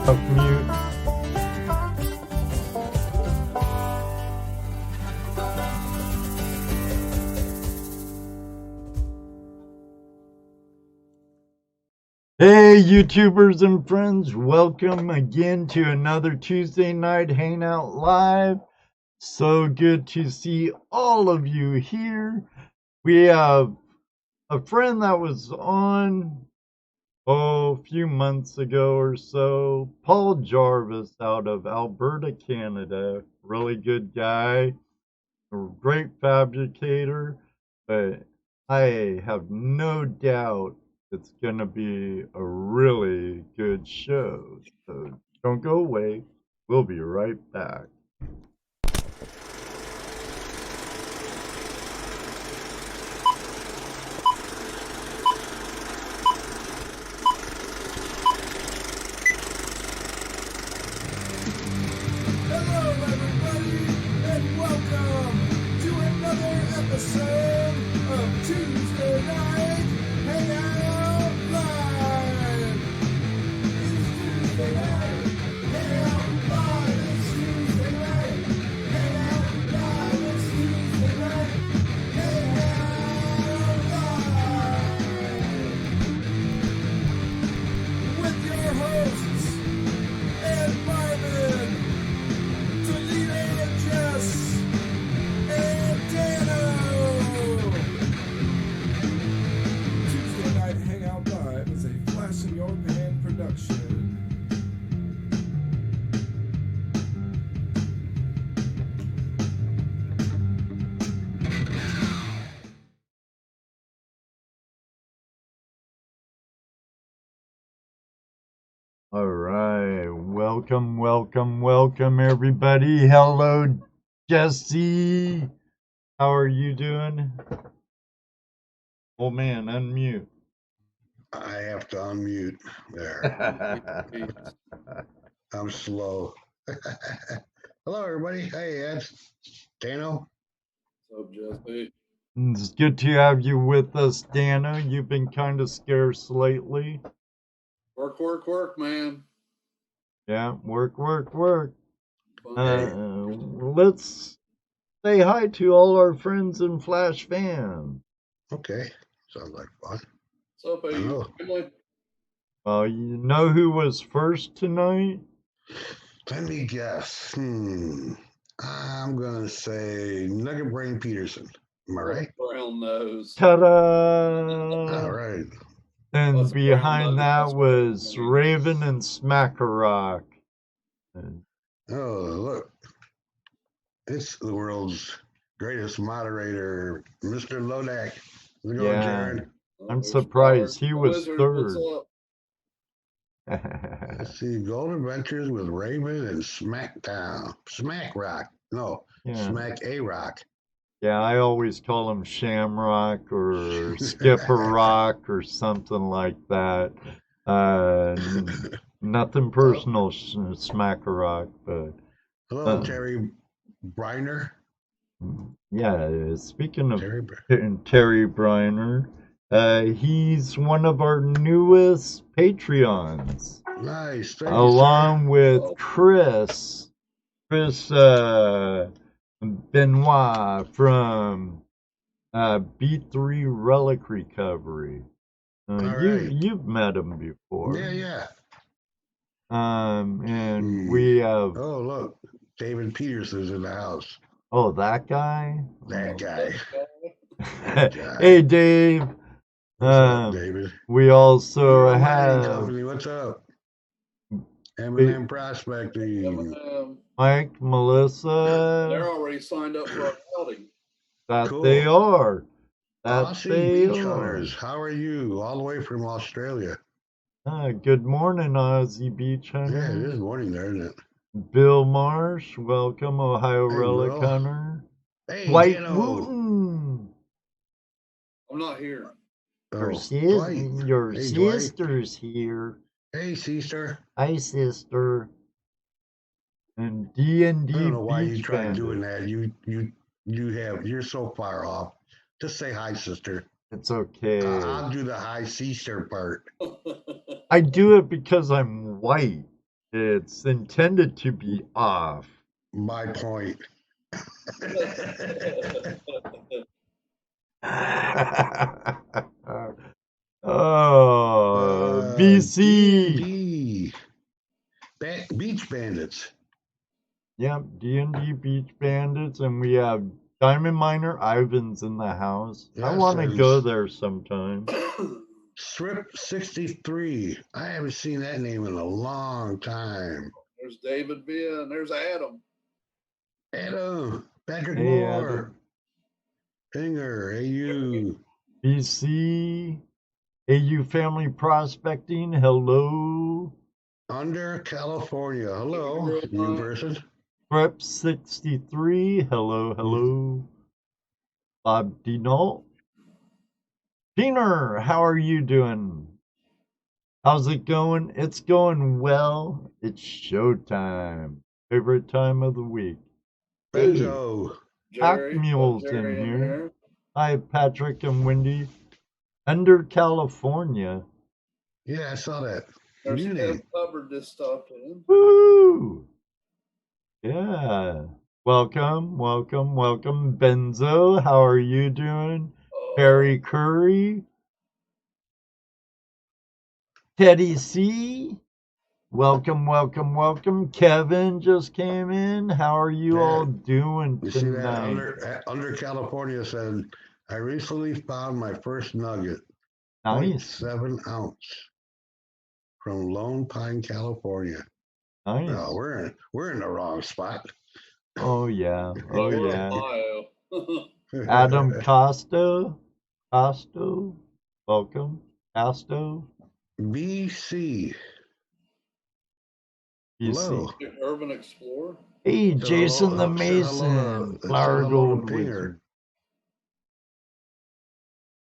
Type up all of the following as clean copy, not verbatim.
Off mute. Hey YouTubers and friends, welcome again to another Tuesday Night Hangout Live. So good to see all of you here. We have a friend that was on a few months ago or so, Paul Jarvis out of Alberta, Canada. Really good guy, a great fabricator, but I have no doubt it's going to be a really good show. So don't go away. We'll be right back. Hello, everybody, and welcome to another episode of Tuesday Night Hangout Live. It's Tuesday night, Hangout Live. It's Tuesday night, Hangout Live. It's Tuesday night, Hangout Live. With your hosts, and Marvin, Toledo, Jess, and Dano. Tuesday Night Hangout Live is a Flash in Your Pan production. All right, welcome everybody. Hello Jesse, how are you doing? Oh man, unmute. I have to unmute there. I'm slow. Hello, everybody. Hey, Ed. Dano. What's up, Jesse? It's good to have you with us, Dano. You've been kind of scarce lately. Work, man. Yeah, work. Hey. Let's say hi to all our friends and Flash fans. Okay. Sounds like fun. What's up, Hello. family? You know who was first tonight? Let me guess. I'm going to say Nugget Brain Peterson. Am I right? Brown nose. Ta-da! All right. And That's behind brown that nugget. was Raven and Smackarock. Oh, look. It's the world's greatest moderator, Mr. Lodak. How's it going, Jared? I'm surprised he was third. What's Let's see. Golden Adventures with Raven and Smackdown. Smack Rock. No, Smack A Rock. Yeah, I always call him Shamrock or Skipper Rock or something like that. Nothing personal, Smackarock, but. Hello, Terry Briner. Yeah, speaking of Terry Briner, he's one of our newest Patreons. Nice. Along with Chris Benoit from B3 Relic Recovery. You've met him before. Yeah. And we have. Oh, look, David Peterson's in the house. Oh, that guy. That guy. Hey, Dave. What's up, David? We also have Company. What's up? M&M Prospecting. Mike, Melissa. They're already signed up for our outing. That cool. They are. That Aussie they Beach are. Hunters. How are you? All the way from Australia. Good morning, Aussie Beach Hunter. Yeah, it is morning there, isn't it? Bill Marsh, welcome, Ohio Relic Hunter. Hey, Dwight Dano. Wooten. I'm not here. Your sister's here. Hey, sister. Hi, sister. And D&D. I don't know why you tried doing that. You're so far off. Just say hi, sister. It's okay. I'll do the hi, sister part. I do it because I'm white. It's intended to be off. My point. Oh, BC. D&D. Beach Bandits. Yep, D&D Beach Bandits, and we have Diamond Miner Ivan's in the house. I Yes, want to and go there sometime. Strip 63. I haven't seen that name in a long time. There's David B. and there's Adam. Adam. Patrick Hey, Moore. Adam. Finger. AU. BC. AU Family Prospecting. Hello. Under California. Hello, new person. Prep 63. Hello, hello. Bob Dinault. Peener, how are you doing? How's it going? It's going well. It's showtime. Favorite time of the week. Hey, Benzo. Jerry, Mule's Jerry in here. there. Hi, Patrick and Wendy. Under California. Yeah, I saw that. There's New Kev name. Hubbard just stopped in. Woo! Yeah. Welcome, welcome, welcome. Benzo, how are you doing? Harry Curry. Teddy C. Welcome, welcome, welcome. Kevin just came in. How are you all doing You see that tonight? under California said, I recently found my first nugget. Nice. 0.7 ounce from Lone Pine, California. Nice. No, we're in the wrong spot. Oh yeah. Oh We're yeah. Ohio. Adam Costo. Costo. Welcome. Costo. BC. Hello. Urban Explorer. Hey, Jason the Say hello Mason. to- Flower say hello to Gold Pinger. Wizard.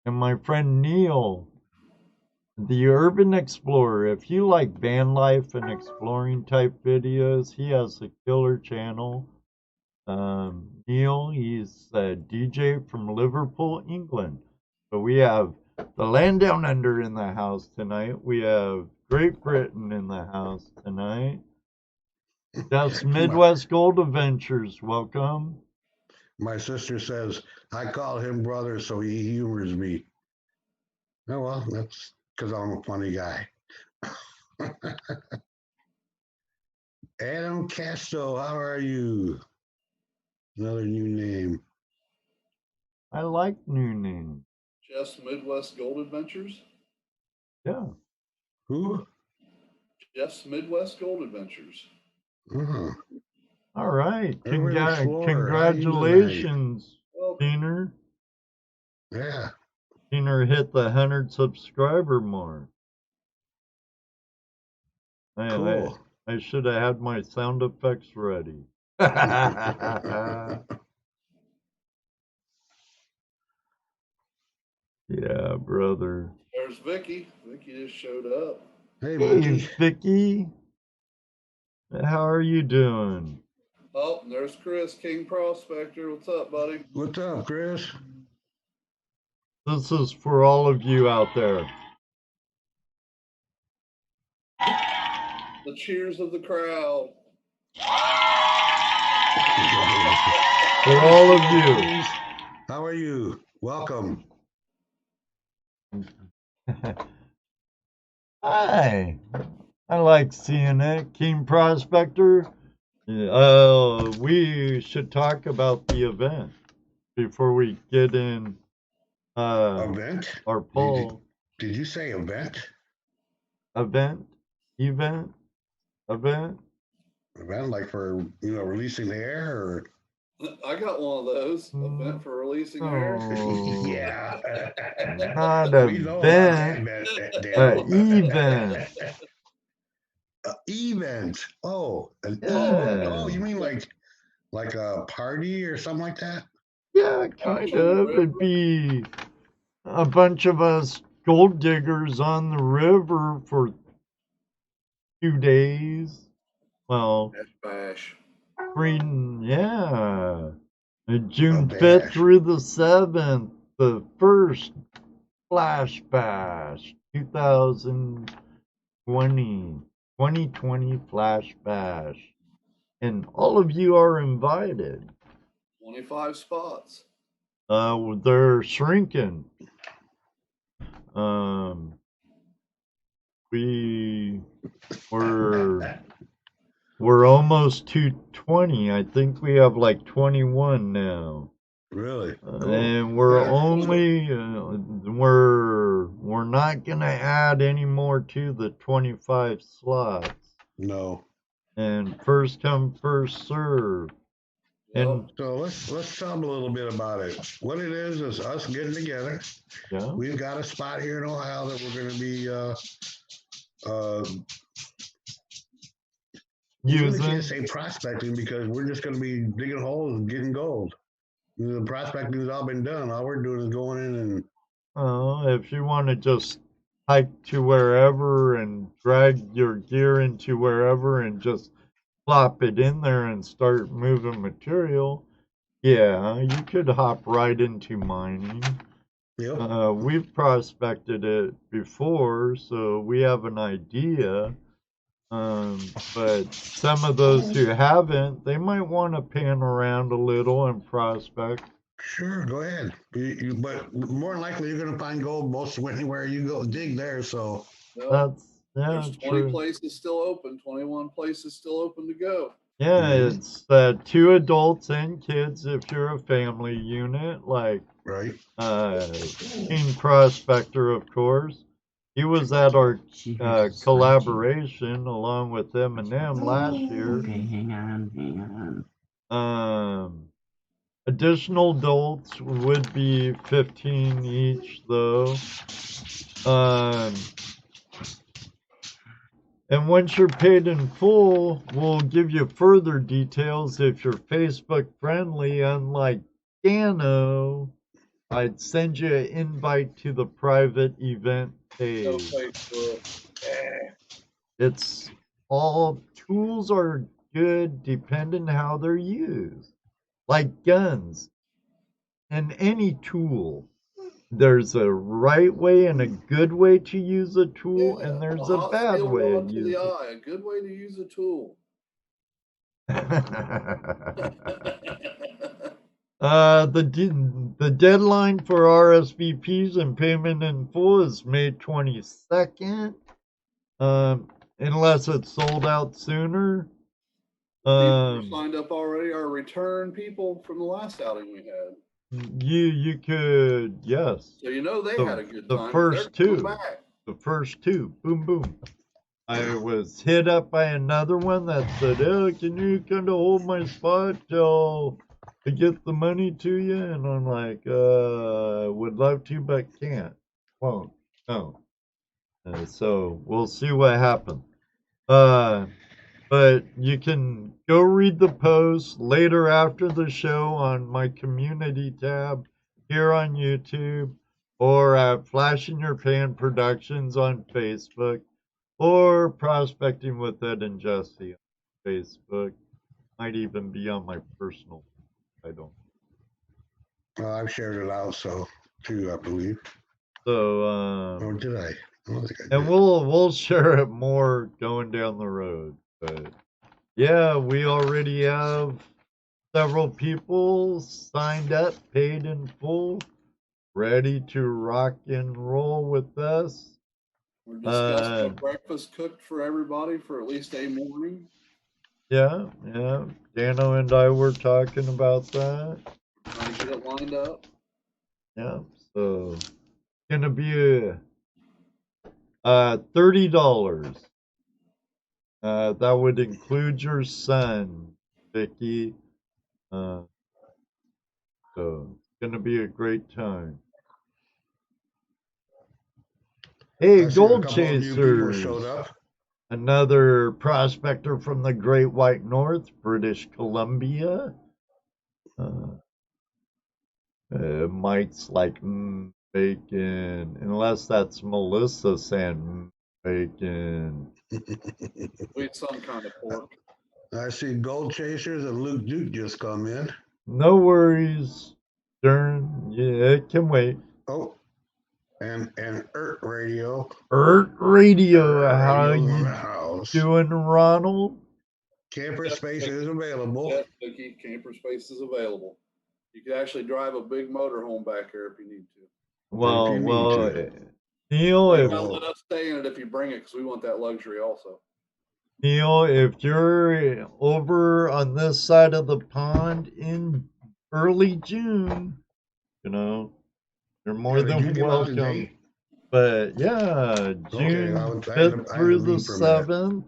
And my friend Neil. The Urban Explorer. If you like van life and exploring type videos, he has a killer channel. Neil, he's a DJ from Liverpool, England. So we have the land down under in the house tonight. We have Great Britain in the house tonight. That's Midwest Gold Adventures. Welcome. My sister says, I call him brother, so he humors me. Oh, well, that's because I'm a funny guy. Adam Castro, how are you? Another new name. I like new names. Just Midwest Gold Adventures. Yeah. Who? Just Midwest Gold Adventures. Uh-huh. All right. Urban Explorer, Congratulations, Keener. Yeah. Keener hit the 100 subscriber mark. Man, Cool. I should have had my sound effects ready. Yeah, brother. There's Vicky. Vicky just showed up. Hey, Hey, Vicky. How are you doing? Oh, and there's Chris, King Prospector. What's up, buddy? What's up, Chris? This is for all of you out there. The cheers of the crowd. For all of you. How are you? Welcome. Hi. I like seeing it. King Prospector. We should talk about the event before we get in Event? our poll. Did you say event? Event? Event like for, releasing the air or? I got one of those. Event for releasing air. Yeah. Not event. Event. Event. Oh, Yeah. oh, you mean like a party or something like that? Yeah, kind of. It'd be a bunch of us gold diggers on the river for 2 days. Well, Bash. yeah. June 5th through the 7th, the first Flash Bash 2020. 2020 Flash Bash. And all of you are invited. 25 spots. They're shrinking. We're almost 220. I think we have like 21 now. Really? Cool. And we're only we're not gonna add any more to the 25 slots. No. And first come, first serve. And so let's tell them a little bit about it. What it is us getting together. Yeah. We've got a spot here in Ohio that we're going to be using. We can't say prospecting because we're just going to be digging holes and getting gold. The prospecting has all been done. All we're doing is going in and. If you want to just hike to wherever and drag your gear into wherever and just plop it in there and start moving material, yeah, you could hop right into mining. Yep. We've prospected it before, so we have an idea. But some of those who haven't, they might want to pan around a little and prospect. Sure, go ahead. But more than likely, you're going to find gold most anywhere you go dig there. So there's 20 places still open, 21 places still open to go. Yeah, it's 2 adults and kids if you're a family unit, like right. King Prospector, of course. He was at our collaboration along with Eminem last year. Okay, hang on. Additional adults would be 15 each, though. And once you're paid in full, we'll give you further details if you're Facebook friendly. Unlike Dano, I'd send you an invite to the private event page. No Facebook. It's all tools are good depending how they're used. Like guns and any tool. There's a right way and a good way to use a tool, and there's a bad way to use it. A good way to use a tool. The deadline for RSVPs and payment in full is May 22nd, unless it's sold out sooner. People signed up already are return people from the last outing we had. You could, yes. So you know they had a good time. The first two, boom, boom. I was hit up by another one that said, "Oh, can you kind of hold my spot till I get the money to you?" And I'm like, would love to, but can't. Won't. No. So we'll see what happens. But you can go read the post later after the show on my community tab here on YouTube, or at Flash in Your Pan Productions on Facebook, or Prospecting with Ed and Jesse on Facebook. Might even be on my personal. I don't. I've shared it out, too, I believe. So. Or did I? I don't think I did. And we'll share it more going down the road. But yeah, we already have several people signed up, paid in full, ready to rock and roll with us. We're discussing breakfast cooked for everybody for at least a morning. Yeah. Dano and I were talking about that. Trying to get it lined up. Yeah, so it's gonna be $30. That would include your son, Vicky. So it's gonna be a great time. Hey, Gold Chasers! Showed up. Another prospector from the Great White North, British Columbia. Mike's like bacon, unless that's Melissa saying bacon. We some kind of pork. I see Gold Chasers and Luke Duke just come in. No worries, Stern. Yeah, it can wait. Oh, and ERT Radio. ERT Radio, how you house. doing, Ronald? Camper space is available. Yes, Vicky, camper space is available. You can actually drive a big motorhome back here if you need to. Well, you need well, to. Neil, They if might let us stay in it if you bring it, because we want that luxury also. Neil, if you're over on this side of the pond in early June, you know, you're more Did you than give out the welcome. date? But yeah, June Okay, I had 5th to through the leave for a minute. 7th,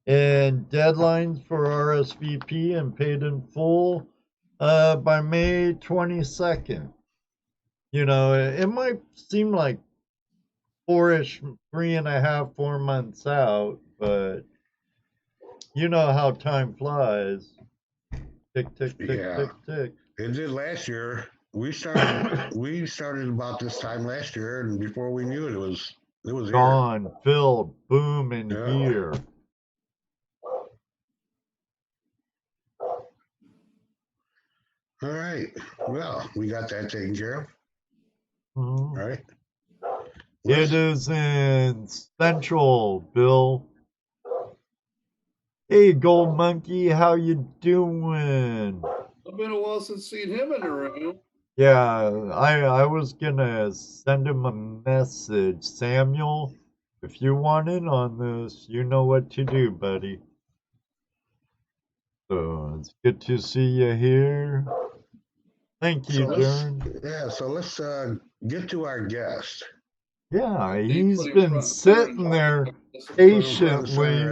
and deadlines for RSVP and paid in full by May 22nd. You know, it might seem like 3.5, 4 months out, but you know how time flies. Tick, tick, tick, Yeah. tick, tick. It did last year. We started about this time last year, and before we knew it, it was here. Gone, filled, boom, and Yeah. here. All right. Well, we got that taken care of. All right. It is in Central, Bill. Hey, Gold Monkey, how you doing? It's been a while since seen him in the room. Yeah, I was gonna send him a message. Samuel, if you want in on this, you know what to do, buddy. So it's good to see you here. Thank you, Darren. Yeah, so let's get to our guest. Yeah, he's been sitting there patiently.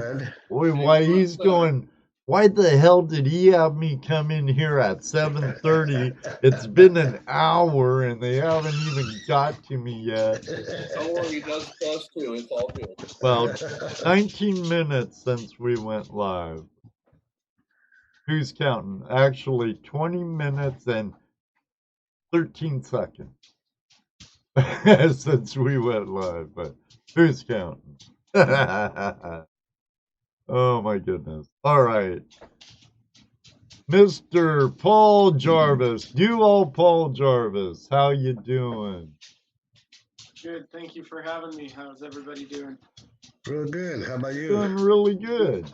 Why he's going, why the hell did he have me come in here at 7:30? It's been an hour and they haven't even got to me yet. Don't worry, he does us too. It's all good. Well, 19 minutes since we went live. Who's counting? Actually, 20 minutes and 13 seconds since we went live, but who's counting? Oh my goodness. All right. Mr. Paul Jarvis. Do all Paul Jarvis. How you doing? Good. Thank you for having me. How's everybody doing? Real good. How about you? Doing really good.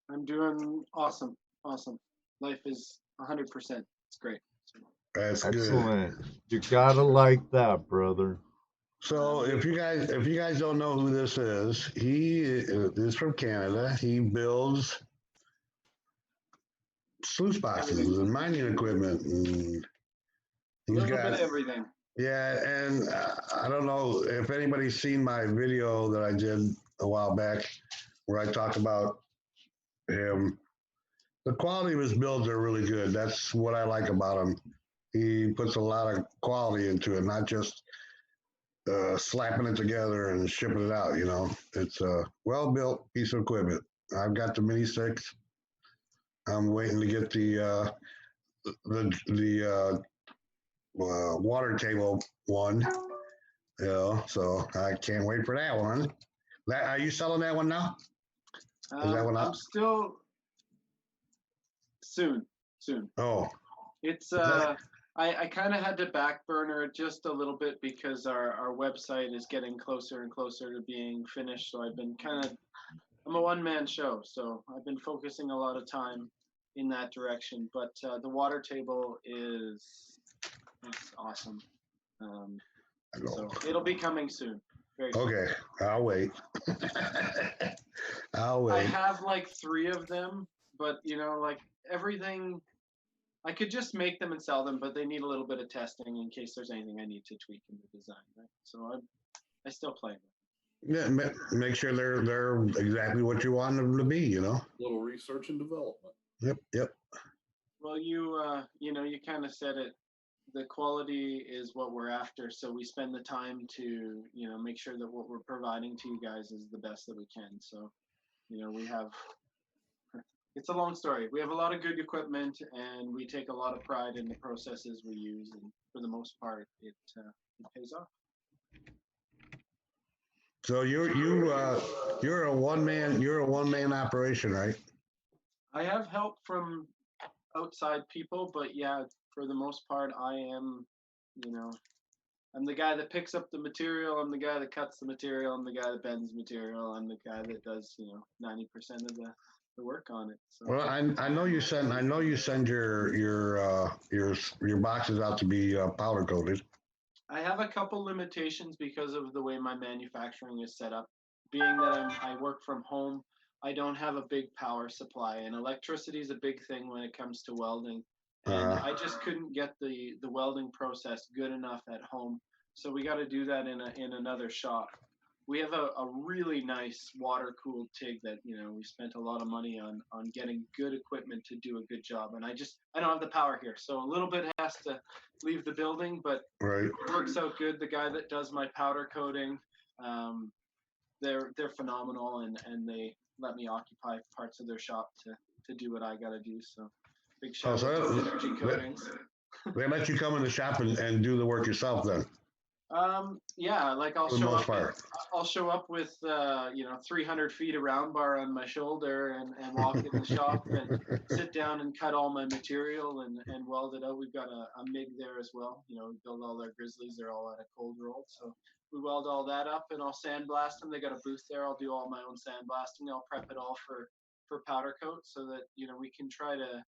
I'm doing awesome. Awesome. Life is 100%. It's great. That's excellent. good. You gotta like that, brother. So if you guys don't know who this is, he is from Canada. He builds sluice boxes and mining equipment, and a little bit of everything. Yeah, and I don't know if anybody's seen my video that I did a while back, where I talk about him. The quality of his builds are really good. That's what I like about him. He puts a lot of quality into it, not just slapping it together and shipping it out. You know, it's a well-built piece of equipment. I've got the Mini 6. I'm waiting to get the water table one. You know, so I can't wait for that one. Are you selling that one now? Is that one up? I'm still soon. Oh, It's I kind of had to back burner it just a little bit because our website is getting closer and closer to being finished. So I've been I'm a one-man show, so I've been focusing a lot of time in that direction. But the water table is awesome. So it'll be coming soon. Very soon. okay. I'll wait. I'll wait. I have like 3 of them, but like everything, I could just make them and sell them, but they need a little bit of testing in case there's anything I need to tweak in the design, right? So I still play them. Yeah, make sure they're exactly what you want them to be. You know. A little research and development. Yep. Well, you kind of said it. The quality is what we're after, so we spend the time to make sure that what we're providing to you guys is the best that we can. So we have, it's a long story. We have a lot of good equipment and we take a lot of pride in the processes we use, and for the most part it pays off. So you're a one man operation, right? I have help from outside people, but yeah, for the most part I am I'm the guy that picks up the material. I'm the guy that cuts the material. I'm the guy that bends material. I'm the guy that does 90% of the work on it. So. Well, I know you send your boxes out to be powder coated. I have a couple limitations because of the way my manufacturing is set up. Being that I work from home, I don't have a big power supply, and electricity is a big thing when it comes to welding. And I just couldn't get the welding process good enough at home, so we got to do that in another shop. We have a really nice water-cooled TIG that we spent a lot of money on getting good equipment to do a good job, and I don't have the power here, so a little bit has to leave the building, but right. It works out good. The guy that does my powder coating, they're phenomenal, and they let me occupy parts of their shop to do what I got to do. So big shout out to Energy Coatings. They let you come in the shop and do the work yourself then. Yeah, like I'll show up with 300 feet of round bar on my shoulder and walk in the shop and sit down and cut all my material and weld it out. We've got a MIG there as well. We build all our grizzlies. They're all at a cold roll, so we weld all that up, and I'll sandblast them. They got a booth there. I'll do all my own sandblasting. I'll prep it all for powder coat so that we can try to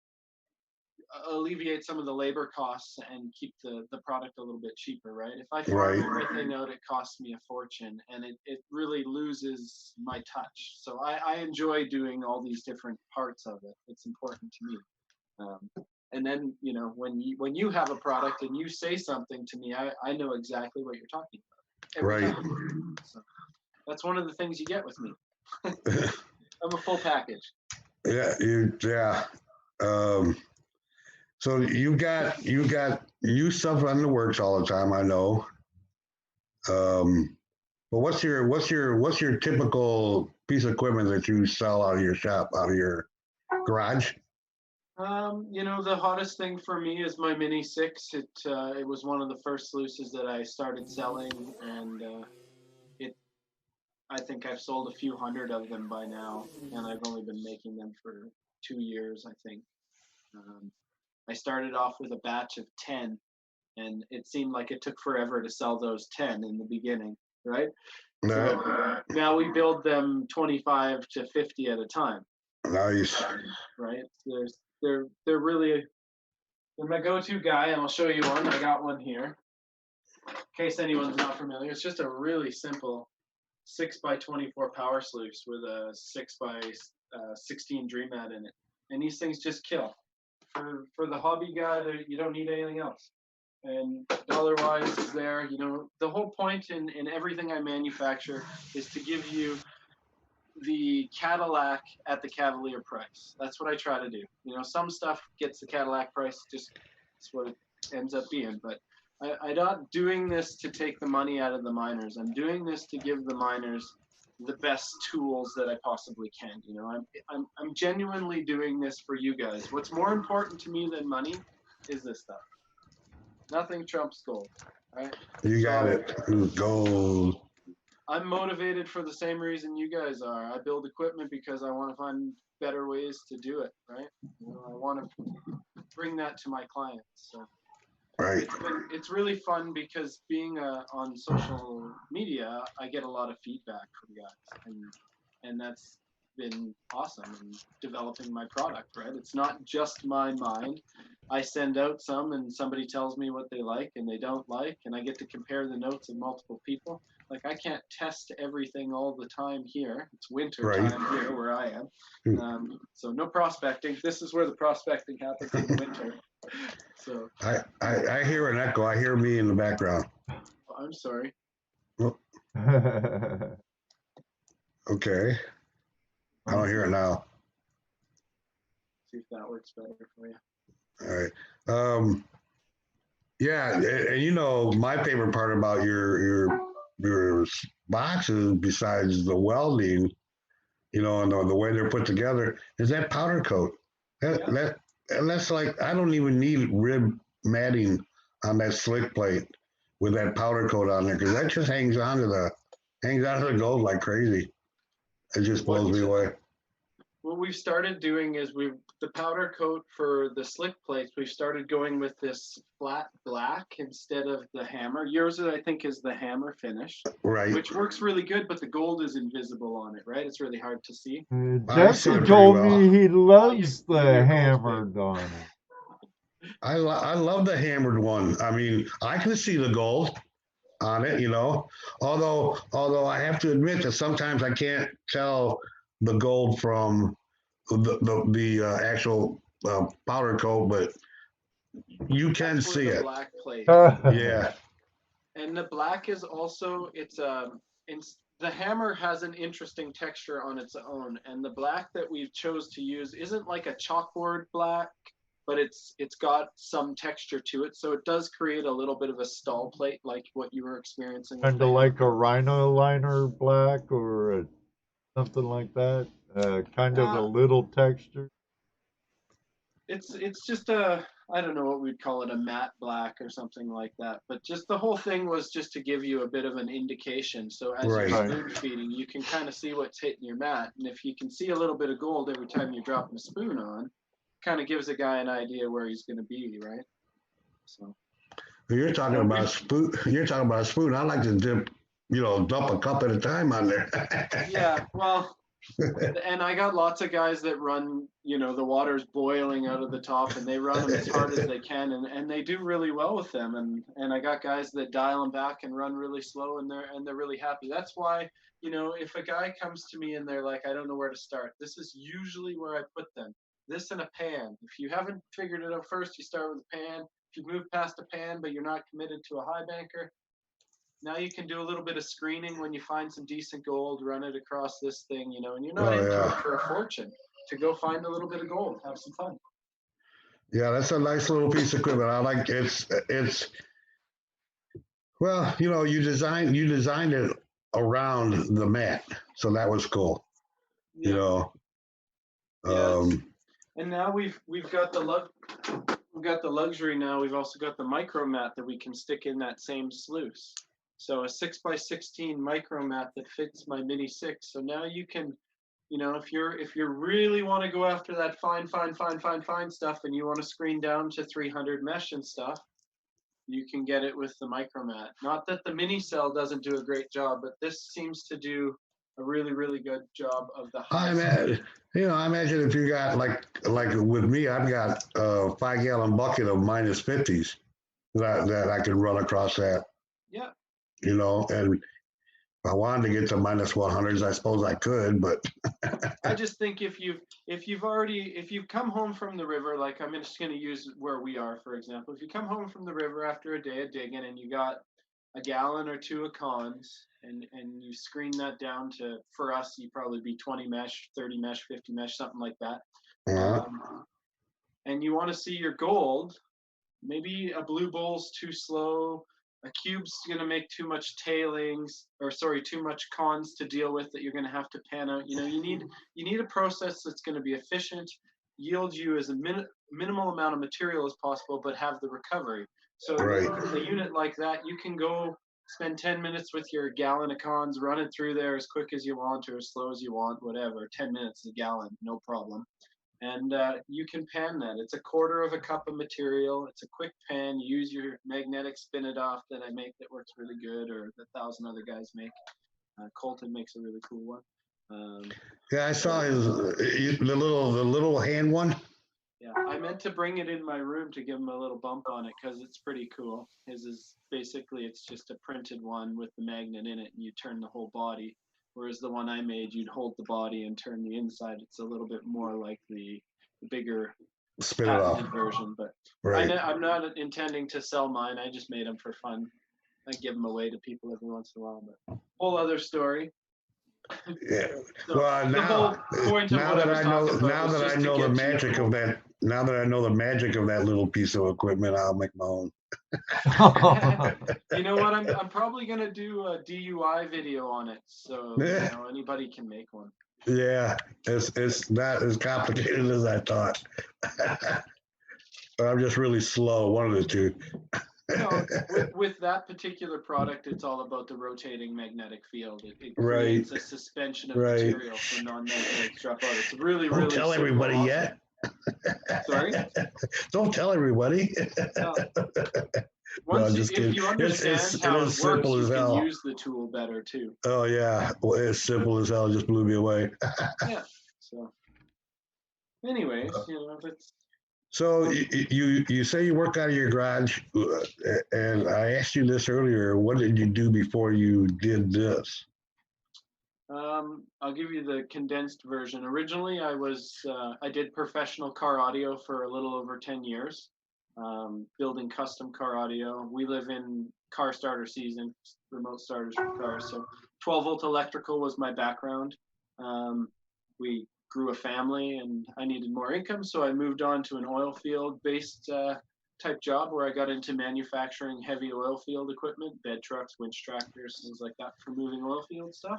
alleviate some of the labor costs and keep the product a little bit cheaper, right? If I farm everything out, it costs me a fortune, and it really loses my touch. So I enjoy doing all these different parts of it. It's important to me. And then when you have a product and you say something to me, I know exactly what you're talking about. Every time. So that's one of the things you get with me. I'm a full package. Yeah. So you got you stuff on the works all the time, I know. But what's your typical piece of equipment that you sell out of your shop, out of your garage? The hottest thing for me is my Mini 6. It was one of the first sluices that I started selling, and I think I've sold a few hundred of them by now, and I've only been making them for 2 years, I think. I started off with a batch of 10, and it seemed like it took forever to sell those 10 in the beginning, right? No. So now we build them 25 to 50 at a time. Nice. Right? They're really my go-to guy, and I'll show you one. I got one here. In case anyone's not familiar, it's just a really simple 6x24 power sluice with a 6x16 dream mat in it, and these things just kill. For the hobby guy, you don't need anything else. And dollar-wise is there. The whole point in everything I manufacture is to give you the Cadillac at the Cavalier price. That's what I try to do. Some stuff gets the Cadillac price, just that's what it ends up being. But I'm not doing this to take the money out of the miners. I'm doing this to give the miners the best tools that I possibly can. I'm genuinely doing this for you guys. What's more important to me than money is this stuff. Nothing trumps gold, right? You got it. Gold. I'm motivated for the same reason you guys are. I build equipment because I want to find better ways to do it, right? I want to bring that to my clients. So. Right. It's really fun because being on social media, I get a lot of feedback from guys, and that's been awesome in developing my product, right? It's not just my mind. I send out some, and somebody tells me what they like and they don't like, and I get to compare the notes of multiple people. Like, I can't test everything all the time here. It's winter time here where I am. So no prospecting. This is where the prospecting happens in winter. So I hear an echo. I hear me in the background. I'm sorry. Oh. Okay. I don't hear it now. See if that works better for you. All right. Yeah, and my favorite part about your boxes, besides the welding, and the way they're put together, is that powder coat. That's like, I don't even need rib matting on that slick plate with that powder coat on there, because that just hangs onto the gold like crazy. It just blows me away. What we've started doing is the powder coat for the slick plates, we've started going with this flat black instead of the hammer. Yours, I think, is the hammer finish, Right. which works really good, but the gold is invisible on it, right? It's really hard to see. I see Jesse it pretty told well. me he loves You're the gold hammered on it. I love the hammered one. I mean, I can see the gold on it, you know. Although I have to admit that sometimes I can't tell the gold from the actual powder coat, but you can That's see for the it. black plate. Yeah. And the black is also the hammer has an interesting texture on its own, and the black that we've chose to use isn't like a chalkboard black, but it's got some texture to it, so it does create a little bit of a stall plate like what you were experiencing. Kind of like a rhino liner black or something like that. Kind of a little texture. It's just I don't know what we'd call it, a matte black or something like that. But just the whole thing was just to give you a bit of an indication. So as Right. you're spoon feeding, you can kind of see what's hitting your mat. And if you can see a little bit of gold every time you're dropping a spoon on, kind of gives a guy an idea where he's going to be, right? So You're talking about a spoon. You're talking about a spoon. I like to dump a cup at a time on there. yeah, well, and I got lots of guys that run, the water's boiling out of the top and they run them as hard as they can, and they do really well with them. And I got guys that dial them back and run really slow, and they're really happy. That's why, if a guy comes to me and they're like, I don't know where to start, this is usually where I put them. This in a pan. If you haven't figured it out first, you start with a pan. If you move past a pan, but you're not committed to a high banker, now you can do a little bit of screening when you find some decent gold, run it across this thing, and you're not into it for a fortune. To go find a little bit of gold, have some fun. Yeah, that's a nice little piece of equipment. I like it's well, you designed it around the mat, so that was cool. Yeah. And now we've got the luxury now. We've also got the micro mat that we can stick in that same sluice. So a 6x16 micro mat that fits my Mini 6. So now you can, if you really want to go after that fine stuff, and you want to screen down to 300 mesh and stuff, you can get it with the micro mat. Not that the Mini Cell doesn't do a great job, but this seems to do a really, really good job of the high. I imagine if you got like with me, I've got a 5-gallon bucket of minus 50s that I can run across that. Yeah. And if I wanted to get to minus 100s, I suppose I could, but I just think if you've come home from the river, like I'm just going to use where we are, for example, if you come home from the river after a day of digging and you got a gallon or two of cons, and you screen that down to, for us, you'd probably be 20 mesh, 30 mesh, 50 mesh, something like that. And you want to see your gold, maybe a blue bowl's too slow, a cube's going to make too much too much cons to deal with that you're going to have to pan out. You need a process that's going to be efficient, yield you as a minimal amount of material as possible, but have the recovery. So a unit like that, you can go spend 10 minutes with your gallon of cons, run it through there as quick as you want or as slow as you want, whatever. 10 minutes a gallon, no problem. And you can pan that. It's a quarter of a cup of material. It's a quick pan. You use your magnetic spin it off that I make that works really good, or the 1,000 other guys make. Colton makes a really cool one. Yeah, I saw the little hand one. Yeah, I meant to bring it in my room to give him a little bump on it because it's pretty cool. His is basically, it's just a printed one with the magnet in it, and you turn the whole body. Whereas the one I made, you'd hold the body and turn the inside. It's a little bit more like the bigger patented version. But I'm not intending to sell mine. I just made them for fun. I give them away to people every once in a while. But whole other story. Yeah. So well, now that I know the magic of that. Now that I know the magic of that little piece of equipment, I'll make my own. You know what? I'm probably gonna do a DUI video on it, so anybody can make one. Yeah, it's not as complicated as I thought. But I'm just really slow. One of the two. No, with that particular product, it's all about the rotating magnetic field. It Right. creates a suspension of Right. material so non-magnetics drop out. It's really, Don't really tell simple everybody option. yet. Sorry? Don't tell everybody. No. No, Once just if kidding. you understand It how is it works, simple you as can hell. use the tool better too. Oh yeah, well, it's simple as hell. It just blew me away. Yeah. So, anyways, that's. So you say you work out of your garage, and I asked you this earlier. What did you do before you did this? I'll give you the condensed version. Originally, I did professional car audio for a little over 10 years, building custom car audio. We live in car starter season, remote starters for cars. So 12-volt electrical was my background. We grew a family and I needed more income, so I moved on to an oil field based type job where I got into manufacturing heavy oil field equipment, bed trucks, winch tractors, things like that for moving oil field stuff.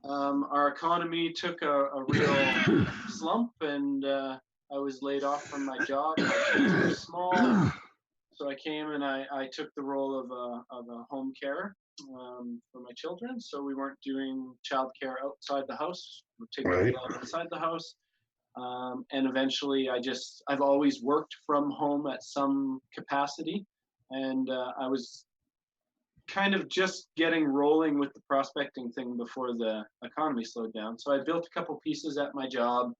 Our economy took a real slump, and I was laid off from my job. My kids were small, so I came and I took the role of a home care for my children. So we weren't doing childcare outside the house. We're taking Right. them inside the house. And eventually, I've always worked from home at some capacity, and I was kind of just getting rolling with the prospecting thing before the economy slowed down. So I built a couple pieces at my job,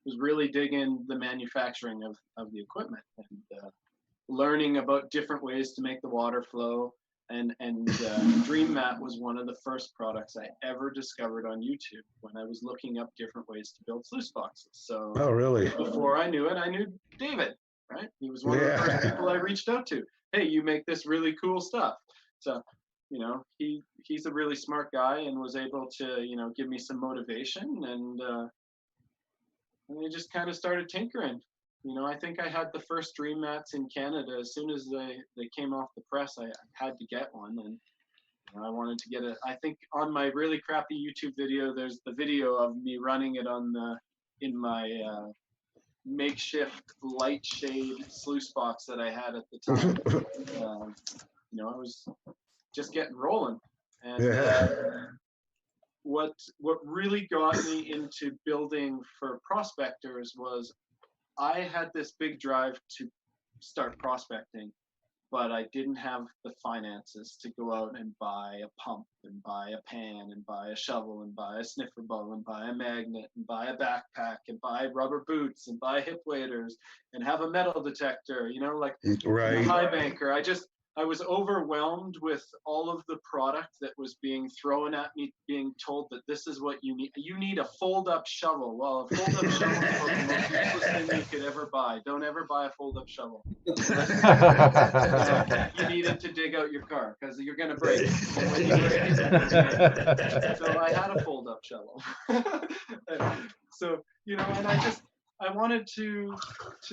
was really digging the manufacturing of the equipment and learning about different ways to make the water flow. And Dream Mat was one of the first products I ever discovered on YouTube when I was looking up different ways to build sluice boxes. So Oh, really? before I knew it, I knew David, right? He was one of the first people I reached out to. Hey, you make this really cool stuff. So, he's a really smart guy and was able to, give me some motivation, and I just kind of started tinkering. I think I had the first Dream Mats in Canada as soon as they came off the press. I had to get one, and I wanted to get it. I think on my really crappy YouTube video, there's the video of me running it in my makeshift light shade sluice box that I had at the time. I was just getting rolling, and what really got me into building for prospectors was I had this big drive to start prospecting, but I didn't have the finances to go out and buy a pump and buy a pan and buy a shovel and buy a sniffer bowl and buy a magnet and buy a backpack and buy rubber boots and buy hip waders and have a metal detector, Right. a high banker. I was overwhelmed with all of the product that was being thrown at me, being told that this is what you need. You need a fold-up shovel. Well, a fold-up shovel is the most useless thing you could ever buy. Don't ever buy a fold-up shovel. You need it to dig out your car because you're going to break it. And when you break it, so I had a fold-up shovel. So, and I wanted to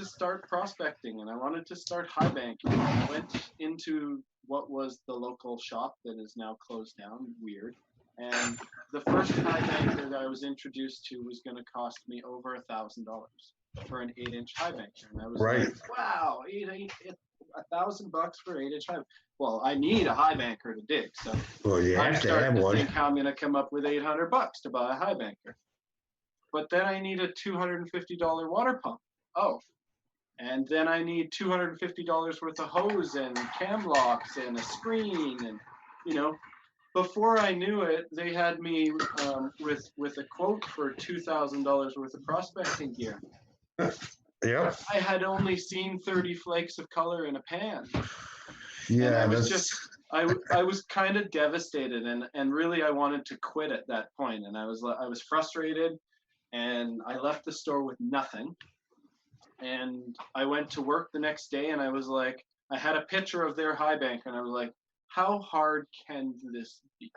start prospecting, and I wanted to start high banking. I went into what was the local shop that is now closed down, weird. And the first high banker that I was introduced to was going to cost me over $1,000 for an 8-inch high banker. And I was Right. like, wow, $1,000 for 8-inch high. Well, I need a high banker to dig. So Well, you I'm have to starting have to one. think how I'm going to come up with $800 to buy a high banker. But then I need a $250 water pump. Oh, and then I need $250 worth of hose and cam locks and a screen, and before I knew it, they had me with a quote for $2,000 worth of prospecting gear. Yep. I had only seen 30 flakes of color in a pan. Yeah, and I was kind of devastated, and really I wanted to quit at that point, and I was frustrated. And I left the store with nothing. And I went to work the next day, and I was like, I had a picture of their high banker, and I was like, how hard can this be?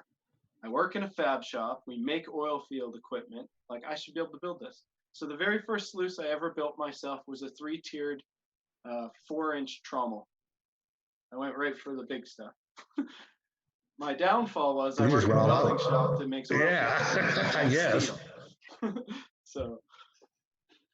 I work in a fab shop. We make oil field equipment. Like, I should be able to build this. So the very first sluice I ever built myself was a 3-tiered 4-inch trommel. I went right for the big stuff. My downfall was I work in a welding shop that makes oil field. I guess. So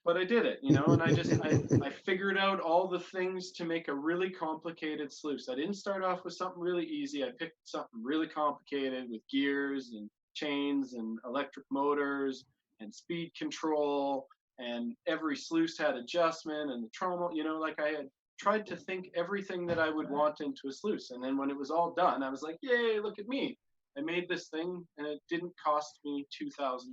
but I did it, you know, and I figured out all the things to make a really complicated sluice. I didn't start off with something really easy. I picked something really complicated with gears and chains and electric motors and speed control, and every sluice had adjustment and the trommel, you know, like I had tried to think everything that I would want into a sluice. And then when it was all done, I was like, yay, look at me. I made this thing and it didn't cost me $2,000.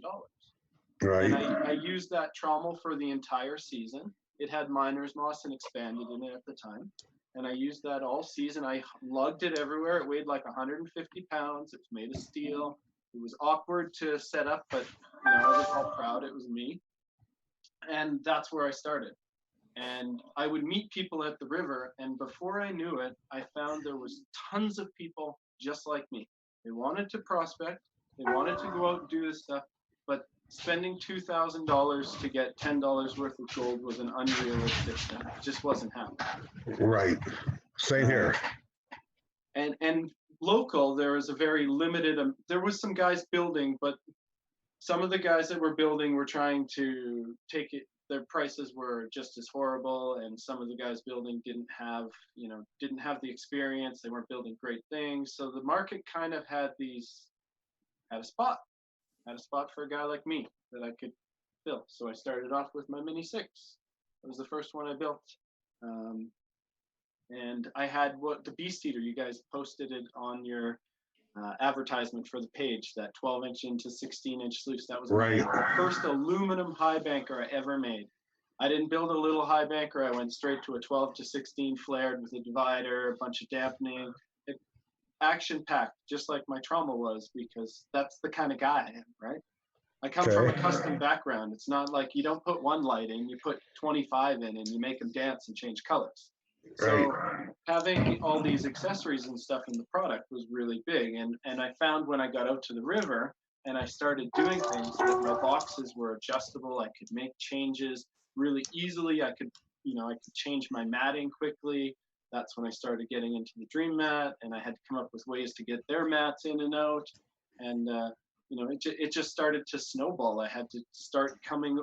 Right. And I used that trommel for the entire season. It had miner's moss and expanded in it at the time. And I used that all season. I lugged it everywhere. It weighed like 150 pounds. It was made of steel. It was awkward to set up, but you know, I was all proud it was me. And that's where I started. And I would meet people at the river, and before I knew it, I found there was tons of people just like me. They wanted to prospect, they wanted to go out and do this stuff, but spending $2,000 to get $10 worth of gold was an unrealistic thing. It just wasn't happening. Right. Same here. And local, there was a very limited, there was some guys building, but some of the guys that were building were trying to take it, their prices were just as horrible, and some of the guys building didn't have the experience. They weren't building great things. So the market kind of had a spot for a guy like me that I could build. So I started off with my Mini 6. It was the first one I built. And I had the Beast Eater, you guys posted it on your advertisement for the page, that 12-inch into 16-inch sluice. That was the first aluminum high banker I ever made. I didn't build a little high banker. I went straight to a 12 to 16 flared with a divider, a bunch of dampening, action-packed, just like my trommel was, because that's the kind of guy I am, right? I come from a custom background. It's not like you don't put one light in, you put 25 in, and you make them dance and change colors. So having all these accessories and stuff in the product was really big. And I found when I got out to the river and I started doing things that my boxes were adjustable, I could make changes really easily. I could change my matting quickly. That's when I started getting into the Dream Mat, and I had to come up with ways to get their mats in and out. And it just started to snowball. I had to start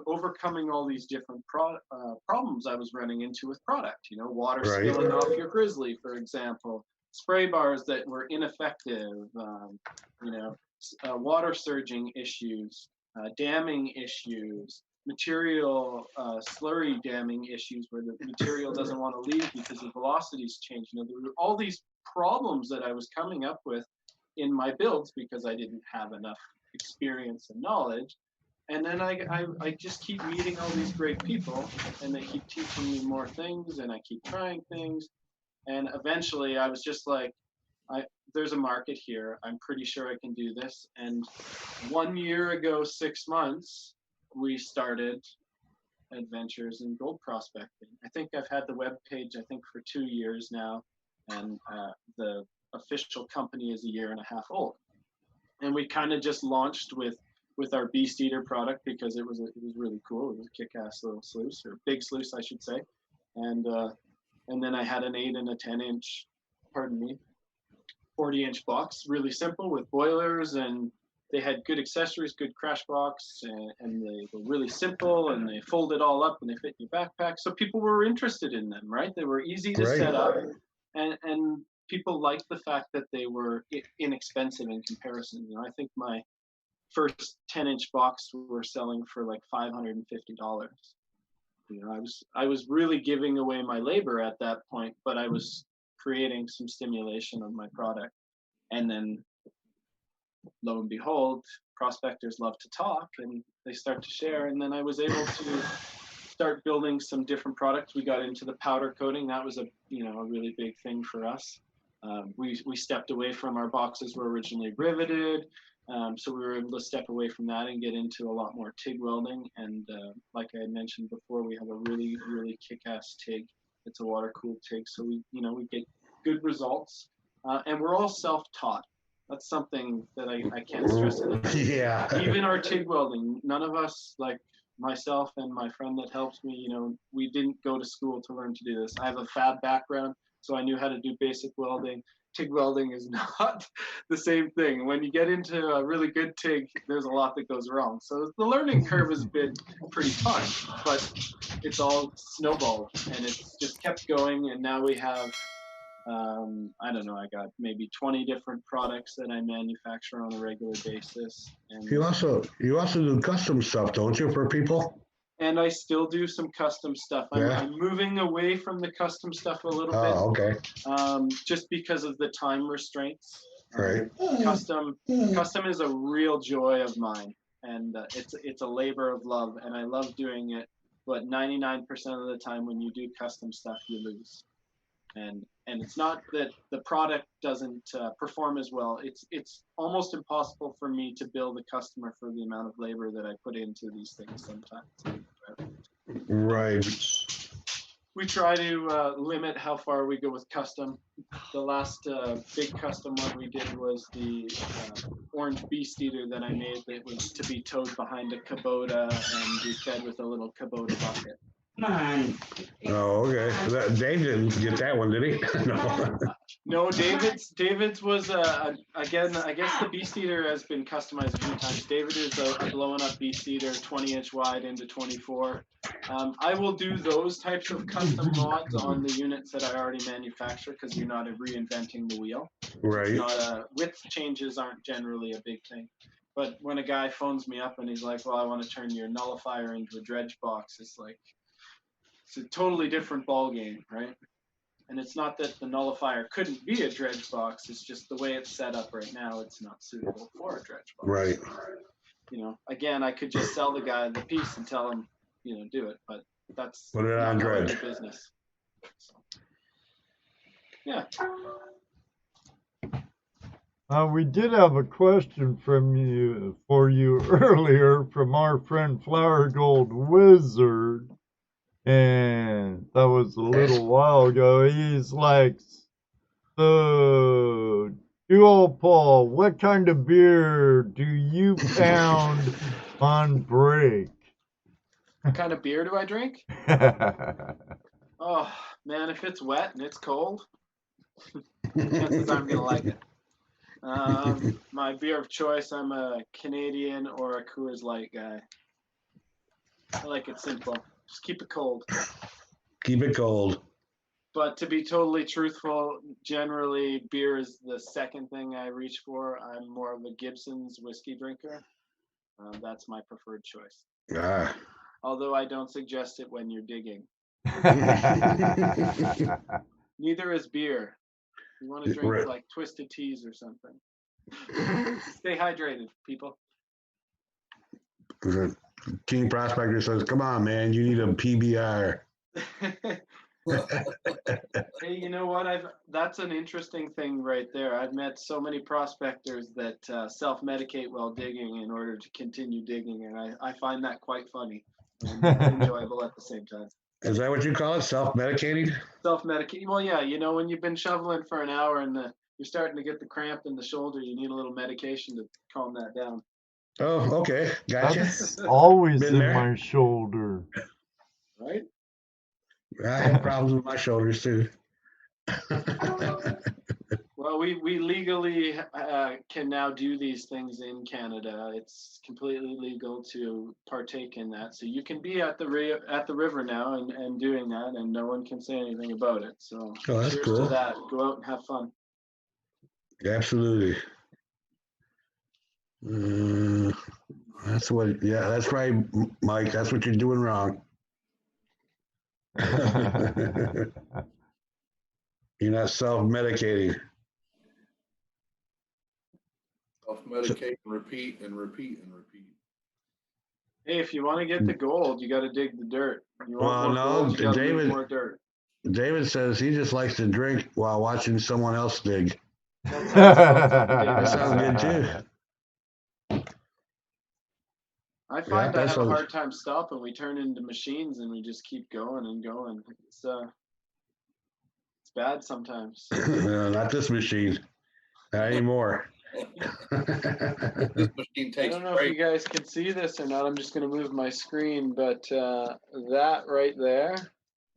overcoming all these different problems I was running into with product. You know, water spilling off your Grizzly, for example, spray bars that were ineffective, water surging issues, damming issues, material slurry damming issues where the material doesn't want to leave because the velocities change. You know, there were all these problems that I was coming up with in my builds because I didn't have enough experience and knowledge. And then I just keep meeting all these great people, and they keep teaching me more things, and I keep trying things. And eventually I was just like, there's a market here. I'm pretty sure I can do this. And 1 year ago, 6 months, we started Adventures in Gold Prospecting. I think I've had the web page, for 2 years now, and the official company is 1.5 years old. And we kind of just launched with our Beast Eater product because it was really cool. It was a kick-ass little sluice, or big sluice, I should say. And then I had an 8 and a 10-inch, 40-inch box, really simple with boilers, and they had good accessories, good crash box, and they were really simple, and they folded all up and they fit in your backpack. So people were interested in them, right? They were easy to set up, and people liked the fact that they were inexpensive in comparison. You know, I think my first 10-inch box were selling for like $550. You know, I was really giving away my labor at that point, but I was creating some stimulation of my product. And then lo and behold, prospectors love to talk and they start to share. And then I was able to start building some different products. We got into the powder coating. That was a really big thing for us. We stepped away from our boxes were originally riveted. So we were able to step away from that and get into a lot more TIG welding. And like I had mentioned before, we have a really, really kick-ass TIG. It's a water-cooled TIG. So we get good results. And we're all self-taught. That's something that I can't stress enough. Yeah. Even our TIG welding, none of us, like myself and my friend that helps me, we didn't go to school to learn to do this. I have a fab background, so I knew how to do basic welding. TIG welding is not the same thing. When you get into a really good TIG, there's a lot that goes wrong. So the learning curve has been pretty fun, but it's all snowballed and it's just kept going. And now we have, I don't know, I got maybe 20 different products that I manufacture on a regular basis. And You also do custom stuff, don't you, for people? and I still do some custom stuff. I'm moving away from the custom stuff a little bit. Oh, okay. Just because of the time restraints. Right. Custom is a real joy of mine, and it's a labor of love, and I love doing it. But 99% of the time, when you do custom stuff, you lose. And it's not that the product doesn't perform as well. It's almost impossible for me to bill the customer for the amount of labor that I put into these things sometimes. Right. We try to limit how far we go with custom. The last big custom one we did was the orange beast eater that I made that was to be towed behind a Kubota and be fed with a little Kubota bucket. Come on. Oh, okay. Dave didn't get that one, did he? No. No, David's was again. I guess the Beast Eater has been customized a few times. David is a blowing up Beast Eater, 20-inch wide into 24. I will do those types of custom mods on the units that I already manufacture because you're not reinventing the wheel. Right. Width changes aren't generally a big thing. But when a guy phones me up and he's like, "Well, I want to turn your nullifier into a dredge box," it's like it's a totally different ball game, right? And it's not that the nullifier couldn't be a dredge box. It's just the way it's set up right now. It's not suitable for a dredge box. Right. You know, again, I could just sell the guy the piece and tell him, you know, do it. But that's Put it on not how I do dredge. business. So, yeah. We did have a question for you earlier from our friend Flower Gold Wizard. And that was a little while ago. He's like, so, Paul, what kind of beer do you pound on break? What kind of beer do I drink? Oh, man, if it's wet and it's cold, chances I'm going to like it. My beer of choice, I'm a Canadian or a Coors Light guy. I like it simple. Just keep it cold. Keep it cold. But to be totally truthful, generally beer is the second thing I reach for. I'm more of a Gibson's whiskey drinker. That's my preferred choice. Ah. Although I don't suggest it when you're digging. Neither is beer. You want to drink like twisted teas or something. Stay hydrated, people. King Prospector says, "Come on, man, you need a PBR." Hey, you know what? That's an interesting thing right there. I've met so many prospectors that self-medicate while digging in order to continue digging, and I find that quite funny and enjoyable at the same time. Is that what you call it? Self-medicating? Self-medicate. Well, yeah. You know, when you've been shoveling for an hour and you're starting to get the cramp in the shoulder, you need a little medication to calm that down. Oh, okay. Gotcha. That's always Been in there. my shoulder. Right? I have problems with my shoulders too. Well, we legally can now do these things in Canada. It's completely legal to partake in that. So you can be at the river now and doing that, and no one can say anything about it. So Oh, that's cheers cool. to that. Go out and have fun. Absolutely. That's what. Yeah, that's right, Mike. That's what you're doing wrong. You're not self-medicating. Self-medicate and repeat and repeat and repeat. Hey, if you want to get the gold, you got to dig the dirt. You want Well, more no, gold, you got to David- move more dirt. David says he just likes to drink while watching someone else dig. That sounds good too. I find I that have a sounds- hard time stopping. We turn into machines and we just keep going and going. It's bad sometimes. Not this machine. Not anymore. This machine I takes don't know if you guys can see this or not. I'm just going to move my screen, but that right there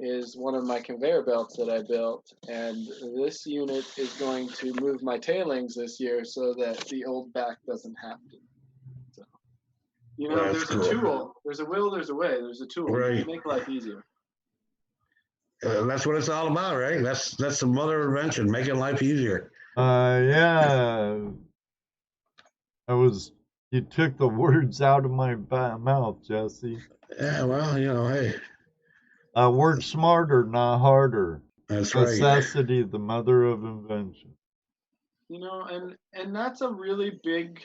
is one of my conveyor belts that I built, and this unit is going to move my tailings this year so that the old back doesn't have to. So, you know, That's there's cool. a tool. There's a will, there's a way. There's a tool. Right. You can make life easier. That's what it's all about, right? That's the mother invention, making life easier. Yeah. You took the words out of my mouth, Jesse. Yeah, well, you know, hey, Work smarter, not harder. that's right. Necessity, the mother of invention. You know, and that's a really big,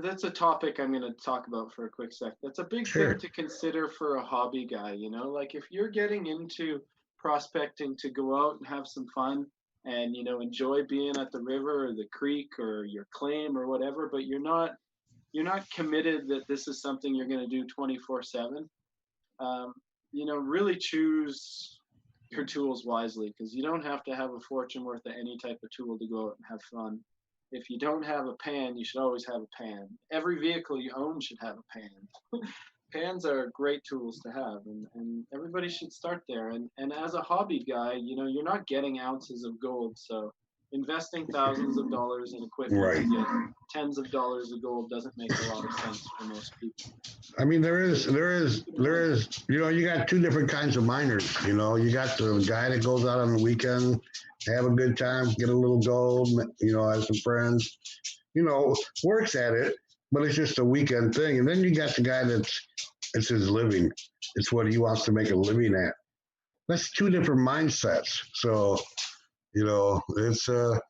that's a topic I'm going to talk about for a quick sec. That's a big Sure. thing to consider for a hobby guy, you know, like if you're getting into prospecting to go out and have some fun and, you know, enjoy being at the river or the creek or your claim or whatever, but you're not committed that this is something you're going to do 24/7. You know, really choose your tools wisely, because you don't have to have a fortune worth of any type of tool to go out and have fun. If you don't have a pan, you should always have a pan. Every vehicle you own should have a pan. Pans are great tools to have, and everybody should start there. And as a hobby guy, you know, you're not getting ounces of gold, so investing thousands of dollars in equipment Right. to get tens of dollars of gold doesn't make a lot of sense for most people. I mean, there is, you know, you got two different kinds of miners. You know, you got the guy that goes out on the weekend, have a good time, get a little gold, you know, have some friends, you know, works at it, but it's just a weekend thing. And then you got the guy it's his living. It's what he wants to make a living at. That's two different mindsets. So, you know, it's a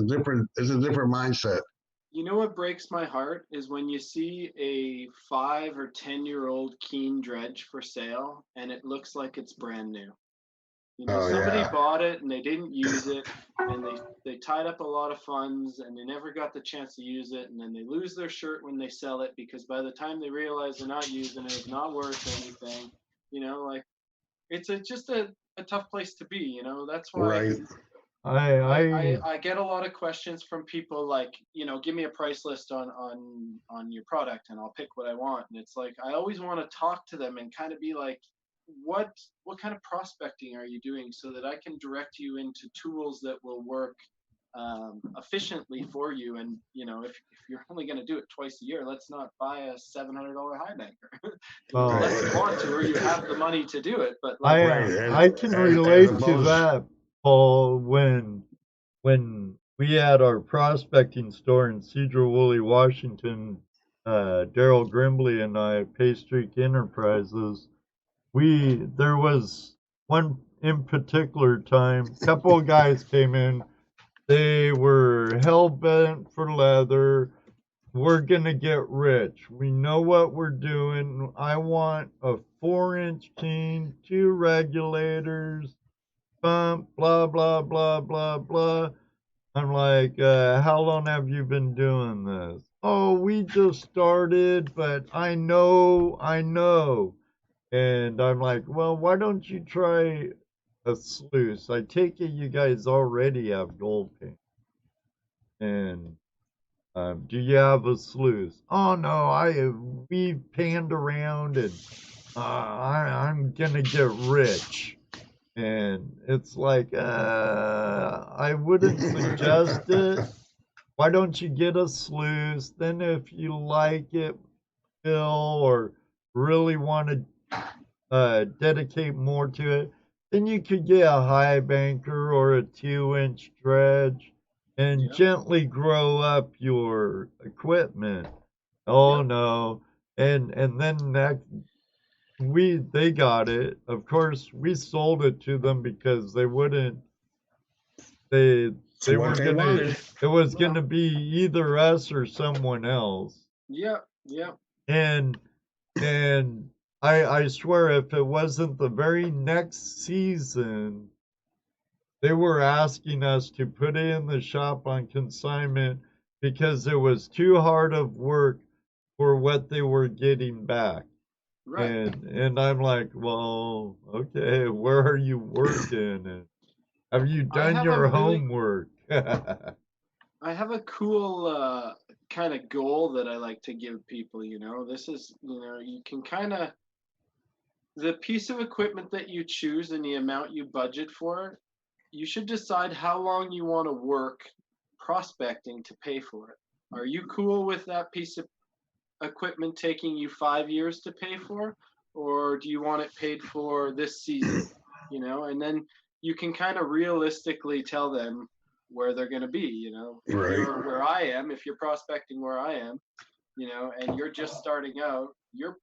different mindset. You know what breaks my heart is when you see a 5 or 10-year-old Keen dredge for sale and it looks like it's brand new. You know, somebody bought it and they didn't use it, and they tied up a lot of funds and they never got the chance to use it, and then they lose their shirt when they sell it because by the time they realize they're not using it, it's not worth anything. You know, like it's just a tough place to be. You know, that's why. Right. I get a lot of questions from people like, you know, give me a price list on your product and I'll pick what I want. And it's like I always want to talk to them and kind of be like, what kind of prospecting are you doing so that I can direct you into tools that will work efficiently for you? And you know, if you're only going to do it twice a year, let's not buy a $700 high banker. Unless you want to or you have the money to do it. But like, I can relate to that, Paul. When we had our prospecting store in Cedar-Woolley, Washington, Daryl Grimbley and I, Paystreak Enterprises, there was one in particular time, a couple of guys came in, they were hell-bent for leather, we're gonna get rich, we know what we're doing, I want a 4-inch Keen, 2 regulators, pump, blah, blah, blah, blah, blah. I'm like, how long have you been doing this? Oh, we just started, but I know. And I'm like, well, why don't you try a sluice? I take it you guys already have gold paint. And do you have a sluice? Oh no, we've panned around and I'm gonna get rich. And it's like, I wouldn't suggest it. Why don't you get a sluice? Then if you like it, Bill, or really want to dedicate more to it, then you could get a high banker or a 2-inch dredge and gently grow up your equipment. Oh no. And then they got it. Of course, we sold it to them because they wouldn't. They were gonna. It was gonna be either us or someone else. Yeah. And I swear, if it wasn't the very next season, they were asking us to put it in the shop on consignment because it was too hard of work for what they were getting back. Right. And I'm like, well, okay, where are you working? And have you done your homework? I have a cool kind of goal that I like to give people, you know. This is, you know, you can kind of the piece of equipment that you choose and the amount you budget for, you should decide how long you want to work prospecting to pay for it. Are you cool with that piece of equipment taking you 5 years to pay for, or do you want it paid for this season? You know, and then you can kind of realistically tell them where they're going to be. You know, if Right. you're where I am, if you're prospecting where I am, you know, and you're just starting out, you're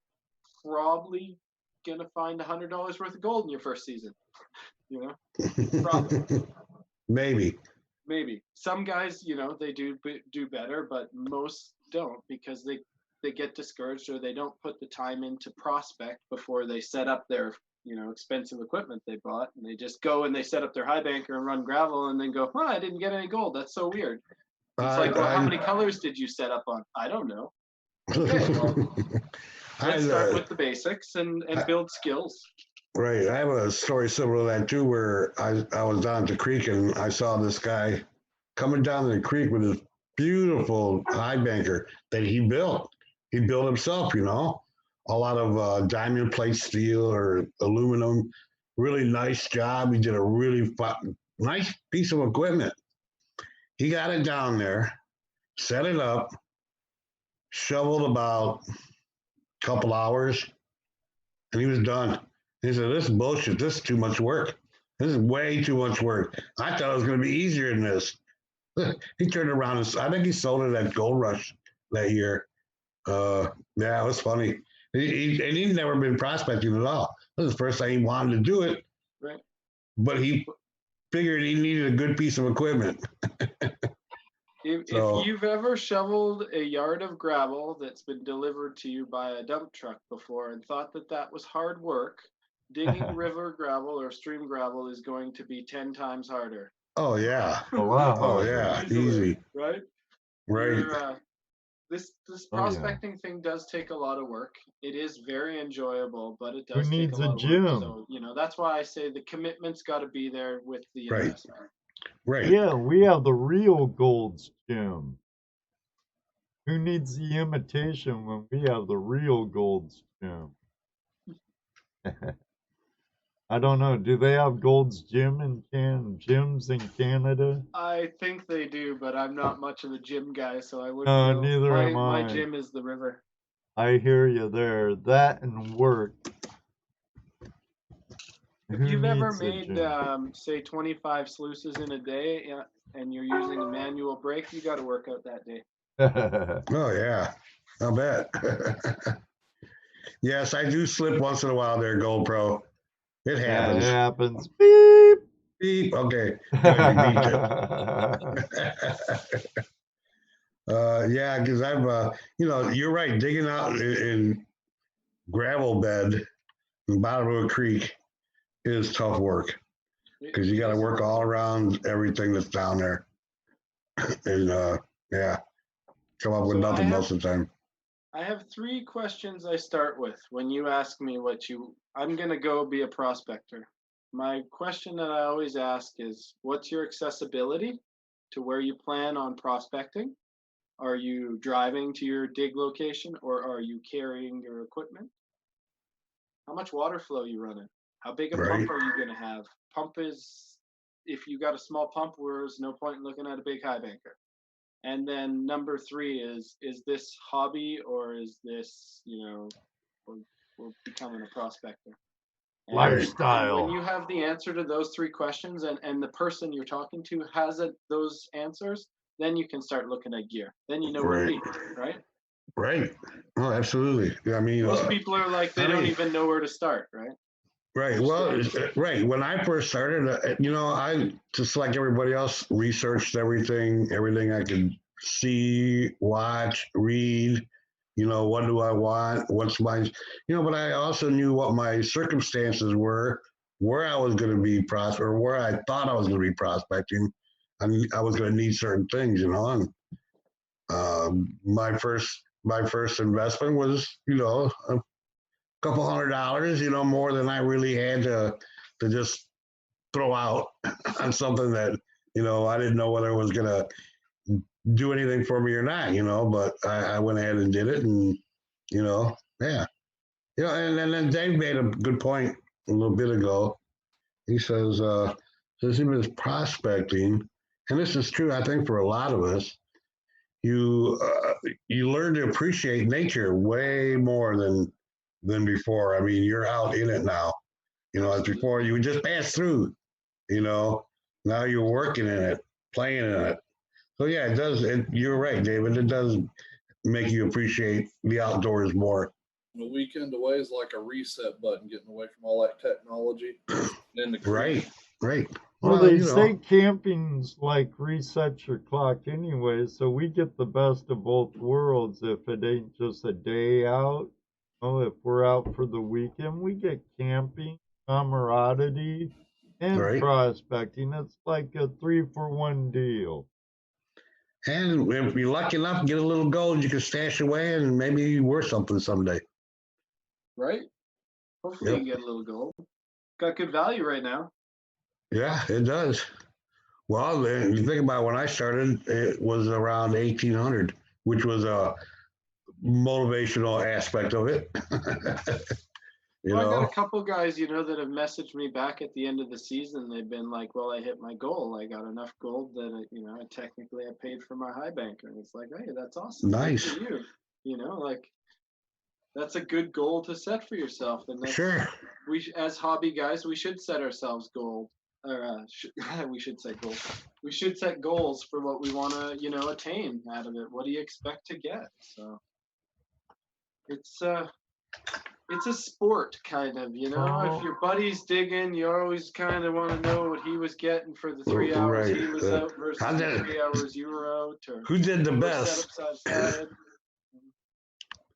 probably going to find $100 worth of gold in your first season. You know, probably. Maybe. Some guys, you know, they do better, but most don't, because they get discouraged, or they don't put the time into prospect before they set up their, you know, expensive equipment they bought, and they just go and they set up their high banker and run gravel and then go, oh, I didn't get any gold. That's so weird. It's like, well, how many colors did you set up on? I don't know. Okay, well, let's start with the basics and build skills. Right. I have a story similar to that too, where I was down at the creek and I saw this guy coming down the creek with this beautiful high banker that he built. He built himself, you know, a lot of diamond plate steel or aluminum. Really nice job. He did a really nice piece of equipment. He got it down there, set it up, shoveled about a couple hours, and he was done. He said, this is bullshit. This is too much work. This is way too much work. I thought it was going to be easier than this. He turned around and I think he sold it at Gold Rush that year. Yeah, it was funny. He'd never been prospecting at all. This is the first time he wanted to do it. Right. But he figured he needed a good piece of equipment. If you've ever shoveled a yard of gravel that's been delivered to you by a dump truck before and thought that that was hard work, digging river gravel or stream gravel is going to be 10 times harder. Oh, yeah. Oh, wow. Oh, yeah. Easy. Right? Right. This prospecting thing does take a lot of work. It is very enjoyable, but it Who does take needs a a lot of gym? work. So, you know, that's why I say the commitment's got to be there with the investment. Right. Yeah, we have the real Gold's Gym. Who needs the imitation when we have the real Gold's Gym? I don't know. Do they have Gold's Gym in gyms in Canada? I think they do, but I'm not much of a gym guy, so I wouldn't No, know. neither am My I. gym is the river. I hear you there. That and work. If you've ever made, say, 25 sluices in a day and you're using a manual brake, you got to work out that day. Oh, yeah. I'll bet. Yes, I do slip once in a while there, Gold Pro. It happens. Yeah, it happens. Beep. Beep. Okay. Yeah, because I've, you're right. Digging out in gravel bed in the bottom of a creek is tough work because you got to work all around everything that's down there, and come up with nothing most of the time. I have 3 questions I start with when you ask me I'm going to go be a prospector. My question that I always ask is, what's your accessibility to where you plan on prospecting? Are you driving to your dig location, or are you carrying your equipment? How much water flow you running? How big a pump are you going to have? Pump is, if you got a small pump, there's no point in looking at a big high banker. And then number 3 is this hobby, or is this, we're becoming a prospector? And Lifestyle. when you have the answer to those 3 questions, and the person you're talking to has those answers, then you can start looking at gear. Then you know where to be, right? Right. Oh, absolutely. I mean, most people are like, they don't even know where to start, right? Right. Well, right. When I first started, I just like everybody else researched everything I could see, watch, read. What do I want? What's my, but I also knew what my circumstances were, where I was going to be or where I thought I was going to be prospecting. I was going to need certain things, and my first investment was, a couple $100, more than I really had to just throw out on something that, I didn't know whether it was going to do anything for me or not, but I went ahead and did it, and, yeah. You know, and then Dave made a good point a little bit ago. He says he was prospecting, and this is true, I think, for a lot of us. You learn to appreciate nature way more than before. I mean, you're out in it now. You know, as before you would just pass through. You know, now you're working in it, playing in it. So yeah, it does. You're right, David. It does make you appreciate the outdoors more. A weekend away is like a reset button, getting away from all that technology. And the Right, right. Well, they you say know, camping's like resets your clock anyway, so we get the best of both worlds if it ain't just a day out. Oh, if we're out for the weekend, we get camping, camaraderie, and right. prospecting. It's like a 3-for-1 deal. And if you're lucky enough, get a little gold you can stash away, and maybe you're worth something someday. Right? Hopefully Yep. you get a little gold. Got good value right now. Yeah, it does. Well, you think about when I started, it was around 1800, which was a motivational aspect of it. you Well, I got know, a couple guys, that have messaged me back at the end of the season. They've been like, "Well, I hit my goal. I got enough gold that I paid for my high banker." And it's like, "Hey, that's awesome. Good nice. for you." Like that's a good goal to set for yourself. And that's Sure. as hobby guys, we should set ourselves goals. Or we should set goals. We should set goals for what we want to, attain out of it. What do you expect to get? So it's a sport kind of, if your buddy's digging, you always kind of want to know what he was getting for the 3 hours Right. he was out versus How the did- 3 hours you were out, or Who did the who was best? set upside.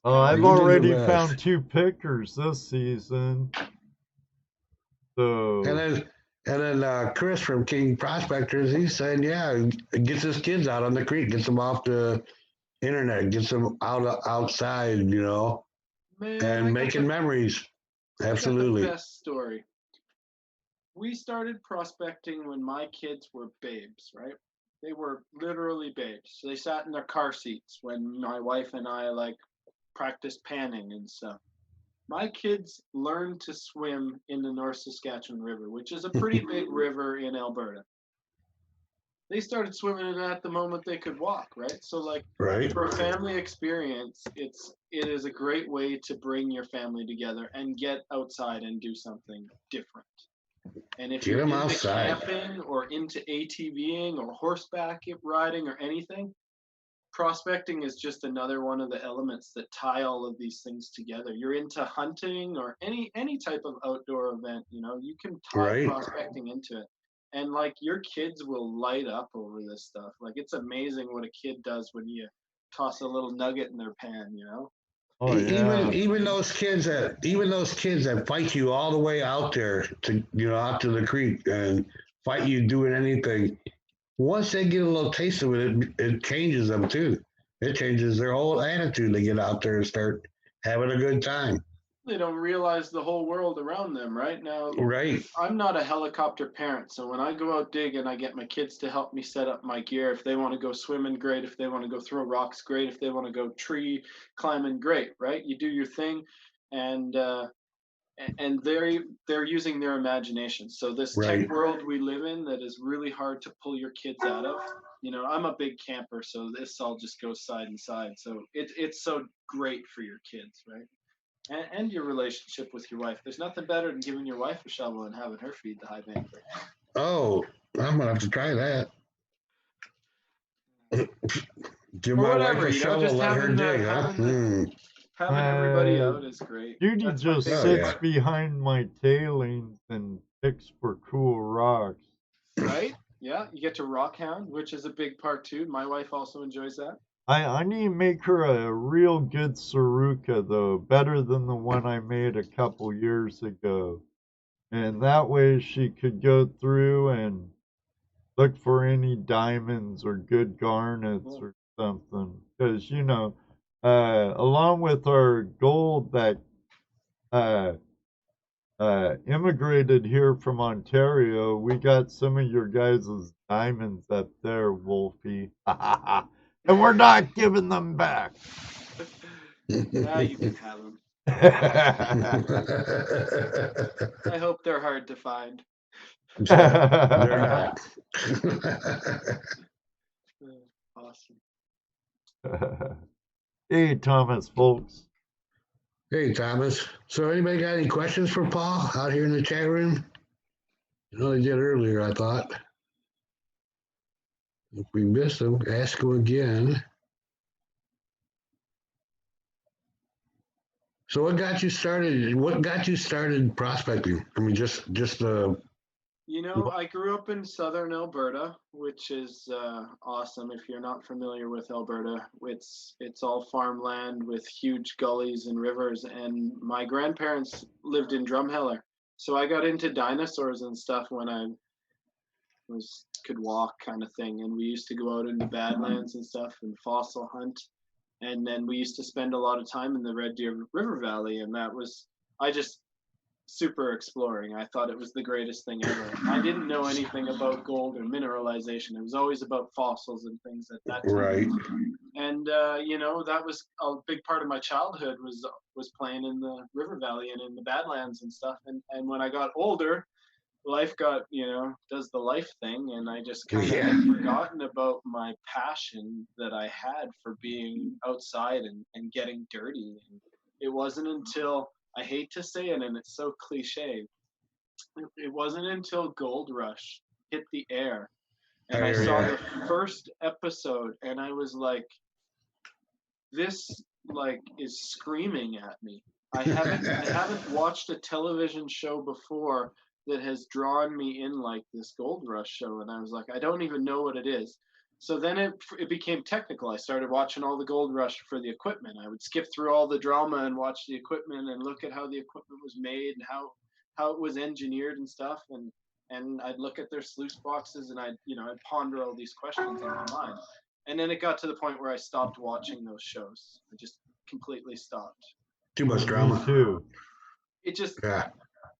Oh, I've You did the already best. found 2 pickers this season. So And then Chris from King Prospectors, he's saying, yeah, gets his kids out on the creek, gets them off the internet, gets them outside, Man, and making memories. I got the Absolutely. best story. We started prospecting when my kids were babes, right? They were literally babes. They sat in their car seats when my wife and I practiced panning and stuff. My kids learned to swim in the North Saskatchewan River, which is a pretty big river in Alberta. They started swimming in that the moment they could walk, right? So Right. for a family experience, it is a great way to bring your family together and get outside and do something different. And if Get you're them into outside. camping or into ATVing or horseback riding or anything, prospecting is just another one of the elements that tie all of these things together. You're into hunting or any type of outdoor event, you can tie Right. prospecting into it. And your kids will light up over this stuff. It's amazing what a kid does when you toss a little nugget in their pan, oh yeah. Even those kids that fight you all the way out there to out to the creek and fight you doing anything. Once they get a little taste of it, it changes them too. It changes their whole attitude. They get out there and start having a good time. They don't realize the whole world around them. Right now, Right. I'm not a helicopter parent, so when I go out digging, I get my kids to help me set up my gear. If they want to go swimming, great. If they want to go throw rocks, great. If they want to go tree climbing, great. Right? You do your thing, and they're using their imagination. So this Right. tech world we live in that is really hard to pull your kids out of. I'm a big camper, so this all just goes side and side. So it's so great for your kids, right? And your relationship with your wife. There's nothing better than giving your wife a shovel and having her feed the high banker. Oh, I'm gonna have to try that. Give Or my whatever, wife a shovel, just let her having dig, huh? having everybody out is great. Judy That's my just favorite sits part. behind my tailings and picks for cool rocks. Right? Yeah, you get to rock hound, which is a big part too. My wife also enjoys that. I need to make her a real good Saruka though, better than the one I made a couple years ago. And that way she could go through and look for any diamonds or good garnets or something. Because, along with our gold that immigrated here from Ontario, we got some of your guys' diamonds up there, Wolfie. And we're not giving them back. Now you can have them. I hope they're hard to find. They're not. Awesome. Hey, Thomas, folks. Hey, Thomas. So, anybody got any questions for Paul out here in the chat room? I know they did earlier, I thought. If we missed them, ask them again. So, what got you started? What got you started prospecting? I mean, just I grew up in southern Alberta, which is awesome. If you're not familiar with Alberta, it's all farmland with huge gullies and rivers. And my grandparents lived in Drumheller, so I got into dinosaurs and stuff when I could walk, kind of thing. And we used to go out in the Badlands and stuff and fossil hunt. And then we used to spend a lot of time in the Red Deer River Valley, and that was just super exploring. I thought it was the greatest thing ever. I didn't know anything about gold or mineralization. It was always about fossils and things at that time. right. And that was a big part of my childhood was playing in the river valley and in the Badlands and stuff. And when I got older, life got does the life thing, and I just kind of had forgotten about my passion that I had for being outside and getting dirty. And it wasn't until, I hate to say it, and it's so cliche, it wasn't until Gold Rush hit the air and I saw the first episode, and I was like, this is screaming at me. I haven't watched a television show before that has drawn me in like this Gold Rush show, and I was like, I don't even know what it is. So then it became technical. I started watching all the Gold Rush for the equipment. I would skip through all the drama and watch the equipment and look at how the equipment was made and how it was engineered and stuff. And I'd look at their sluice boxes, and I'd ponder all these questions in my mind. And then it got to the point where I stopped watching those shows. I just completely stopped. Too much drama. Me too. It just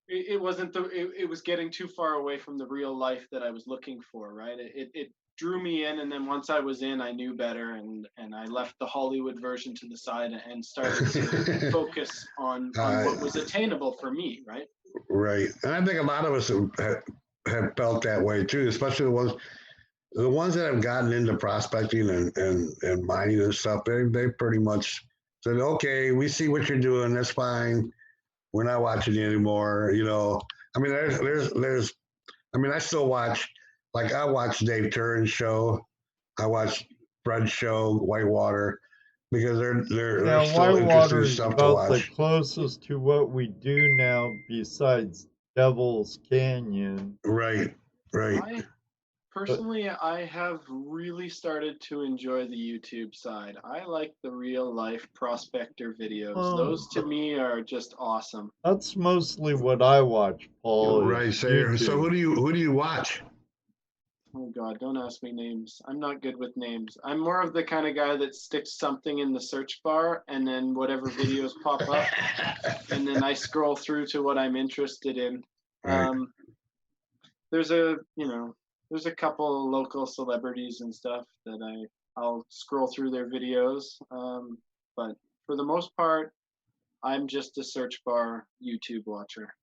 it wasn't it was getting too far away from the real life that I was looking for, right? It drew me in, and then once I was in, I knew better, and I left the Hollywood version to the side and started to focus on what was attainable for me, right? Right. And I think a lot of us have felt that way too, especially the ones that have gotten into prospecting and mining and stuff. They pretty much said, okay, we see what you're doing, that's fine. We're not watching you anymore. I mean, I still watch, like I watch Dave Turin's show. I watch Fred's show, Whitewater, because they're still interesting stuff to watch. Whitewater is about the closest to what we do now besides Devil's Canyon. Right. Personally, I have really started to enjoy the YouTube side. I like the real life prospector videos. Those to me are just awesome. That's mostly what I watch, Paul. Right. So who do you watch? Oh God, don't ask me names. I'm not good with names. I'm more of the kind of guy that sticks something in the search bar, and then whatever videos pop up, and then I scroll through to what I'm interested in. Right. There's a couple local celebrities and stuff that I'll scroll through their videos. But for the most part, I'm just a search bar YouTube watcher.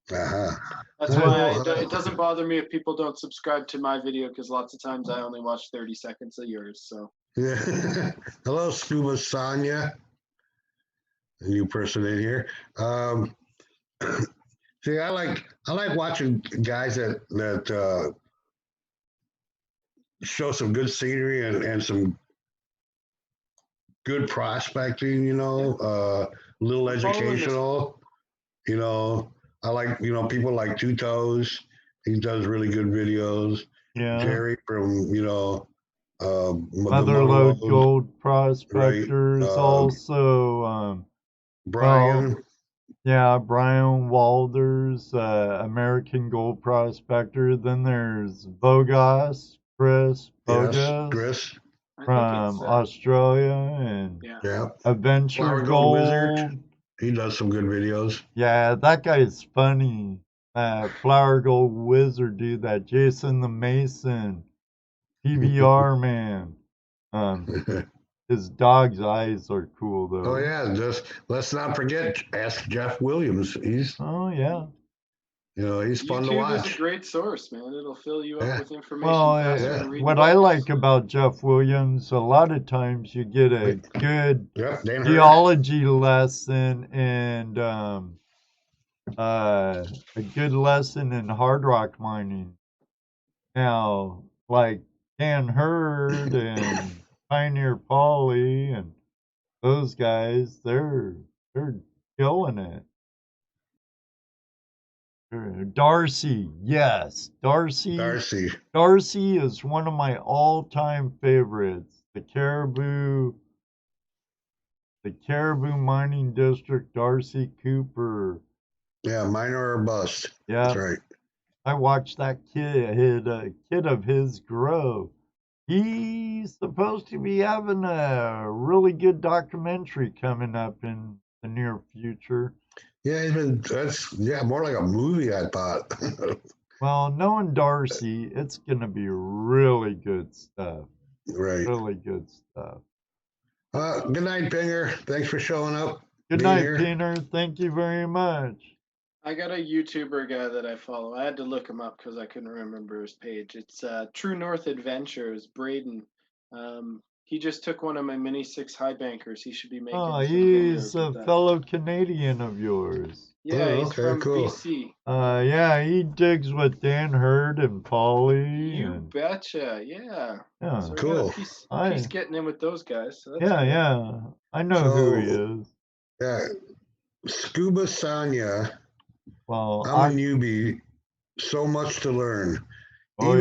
That's why it doesn't bother me if people don't subscribe to my video, because lots of times I only watch 30 seconds of yours. So. Yeah. Hello, Scuba Sonia, a new person in here. See, I like watching guys that show some good scenery and some good prospecting, little educational, I like, people like Two Toes. He does really good videos. Yeah. Jerry from, Motherlode Gold Prospectors. Right. Also, Brian. Brian Walders, American Gold Prospector. Then there's Vogas, Chris Vogas. Yes, Chris. From Australia, and Adventure Flower Gold. Wizard. He does some good videos. Yeah, that guy's funny. Flower Gold Wizard, dude. That Jason the Mason, PBR man. His dog's eyes are cool though. Oh yeah, just let's not forget. Ask Jeff Williams. He's Oh yeah. he's fun to YouTube is a watch. great source, man. It'll fill you up Yeah. with information Well, faster yeah. than reading what I books. like about Jeff Williams, a lot of times you get a good Yep. Dan Hurd. geology lesson and a good lesson in hard rock mining. Now, like Dan Hurd and Pioneer Polly and those guys, they're killing it. Darcy, yes, Darcy is one of my all-time favorites. The Caribou Mining District, Darcy Cooper. Yeah, minor or bust. Yeah, That's right. I watched that kid of his grow. He's supposed to be having a really good documentary coming up in the near future. Yeah, that's more like a movie, I thought. Well, knowing Darcy, it's gonna be really good stuff. Right. Really good stuff. Good night, Pinger. Thanks for showing up. Good night, Peter. Thank you very much. I got a YouTuber guy that I follow. I had to look him up because I couldn't remember his page. It's True North Adventures, Braden. He just took one of my mini 6 high bankers. He should be making. Oh, some he's videos a with that. fellow Canadian of yours. Yeah, Oh, he's okay, from cool. BC. Yeah, he digs with Dan Hurd and Paulie. You and, betcha, yeah. yeah, So Cool. I got a piece getting in with those guys. So that's yeah, cool. yeah. I know who he is. Yeah, Scuba Sanya. Well, I'm a newbie. So much to learn. Oh,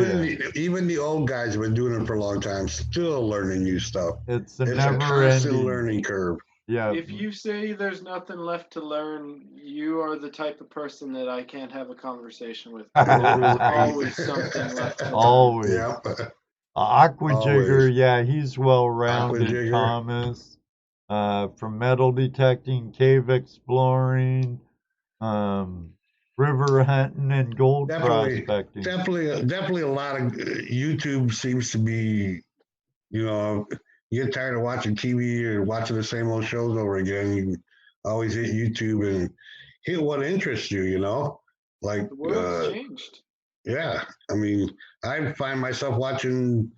Even the old guys have been doing it for a long time, still learning new stuff. It's a constant never-ending learning curve. Yeah. If you say there's nothing left to learn, you are the type of person that I can't have a conversation with. There's always something left to learn. Always. Yeah. Aquajigger, yeah, he's well-rounded. Aquajigger. Thomas, from metal detecting, cave exploring, river hunting, and gold prospecting. Definitely a lot of YouTube seems to be, you get tired of watching TV or watching the same old shows over again. You always hit YouTube and hit what interests you, like The world's changed. Yeah, I mean, I find myself watching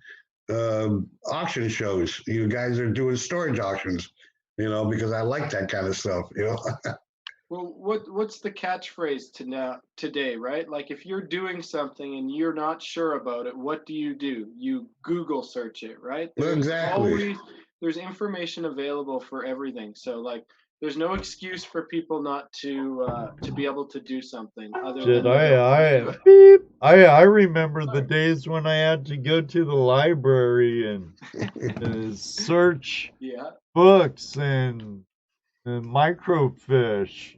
auction shows. You guys are doing storage auctions, because I like that kind of stuff, Well, what's the catchphrase today, right? Like if you're doing something and you're not sure about it, what do? You Google search it, right? Exactly. There's information available for everything. So like there's no excuse for people not to be able to do something other than I remember the days when I had to go to the library and search books and microfiche.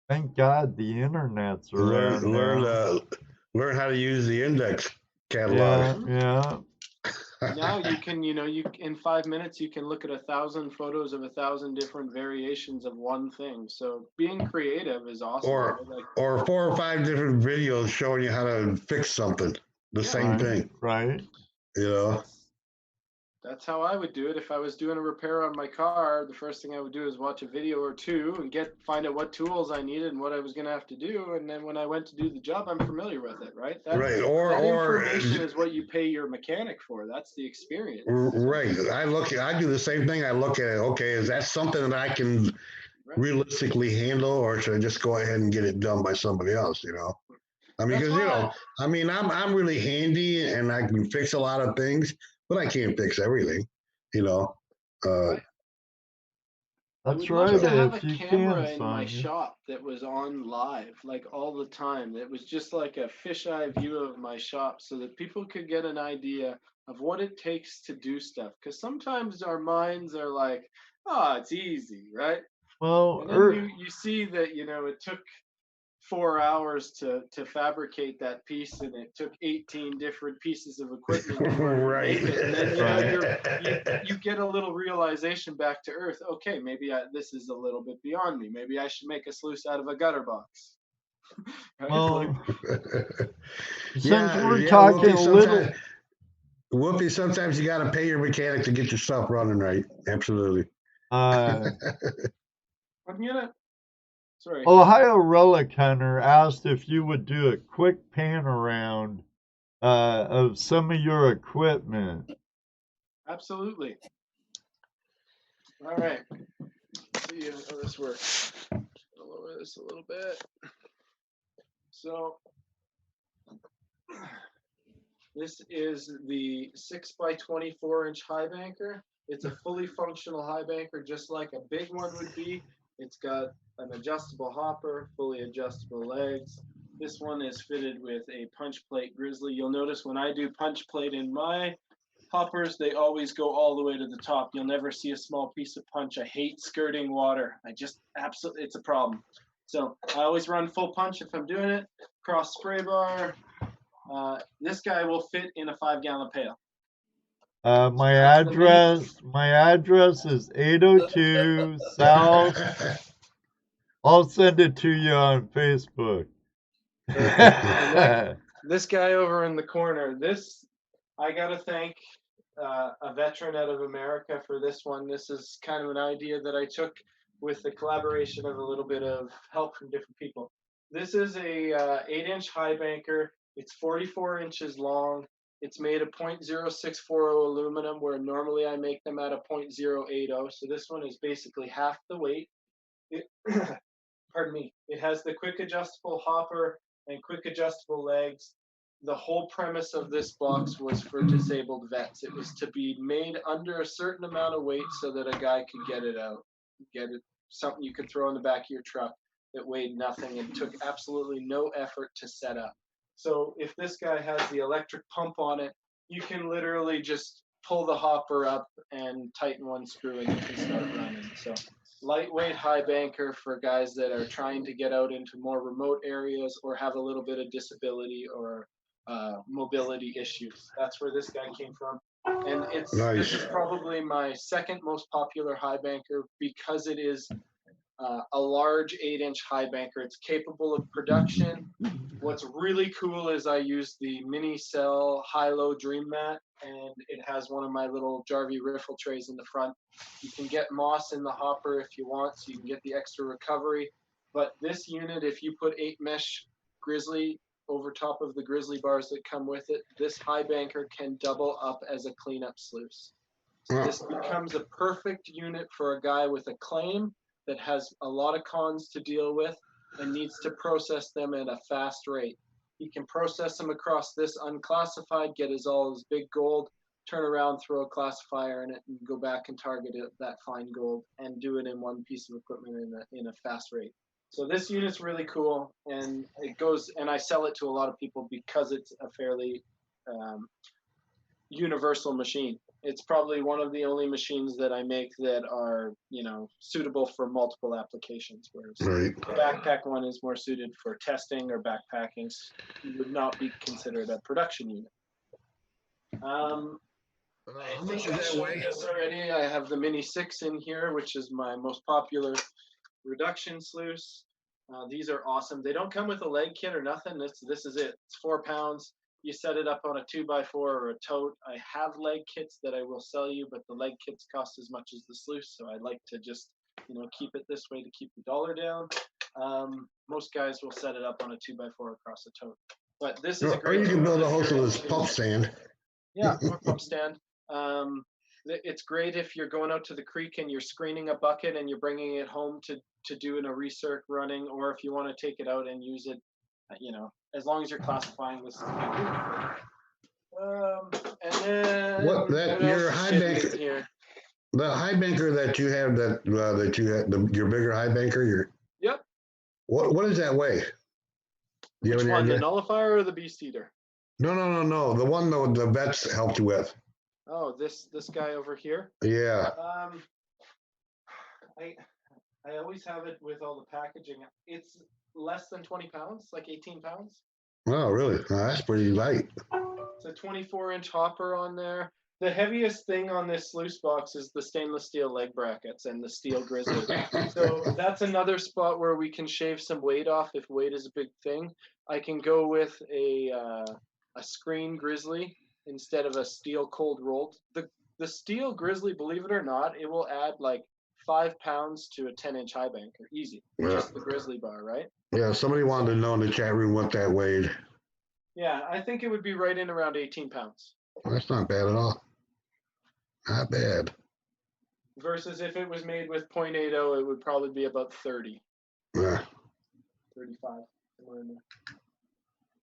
Thank God the internet's around. Learn how to use the index catalog. Yeah. Now you can, in 5 minutes you can look at 1,000 photos of 1,000 different variations of one thing. So being creative is awesome. Or 4 or 5 different videos showing you how to fix something. The same thing. Right. That's how I would do it. If I was doing a repair on my car, the first thing I would do is watch a video or two and find out what tools I needed and what I was going to have to do. And then when I went to do the job, I'm familiar with it, right? That information is what you pay your mechanic for. That's the experience. Right. I do the same thing. I look at it. Okay, is that something that I can realistically handle, or should I just go ahead and get it done by somebody else? I mean, because I'm really handy and I can fix a lot of things. But I can't fix everything, That's right. I would love to have if a you camera can, in my shop that was on live, like all the time. That was just like a fisheye view of my shop, so that people could get an idea of what it takes to do stuff. Because sometimes our minds are like, "Oh, it's easy, right?" Well, and then you see that it took 4 hours to fabricate that piece, and it took 18 different pieces of equipment to make it. And then you get a little realization back to earth. Okay, maybe this is a little bit beyond me. Maybe I should make a sluice out of a gutter box. Right? Well, since we're talking Whoopi, sometimes you got to pay your mechanic to get your stuff running right. Absolutely. One minute. Sorry. Ohio Relic Hunter asked if you would do a quick pan around of some of your equipment. Absolutely. All right. Let's see how this works. I'll lower this a little bit. So this is the 6x24-inch high banker. It's a fully functional high banker, just like a big one would be. It's got an adjustable hopper, fully adjustable legs. This one is fitted with a punch plate grizzly. You'll notice when I do punch plate in my hoppers, they always go all the way to the top. You'll never see a small piece of punch. I hate skirting water. I just absolutely, it's a problem. So I always run full punch if I'm doing it. Cross spray bar. This guy will fit in a 5-gallon pail. My address is 802 South. I'll send it to you on Facebook. This guy over in the corner, I gotta thank a veteran out of America for this one. This is kind of an idea that I took with the collaboration of a little bit of help from different people. This is a 8-inch high banker. It's 44 inches long. It's made of 0.0640 aluminum, where normally I make them at a 0.080. So this one is basically half the weight. Pardon me. It has the quick adjustable hopper and quick adjustable legs. The whole premise of this box was for disabled vets. It was to be made under a certain amount of weight so that a guy could get it out, get it something you could throw in the back of your truck that weighed nothing and took absolutely no effort to set up. So if this guy has the electric pump on it, you can literally just pull the hopper up and tighten one screw and you can start running. So lightweight high banker for guys that are trying to get out into more remote areas or have a little bit of disability or mobility issues. That's where this guy came from. And this is probably my second most popular high banker because it is a large 8-inch high banker. It's capable of production. What's really cool is I use the mini cell high-low dream mat, and it has one of my little Jarvis riffle trays in the front. You can get moss in the hopper if you want, so you can get the extra recovery. But this unit, if you put 8 mesh grizzly over top of the grizzly bars that come with it, this high banker can double up as a cleanup sluice. So this becomes a perfect unit for a guy with a claim that has a lot of cons to deal with and needs to process them at a fast rate. He can process them across this unclassified, get all his big gold, turn around, throw a classifier in it, and go back and target it, that fine gold, and do it in one piece of equipment in a fast rate. So this unit's really cool, and it goes, and I sell it to a lot of people because it's a fairly universal machine. It's probably one of the only machines that I make that are, suitable for multiple applications, whereas the backpack one is more suited for testing or backpacking. It would not be considered a production unit. I think I showed this already. I have the Mini 6 in here, which is my most popular reduction sluice. These are awesome. They don't come with a leg kit or nothing. This is it. It's 4 pounds. You set it up on a 2x4 or a tote. I have leg kits that I will sell you, but the leg kits cost as much as the sluice, so I like to just, keep it this way to keep the dollar down. Most guys will set it up on a 2x4 across a tote. But this is a great. Or you can build a host of this pump stand. Yeah, or pump stand. It's great if you're going out to the creek and you're screening a bucket and you're bringing it home to do a recirc running, or if you want to take it out and use it, as long as you're classifying this. And then your high banker here. The high banker that you have your bigger high banker. Yep. What does that weigh? Which one, the nullifier or the beast eater? No. The one that the vets helped you with. Oh, this guy over here. Yeah. I always have it with all the packaging. It's less than 20 pounds, like 18 pounds. Oh, really? Oh, that's pretty light. It's a 24-inch hopper on there. The heaviest thing on this sluice box is the stainless steel leg brackets and the steel grizzly. So that's another spot where we can shave some weight off if weight is a big thing. I can go with a screen grizzly instead of a steel cold rolled. The steel grizzly, believe it or not, it will add like 5 pounds to a 10-inch high banker, easy. Yeah. Just the grizzly bar, right? Yeah, somebody wanted to know in the chat room what that weighed. Yeah, I think it would be right in around 18 pounds. That's not bad at all. Not bad. Versus if it was made with 0.80, it would probably be about 30, Yeah. 35, somewhere in there.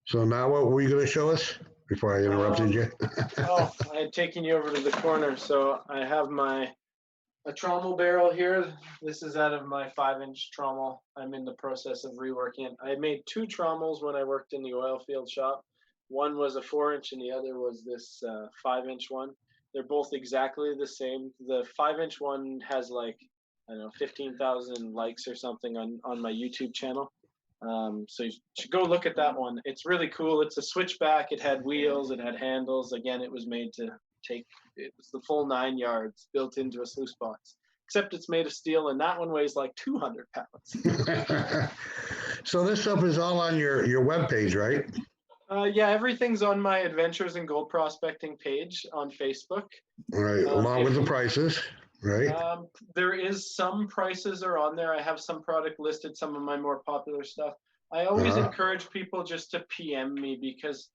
So now what were you going to show us before I interrupted you? Oh, I had taken you over to the corner, so I have a trommel barrel here. This is out of my 5-inch trommel. I'm in the process of reworking it. I made 2 trommels when I worked in the oil field shop. One was a 4-inch and the other was this 5-inch one. They're both exactly the same. The 5-inch one has like, I don't know, 15,000 likes or something on my YouTube channel. So you should go look at that one. It's really cool. It's a switchback. It had wheels. It had handles. Again, it was made to take, it was the full 9 yards built into a sluice box, except it's made of steel, and that one weighs like 200 pounds. So this stuff is all on your webpage, right? Yeah, everything's on my Adventures in Gold Prospecting page on Facebook. Right, along with the prices, right? There is some prices are on there. I have some product listed, some of my more popular stuff. I always encourage people just to PM me, because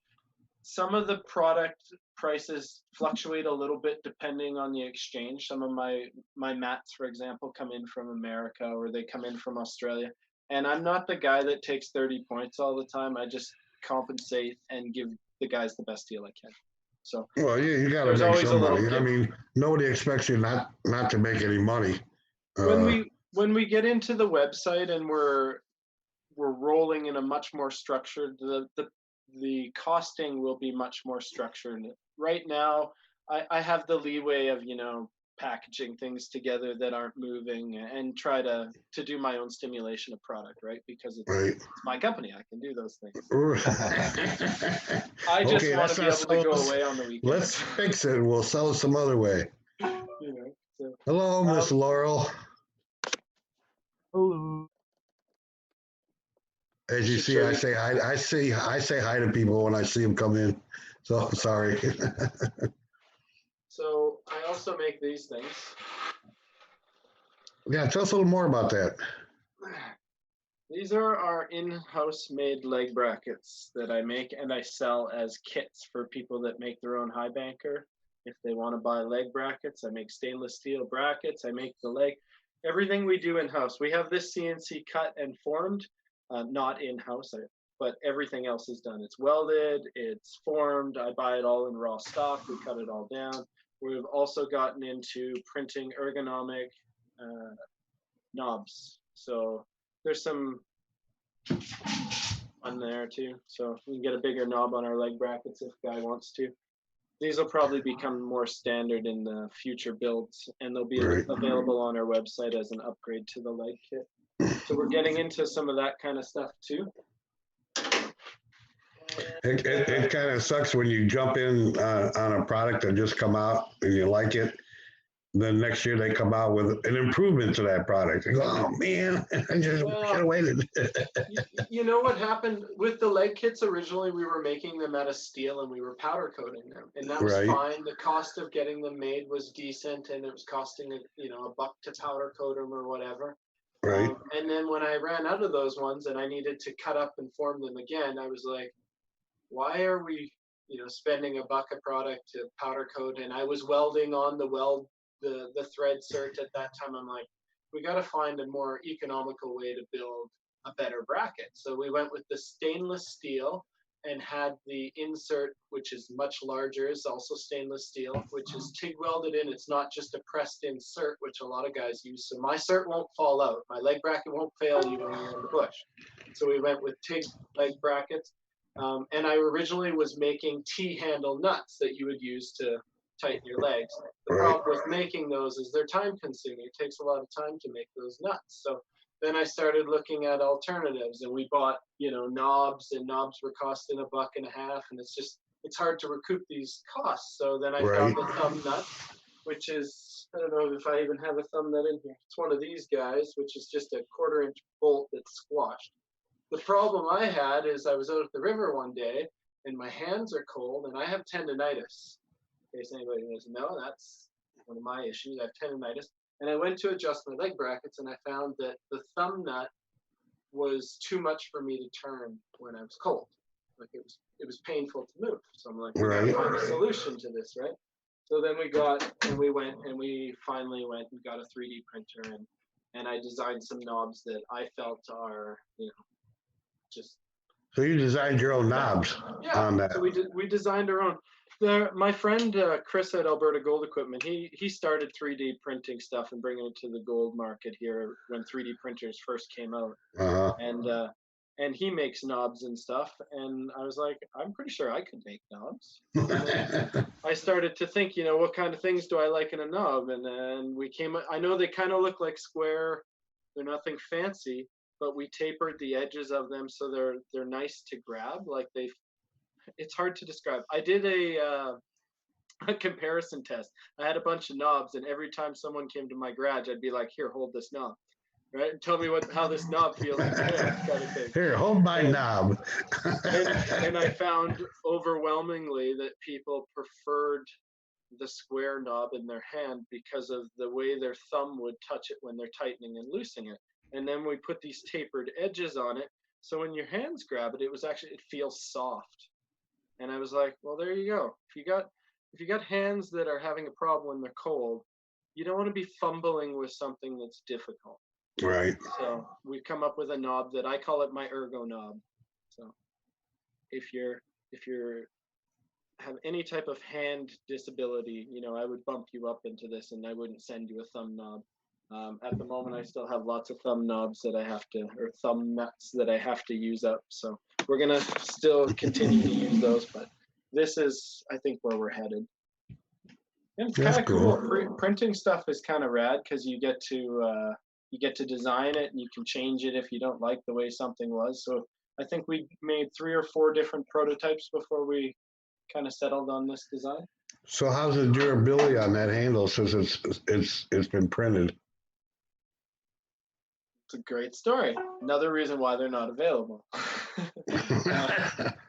some of the product prices fluctuate a little bit depending on the exchange. Some of my mats, for example, come in from America, or they come in from Australia. And I'm not the guy that takes 30 points all the time. I just compensate and give the guys the best deal I can. So well, you got to make some money. I mean, nobody expects you not to make any money. When we get into the website and we're rolling in a much more structured, the costing will be much more structured. Right now, I have the leeway of, you know, packaging things together that aren't moving and try to do my own stimulation of product, right? Because it's my company, I can do those things. I just want to be able to go away on the weekends. Let's fix it. We'll sell it some other way. You know, so, hello, Miss Laurel. Hello. As you see, I say hi to people when I see them come in. So sorry. So I also make these things. Yeah, tell us a little more about that. These are our in-house made leg brackets that I make and I sell as kits for people that make their own high banker. If they want to buy leg brackets, I make stainless steel brackets. I make the leg. Everything we do in-house. We have this CNC cut and formed, not in-house, but everything else is done. It's welded, it's formed. I buy it all in raw stock. We cut it all down. We've also gotten into printing ergonomic knobs. So there's some on there too. So we can get a bigger knob on our leg brackets if the guy wants to. These will probably become more standard in the future builds, and they'll be available on our website as an upgrade to the leg kit. So we're getting into some of that kind of stuff too. It kind of sucks when you jump in on a product that just come out and you like it. Then next year they come out with an improvement to that product. You go, oh man, I just should have waited. You know what happened with the leg kits? Originally, we were making them out of steel and we were powder coating them, and that was fine. The cost of getting them made was decent, and it was costing $1 to powder coat them or whatever. Right. And then when I ran out of those ones and I needed to cut up and form them again, I was like, why are we, spending $1 a product to powder coat? And I was welding on the thread cert at that time. I'm like, we got to find a more economical way to build a better bracket. So we went with the stainless steel and had the insert, which is much larger, is also stainless steel, which is TIG welded in. It's not just a pressed insert, which a lot of guys use. So my cert won't fall out. My leg bracket won't fail you when you're in the bush. So we went with TIG leg brackets. And I originally was making T-handle nuts that you would use to tighten your legs. The problem with making those is they're time consuming. It takes a lot of time to make those nuts. So then I started looking at alternatives, and we bought, knobs, and knobs were costing $1.50, and it's hard to recoup these costs. So then I found the thumb nut, which is, I don't know if I even have a thumb nut in here. It's one of these guys, which is just a 1/4-inch bolt that's squashed. The problem I had is I was out at the river one day and my hands are cold, and I have tendonitis. In case anybody doesn't know, that's one of my issues. I have tendonitis, and I went to adjust my leg brackets, and I found that the thumb nut was too much for me to turn when I was cold. Like it was painful to move. So I'm like, we gotta find a solution to this, right? So then we finally went and got a 3D printer, and I designed some knobs that I felt are, just. So you designed your own knobs on that? So we designed our own. My friend Chris at Alberta Gold Equipment, he started 3D printing stuff and bringing it to the gold market here when 3D printers first came out. And he makes knobs and stuff. And I was like, I'm pretty sure I could make knobs. I started to think, what kind of things do I like in a knob? And then I know they kind of look like square. They're nothing fancy, but we tapered the edges of them so they're nice to grab. Like it's hard to describe. I did a comparison test. I had a bunch of knobs, and every time someone came to my garage, I'd be like, "Here, hold this knob, right? And tell me how this knob feels." Kind of thing. Here, hold my knob. and I found overwhelmingly that people preferred the square knob in their hand because of the way their thumb would touch it when they're tightening and loosening it. And then we put these tapered edges on it, so when your hands grab it, it feels soft. And I was like, well, there you go. If you got hands that are having a problem when they're cold, you don't want to be fumbling with something that's difficult. Right. So we've come up with a knob that I call it my ergo knob. So if you have any type of hand disability, I would bump you up into this, and I wouldn't send you a thumb knob. At the moment, I still have lots of thumb knobs or thumb nuts that I have to use up. So we're gonna still continue to use those, but this is, I think, where we're headed. And it's kind of cool. Printing stuff is kind of rad because you get to design it, and you can change it if you don't like the way something was. So I think we made 3 or 4 different prototypes before we kind of settled on this design. So how's the durability on that handle since it's been printed? It's a great story. Another reason why they're not available.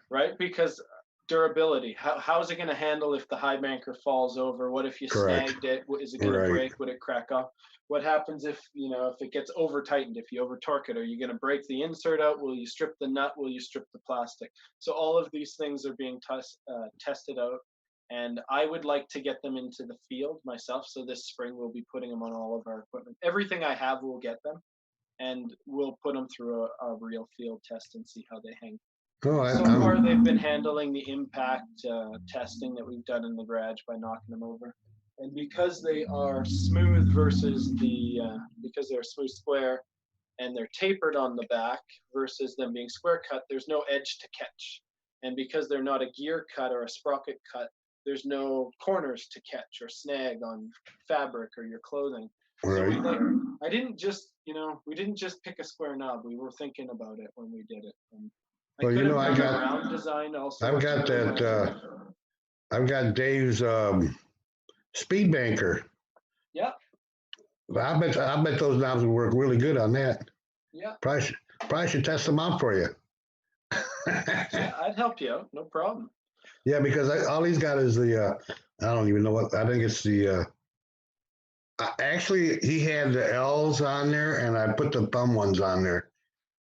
Right? Because durability. How is it going to handle if the high banker falls over? What if you snagged it? Is it going to break? Would it crack off? What happens if it gets over tightened? If you over torque it, are you going to break the insert out? Will you strip the nut? Will you strip the plastic? So all of these things are being tested out. And I would like to get them into the field myself. So this spring we'll be putting them on all of our equipment. Everything I have, we'll get them. And we'll put them through a real field test and see how they hang. So far, they've been handling the impact testing that we've done in the garage by knocking them over. And because they are smooth because they're smooth square and they're tapered on the back versus them being square cut, there's no edge to catch. And because they're not a gear cut or a sprocket cut, there's no corners to catch or snag on fabric or your clothing. Right. So we didn't just pick a square knob. We were thinking about it when we did it. And I got round design also. I've got that. I've got Dave's speed banker. Yeah. I bet those knobs would work really good on that. Yeah. Probably should test them out for you. Yeah, I'd help you out. No problem. Yeah, because all he's got is the I don't even know what, I think it's the actually he had the L's on there, and I put the thumb ones on there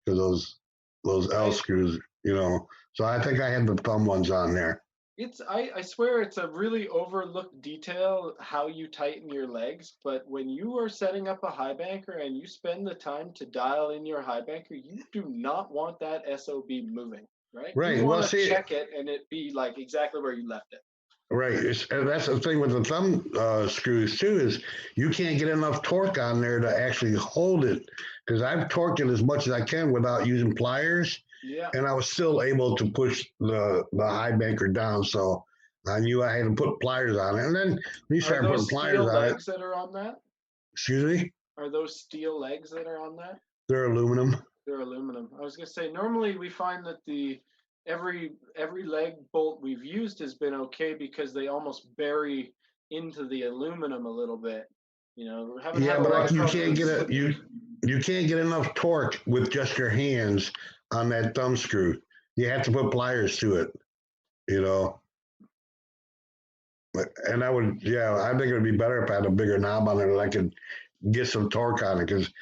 for those L screws, so I think I had the thumb ones on there. I swear it's a really overlooked detail how you tighten your legs, but when you are setting up a high banker and you spend the time to dial in your high banker, you do not want that SOB moving, right? Right. You want to check it and it be like exactly where you left it. Right. And that's the thing with the thumb screws too, is you can't get enough torque on there to actually hold it, because I've torqued it as much as I can without using pliers. Yeah. And I was still able to push the high banker down. So I knew I had to put pliers on it. And then you start putting pliers on it. Are those steel legs that are on that? Excuse me? Are those steel legs that are on that? They're aluminum. They're aluminum. I was going to say, normally we find that every leg bolt we've used has been okay because they almost bury into the aluminum a little bit. But you can't get you can't get enough torque with just your hands on that thumb screw. You have to put pliers to it. you know. And I would, yeah, I think it would be better if I had a bigger knob on it and I could get some torque on it, because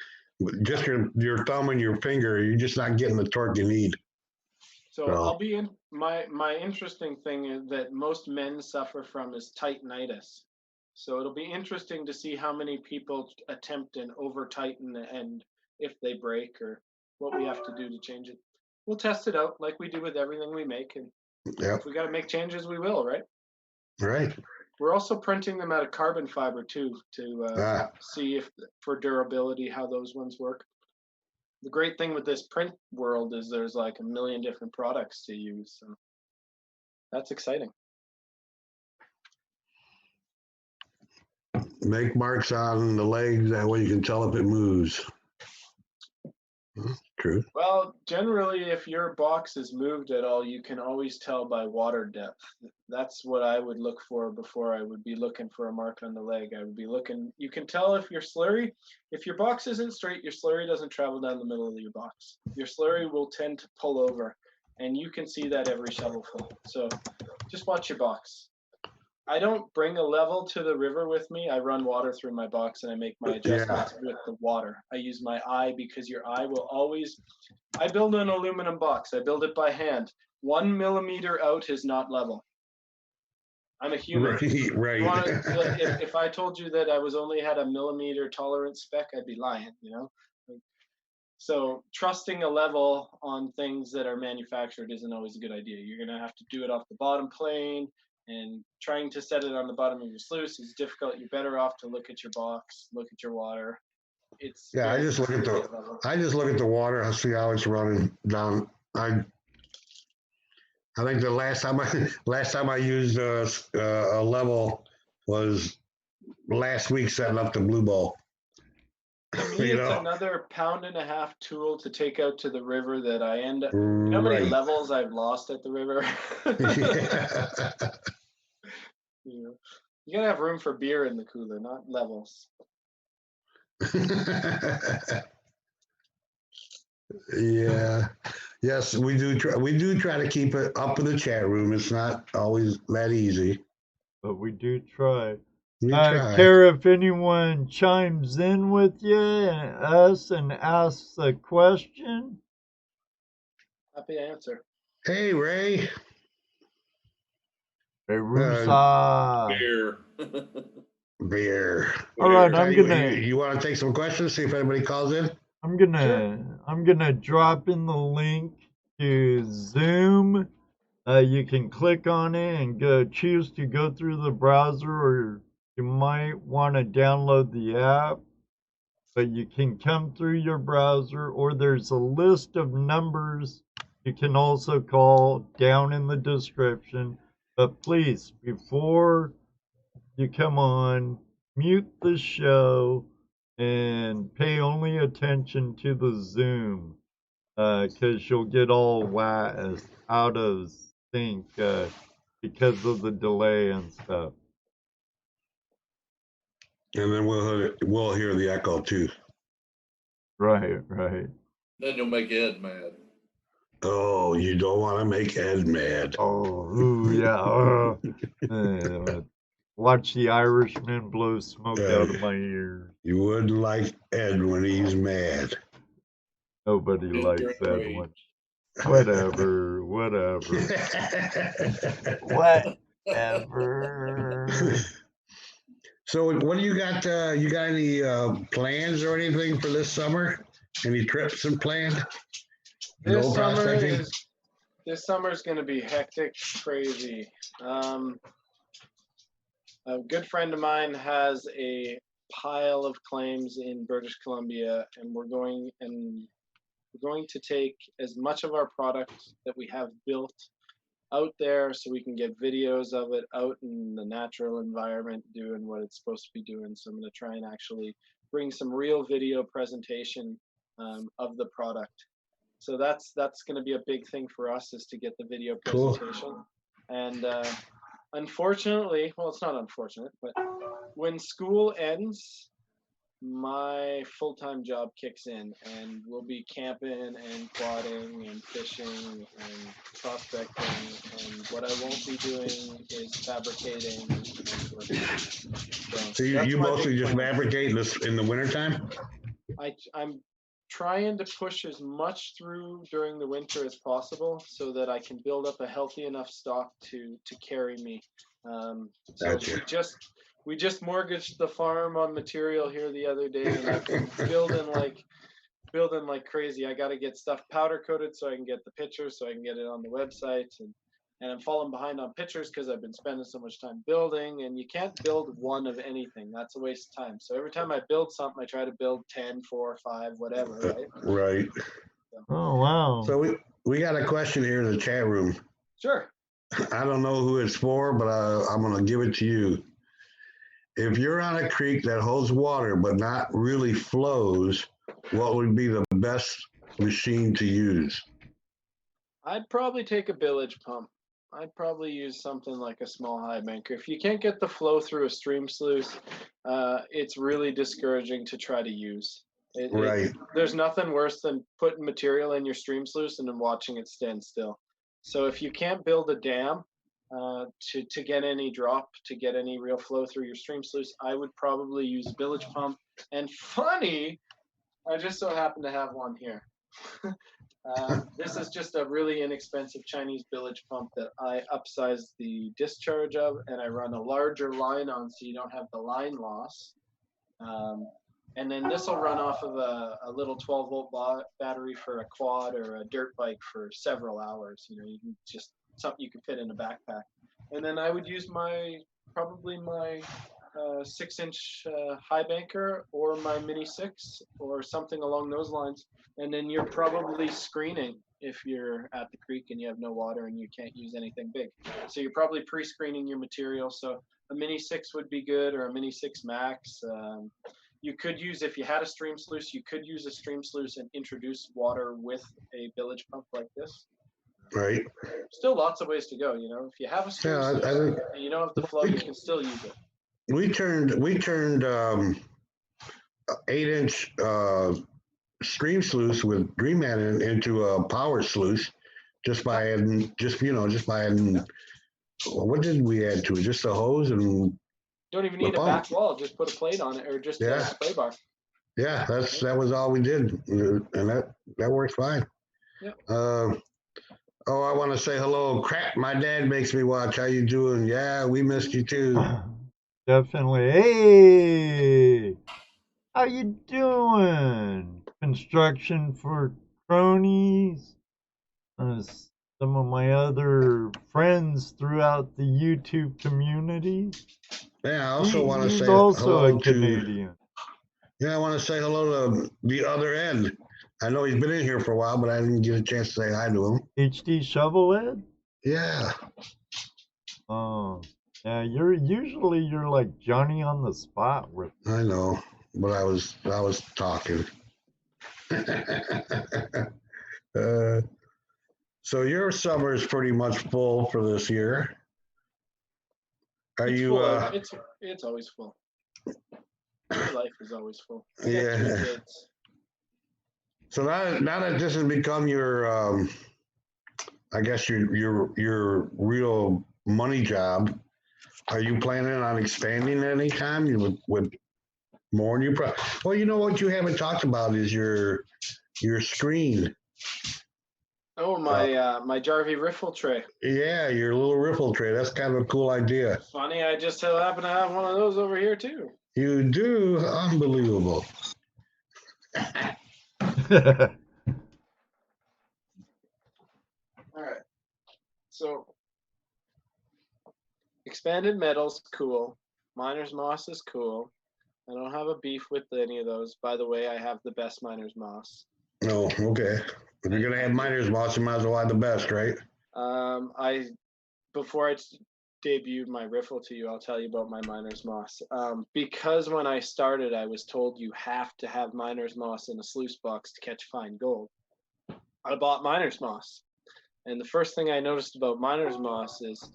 just your thumb and your finger, you're just not getting the torque you need. So So- I'll be in my interesting thing is that most men suffer from is tightinitis. So it'll be interesting to see how many people attempt and over tighten, and if they break, or what we have to do to change it. We'll test it out like we do with everything we make, and Yeah, if we got to make changes, we will, right? right. We're also printing them out of carbon fiber too, to see if for durability how those ones work. The great thing with this print world is there's like a million different products to use, so that's exciting. Make marks on the legs, that way you can tell if it moves. True. Well, generally, if your box is moved at all, you can always tell by water depth. That's what I would look for before I would be looking for a mark on the leg. I would be looking, you can tell if your slurry, if your box isn't straight, your slurry doesn't travel down the middle of your box. Your slurry will tend to pull over, and you can see that every shovelful. So just watch your box. I don't bring a level to the river with me. I run water through my box and I make my adjustments with the water. I use my eye, because your eye will always, I build an aluminum box. I build it by hand. 1 millimeter out is not level. I'm a human. Right. If I told you that I was only had a millimeter tolerance spec, I'd be lying, you know? So trusting a level on things that are manufactured isn't always a good idea. You're gonna have to do it off the bottom plane, and trying to set it on the bottom of your sluice is difficult. You're better off to look at your box, look at your water. It's Yeah, I just look at the water. I see how it's running down. I think the last time I used a level was last week setting up the blue ball. To me, You it's know? another £1.5 tool to take out to the river that I end up. You know how many Right. levels I've lost at the river? Yeah. You know, you gotta have room for beer in the cooler, not levels. Yeah. Yes, we do try to keep it up in the chat room. It's not always that easy. But we do try. We try. Care if anyone chimes in with you and us and asks a question? Happy to answer. Hey, Ray. Hey, Rusa. Beer. All right, Hey, I'm gonna. You want to take some questions? See if anybody calls in. I'm gonna drop in the link to Zoom. You can click on it and choose to go through the browser, or you might want to download the app. But you can come through your browser, or there's a list of numbers you can also call down in the description. But please, before you come on, mute the show and pay only attention to the Zoom, because you'll get all out of sync because of the delay and stuff. And then we'll hear the echo too. Right. Then you'll make Ed mad. Oh, you don't want to make Ed mad. Oh, ooh, yeah. Watch the Irishman blow smoke out of my ears. You wouldn't like Ed when he's mad. Nobody likes that one. Whatever. So what do you got? You got any plans or anything for this summer? Any trips and planned? This No summer prospecting? this summer's going to be hectic, crazy. A good friend of mine has a pile of claims in British Columbia, and we're going to take as much of our product that we have built out there so we can get videos of it out in the natural environment doing what it's supposed to be doing. So I'm going to try and actually bring some real video presentation of the product. So that's going to be a big thing for us, is to get the video presentation. Cool. And unfortunately, well, it's not unfortunate, but when school ends, my full-time job kicks in, and we'll be camping and quadding and fishing and prospecting, and what I won't be doing is fabricating. And working. So you that's my mostly big just plan. fabricate this in the wintertime? I'm trying to push as much through during the winter as possible so that I can build up a healthy enough stock to carry me. So Gotcha. we just mortgaged the farm on material here the other day, and I've been building like crazy. I got to get stuff powder coated so I can get the pictures, so I can get it on the website, and I'm falling behind on pictures because I've been spending so much time building, and you can't build one of anything. That's a waste of time. So every time I build something, I try to build 10, 4, 5, whatever, right? Right. Oh, wow. So we got a question here in the chat room. Sure. I don't know who it's for, but I'm going to give it to you. If you're on a creek that holds water but not really flows, what would be the best machine to use? I'd probably take a bilge pump. I'd probably use something like a small high banker. If you can't get the flow through a stream sluice, it's really discouraging to try to use. Right. There's nothing worse than putting material in your stream sluice and then watching it stand still. So if you can't build a dam to get any drop, to get any real flow through your stream sluice, I would probably use a bilge pump. And funny, I just so happen to have one here. This is just a really inexpensive Chinese bilge pump that I upsized the discharge of, and I run a larger line on so you don't have the line loss. And then this will run off of a little 12-volt battery for a quad or a dirt bike for several hours. You know, you can just something you can fit in a backpack. And then I would use probably my 6-inch high banker or my mini 6 or something along those lines. And then you're probably screening if you're at the creek and you have no water and you can't use anything big. So you're probably pre-screening your material. So a mini 6 would be good, or a mini 6 max. You could use, if you had a stream sluice, you could use a stream sluice and introduce water with a bilge pump like this. Right. Still lots of ways to go, you know. If you have a stream sluice and you don't have the flow, you can still use it. We turned 8-inch stream sluice with Green Man into a power sluice just by adding, what did we add to it? Just a hose and don't even need a back wall, just put a plate on it, or just a spray bar. Yeah, that was all we did, and that works fine. Yep. I want to say hello. Crap, my dad makes me watch. How you doing? Yeah, we missed you too. Definitely. Hey, how you doing? Construction for cronies. Some of my other friends throughout the YouTube community. Yeah, I also want to say also hello a Canadian. I want to say hello to the other end. I know he's been in here for a while, but I didn't get a chance to say hi to him. HD Shovelhead? Yeah. Oh, yeah. You're like Johnny on the spot with. I know, but I was talking. So your summer is pretty much full for this year. It's always full. My life is always full. I got 3 kids. So now that this has become your, I guess your real money job, are you planning on expanding at any time with more new products? Well, you know what you haven't talked about is your screen. Oh, my Jarvis riffle tray. Yeah, your little riffle tray. That's kind of a cool idea. Funny, I just so happen to have one of those over here too. You do? Unbelievable. All right. So, expanded metals, cool. Miner's moss is cool. I don't have a beef with any of those. By the way, I have the best miner's moss. Oh, okay. If you're gonna have miner's moss, you might as well have the best, right? Before I debuted my riffle to you, I'll tell you about my miner's moss. Because when I started, I was told you have to have miner's moss in a sluice box to catch fine gold. I bought miner's moss, and the first thing I noticed about miner's moss is,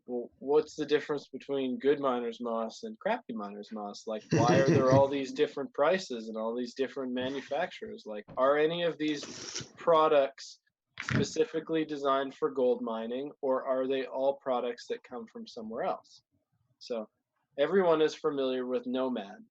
well, what's the difference between good miner's moss and crappy miner's moss? Like, why are there all these different prices and all these different manufacturers? Like, are any of these products specifically designed for gold mining, or are they all products that come from somewhere else? So everyone is familiar with Nomad,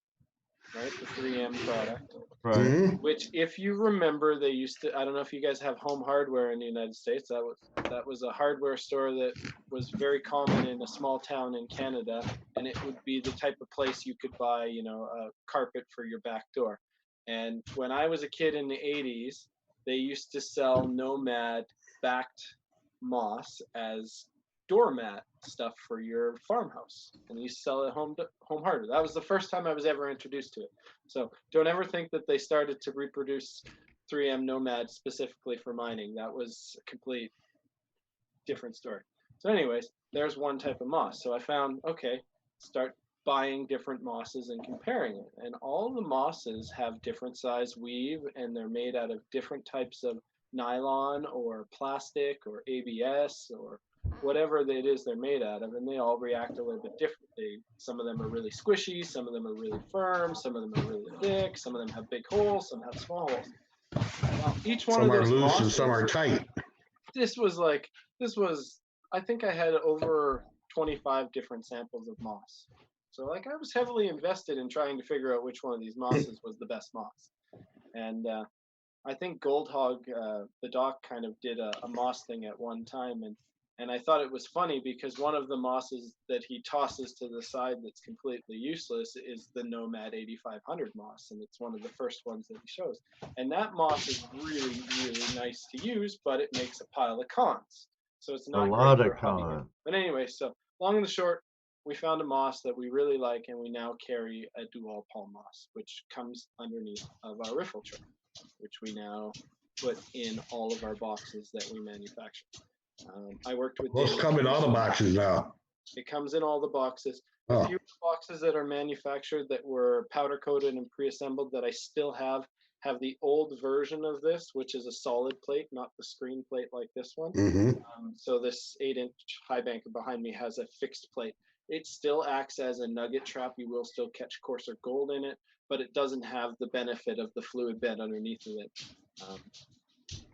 right? The 3M product. Right. Mhm. Which, if you remember, they used to, I don't know if you guys have Home Hardware in the United States. That was a hardware store that was very common in a small town in Canada, and it would be the type of place you could buy, you know, a carpet for your back door. And when I was a kid in the 80s, they used to sell Nomad backed moss as doormat stuff for your farmhouse, and you sell it home hardware. That was the first time I was ever introduced to it. So don't ever think that they started to reproduce 3M Nomad specifically for mining. That was a complete different story. So anyways, there's one type of moss. So I found, okay, start buying different mosses and comparing it. And all the mosses have different size weave, and they're made out of different types of nylon or plastic or ABS or whatever it is they're made out of, and they all react a little bit differently. Some of them are really squishy, some of them are really firm, some of them are really thick, some of them have big holes, some have small holes. Now, each one Some of are those loose mosses, and some are tight. this was, I think I had over 25 different samples of moss. So like I was heavily invested in trying to figure out which one of these mosses was the best moss. And I think Gold Hog, the doc, kind of did a moss thing at one time, and I thought it was funny because one of the mosses that he tosses to the side that's completely useless is the Nomad 8500 moss, and it's one of the first ones that he shows. And that moss is really, really nice to use, but it makes a pile of cons. So it's not A lot great of for a hobby con. game. But anyway, so long and the short, we found a moss that we really like, and we now carry a dual palm moss, which comes underneath of our riffle tray, which we now put in all of our boxes that we manufacture. I worked with Those David come in all the Peterson. boxes now. It comes in all the boxes. The Oh. few boxes that are manufactured that were powder coated and pre-assembled that I still have the old version of this, which is a solid plate, not the screen plate like this one. Hmm. So this 8-inch high banker behind me has a fixed plate. It still acts as a nugget trap. You will still catch coarser gold in it, but it doesn't have the benefit of the fluid bed underneath of it.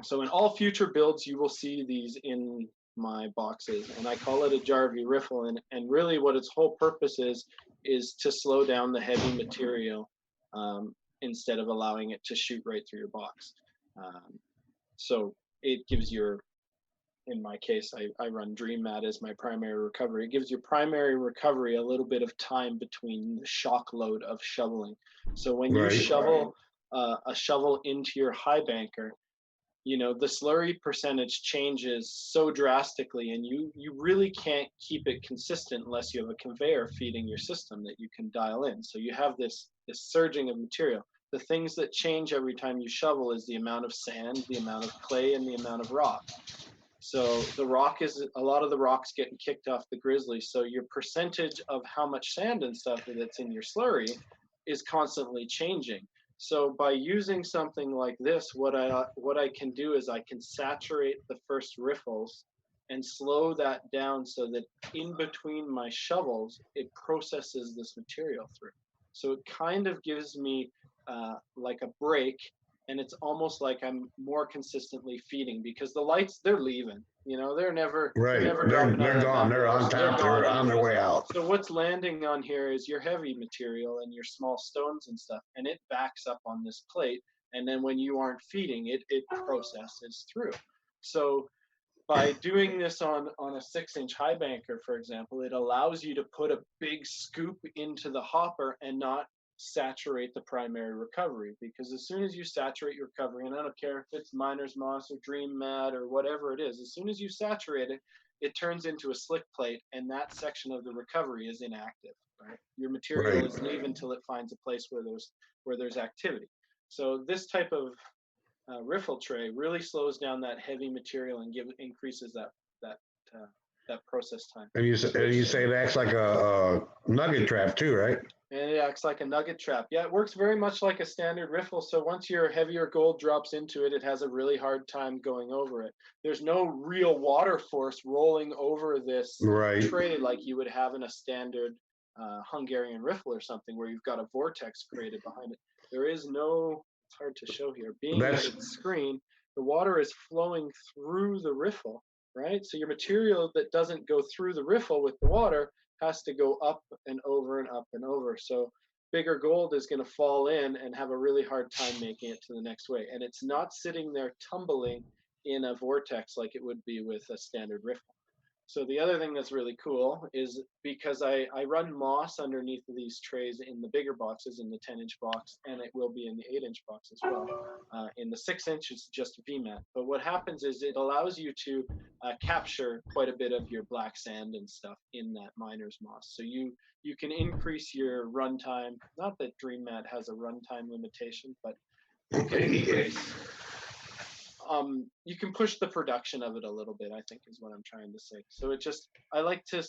So in all future builds, you will see these in my boxes, and I call it a Jarvis riffle. And really what its whole purpose is to slow down the heavy material instead of allowing it to shoot right through your box. So it gives in my case, I run Dream Mat as my primary recovery. It gives your primary recovery a little bit of time between the shock load of shoveling. So when you shovel a shovel into your high banker, you know, the slurry percentage changes so drastically, and you really can't keep it consistent unless you have a conveyor feeding your system that you can dial in. So you have this surging of material. The things that change every time you shovel is the amount of sand, the amount of clay, and the amount of rock. So the rock is, a lot of the rock's getting kicked off the grizzly. So your percentage of how much sand and stuff that's in your slurry is constantly changing. So by using something like this, what I can do is I can saturate the first riffles and slow that down so that in between my shovels, it processes this material through. So it kind of gives me like a break, and it's almost like I'm more consistently feeding, because the lights, they're leaving. You know, they're never Right. They're They're gone. They're on top. They're on their way out. So what's landing on here is your heavy material and your small stones and stuff, and it backs up on this plate. And then when you aren't feeding it, it processes through. So by doing this on a 6-inch high banker, for example, it allows you to put a big scoop into the hopper and not saturate the primary recovery, because as soon as you saturate your recovery, and I don't care if it's miner's moss or Dream Mat or whatever it is, as soon as you saturate it, it turns into a slick plate, and that section of the recovery is inactive. Right? Your material is leaving until it finds a place where there's activity. So this type of riffle tray really slows down that heavy material and increases that process time. And you say it acts like a nugget trap too, right? And it acts like a nugget trap. Yeah, it works very much like a standard riffle. So once your heavier gold drops into it, it has a really hard time going over it. There's no real water force rolling over this tray like you would have in a standard Hungarian riffle or something, where you've got a vortex created behind it. There is no, it's hard to show here, being that it's screen, the water is flowing through the riffle, right? So your material that doesn't go through the riffle with the water has to go up and over and up and over. So bigger gold is going to fall in and have a really hard time making it to the next wave. And it's not sitting there tumbling in a vortex like it would be with a standard riffle. So the other thing that's really cool is because I run moss underneath of these trays in the bigger boxes, in the 10-inch box, and it will be in the 8-inch box as well. In the 6-inch, it's just VMAT. But what happens is it allows you to capture quite a bit of your black sand and stuff in that miner's moss. So you can increase your runtime. Not that DreamMat has a runtime limitation, but you can increase. You can push the production of it a little bit, I think is what I'm trying to say. So I like to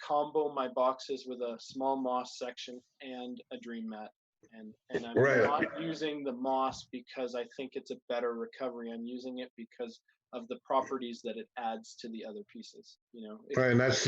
combo my boxes with a small moss section and a DreamMat. And I'm not using the moss because I think it's a better recovery. I'm using it because of the properties that it adds to the other pieces. You know, if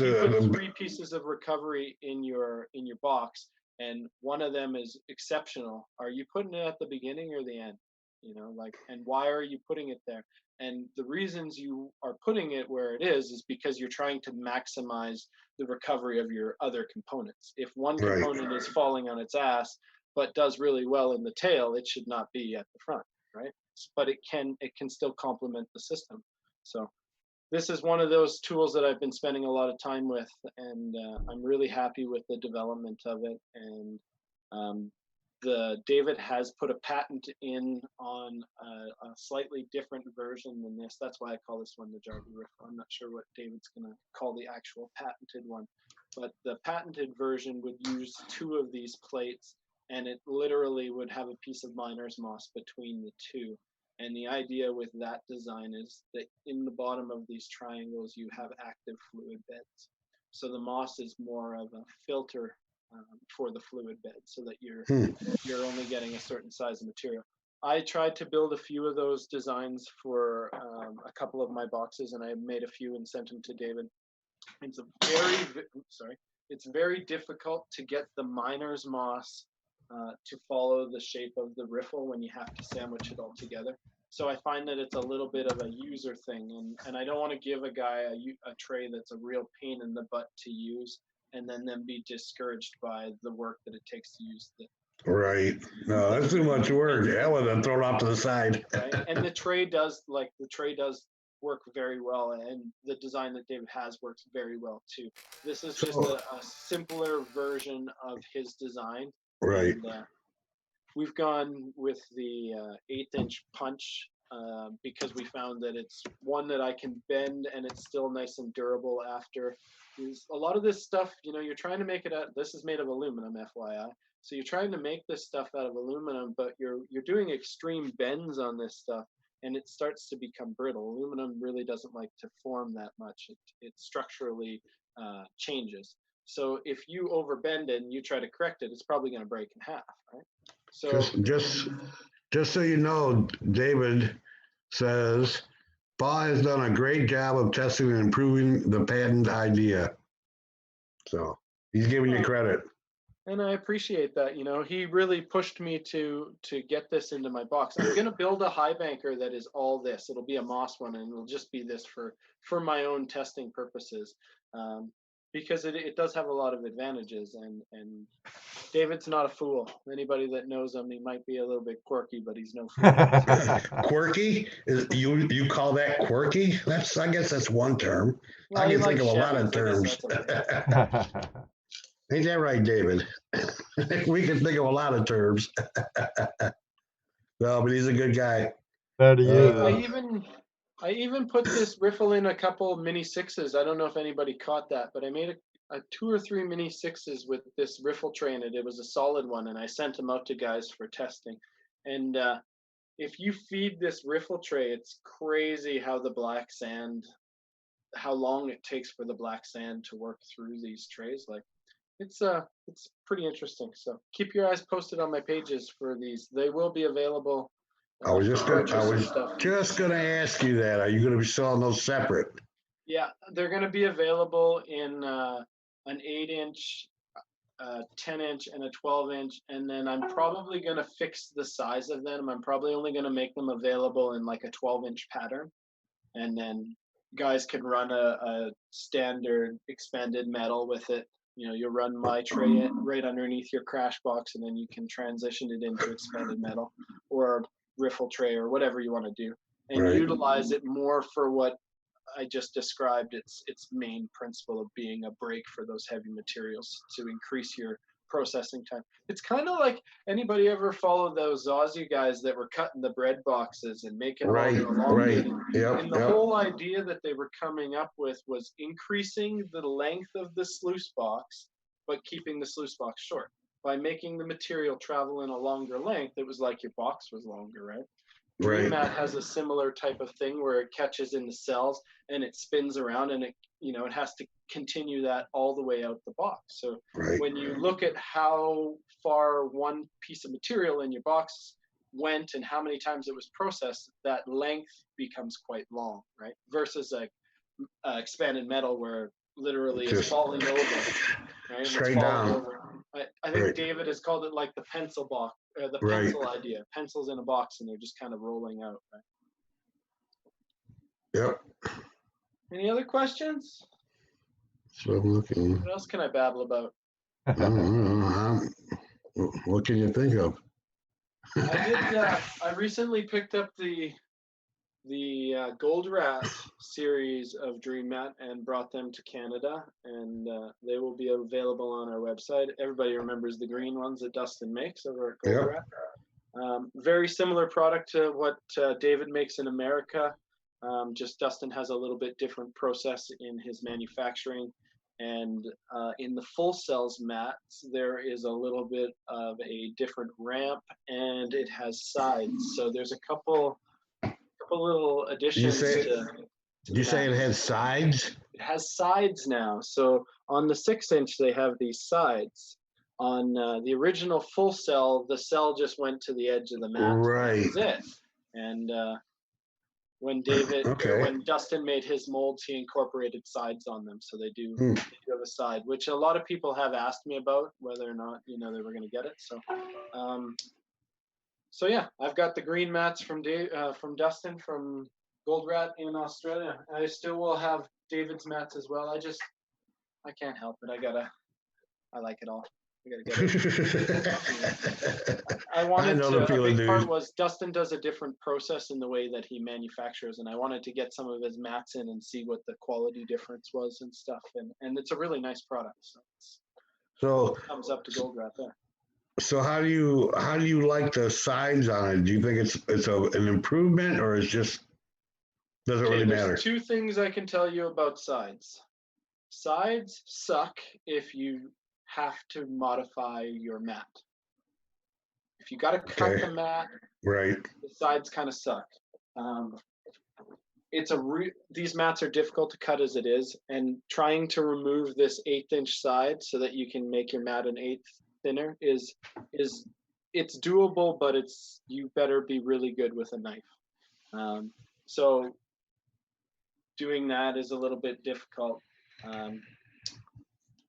you put 3 pieces of recovery in your box and one of them is exceptional, are you putting it at the beginning or the end? You know, like, and why are you putting it there? And the reasons you are putting it where it is because you're trying to maximize the recovery of your other components. If one component is falling on its ass but does really well in the tail, it should not be at the front, right? But it can still complement the system. So this is one of those tools that I've been spending a lot of time with, and I'm really happy with the development of it. And David has put a patent in on a slightly different version than this. That's why I call this one the Jarvis Riffle. I'm not sure what David's going to call the actual patented one, but the patented version would use 2 of these plates, and it literally would have a piece of miner's moss between the 2. And the idea with that design is that in the bottom of these triangles, you have active fluid beds. So the moss is more of a filter for the fluid bed, so that you're only getting a certain size of material. I tried to build a few of those designs for a couple of my boxes, and I made a few and sent them to David. It's very difficult to get the miner's moss to follow the shape of the riffle when you have to sandwich it all together. So I find that it's a little bit of a user thing, and I don't want to give a guy a tray that's a real pain in the butt to use, and then be discouraged by the work that it takes to use the. Right. No, that's too much work. Yeah, well, then throw it off to the side. Right. And the tray does work very well, and the design that David has works very well too. This is just a simpler version of his design. Right. And, we've gone with the 1/8-inch punch because we found that it's one that I can bend and it's still nice and durable after. A lot of this stuff, you know, you're trying to make it out. This is made of aluminum, FYI. So you're trying to make this stuff out of aluminum, but you're doing extreme bends on this stuff, and it starts to become brittle. Aluminum really doesn't like to form that much. It structurally changes. So if you overbend it and you try to correct it, it's probably going to break in half, right? So just so you know, David says Paul has done a great job of testing and improving the patent idea. So he's giving you credit. And I appreciate that. You know, he really pushed me to get this into my box. I'm going to build a high banker that is all this. It'll be a moss one, and it'll just be this for my own testing purposes. Because it does have a lot of advantages, and David's not a fool. Anybody that knows him, he might be a little bit quirky, but he's no fool. Quirky? You call that quirky? I guess that's one term. Well, I can think of a lot of terms. Ain't that right, David? We can think of a lot of terms. No, but he's a good guy. That he is. I even put this riffle in a couple mini 6s. I don't know if anybody caught that, but I made a 2 or 3 mini 6s with this riffle tray in it. It was a solid one, and I sent them out to guys for testing. And if you feed this riffle tray, it's crazy how the black sand, how long it takes for the black sand to work through these trays. Like, it's pretty interesting. So keep your eyes posted on my pages for these. They will be available. I was just going to ask you that. Are you going to be selling those separate? Yeah, they're going to be available in an 8-inch. a 10-inch and a 12-inch, and then I'm probably going to fix the size of them. I'm probably only going to make them available in like a 12-inch pattern, and then guys can run a standard expanded metal with it. You know, you'll run my tray right underneath your crash box, and then you can transition it into expanded metal or riffle tray or whatever you want to do, and utilize it more for what I just described. Its main principle of being a break for those heavy materials to increase your processing time. It's kind of like, anybody ever follow those Aussie guys that were cutting the bread boxes and making all the elongated? And the whole idea that they were coming up with was increasing the length of the sluice box, but keeping the sluice box short. By making the material travel in a longer length, it was like your box was longer, right? Dream Mat has a similar type of thing where it catches in the cells and it spins around, and it, you know, it has to continue that all the way out the box. So when you look at how far one piece of material in your box went and how many times it was processed, that length becomes quite long, right? Versus like expanded metal where literally it's falling over, right? Straight down. Over. I think David has called it like the pencil box, the pencil idea. Pencils in a box and they're just kind of rolling out, right? Yep. Any other questions? So I'm looking. What else can I babble about? I don't know. What can you think of? I recently picked up the Gold Rat series of Dream Mat and brought them to Canada, and they will be available on our website. Everybody remembers the green ones that Dustin makes over at Gold Rat. Very similar product to what David makes in America. Just Dustin has a little bit different process in his manufacturing. And in the full cells mats, there is a little bit of a different ramp, and it has sides. So there's a couple little additions. You say it has sides? It has sides now. So on the 6-inch, they have these sides. On the original full cell, the cell just went to the edge of the mat. Right. That was it. And when Dustin made his molds, he incorporated sides on them. So they do have a side, which a lot of people have asked me about whether or not, you know, they were going to get it. So yeah, I've got the green mats from Dustin from Gold Rat in Australia. I still will have David's mats as well. I can't help it. I like it all. I gotta get it. I wanted to. A big part was Dustin does a different process in the way that he manufactures, and I wanted to get some of his mats in and see what the quality difference was and stuff. And it's a really nice product. So thumbs up to Gold Rat there. So how do you like the sides on it? Do you think it's an improvement, or it's just doesn't really matter? There's two things I can tell you about sides. Sides suck if you have to modify your mat. If you got to cut the mat, the sides kind of suck. These mats are difficult to cut as it is, and trying to remove this 1/8-inch side so that you can make your mat an 1/8 thinner it's doable, but you better be really good with a knife. So doing that is a little bit difficult.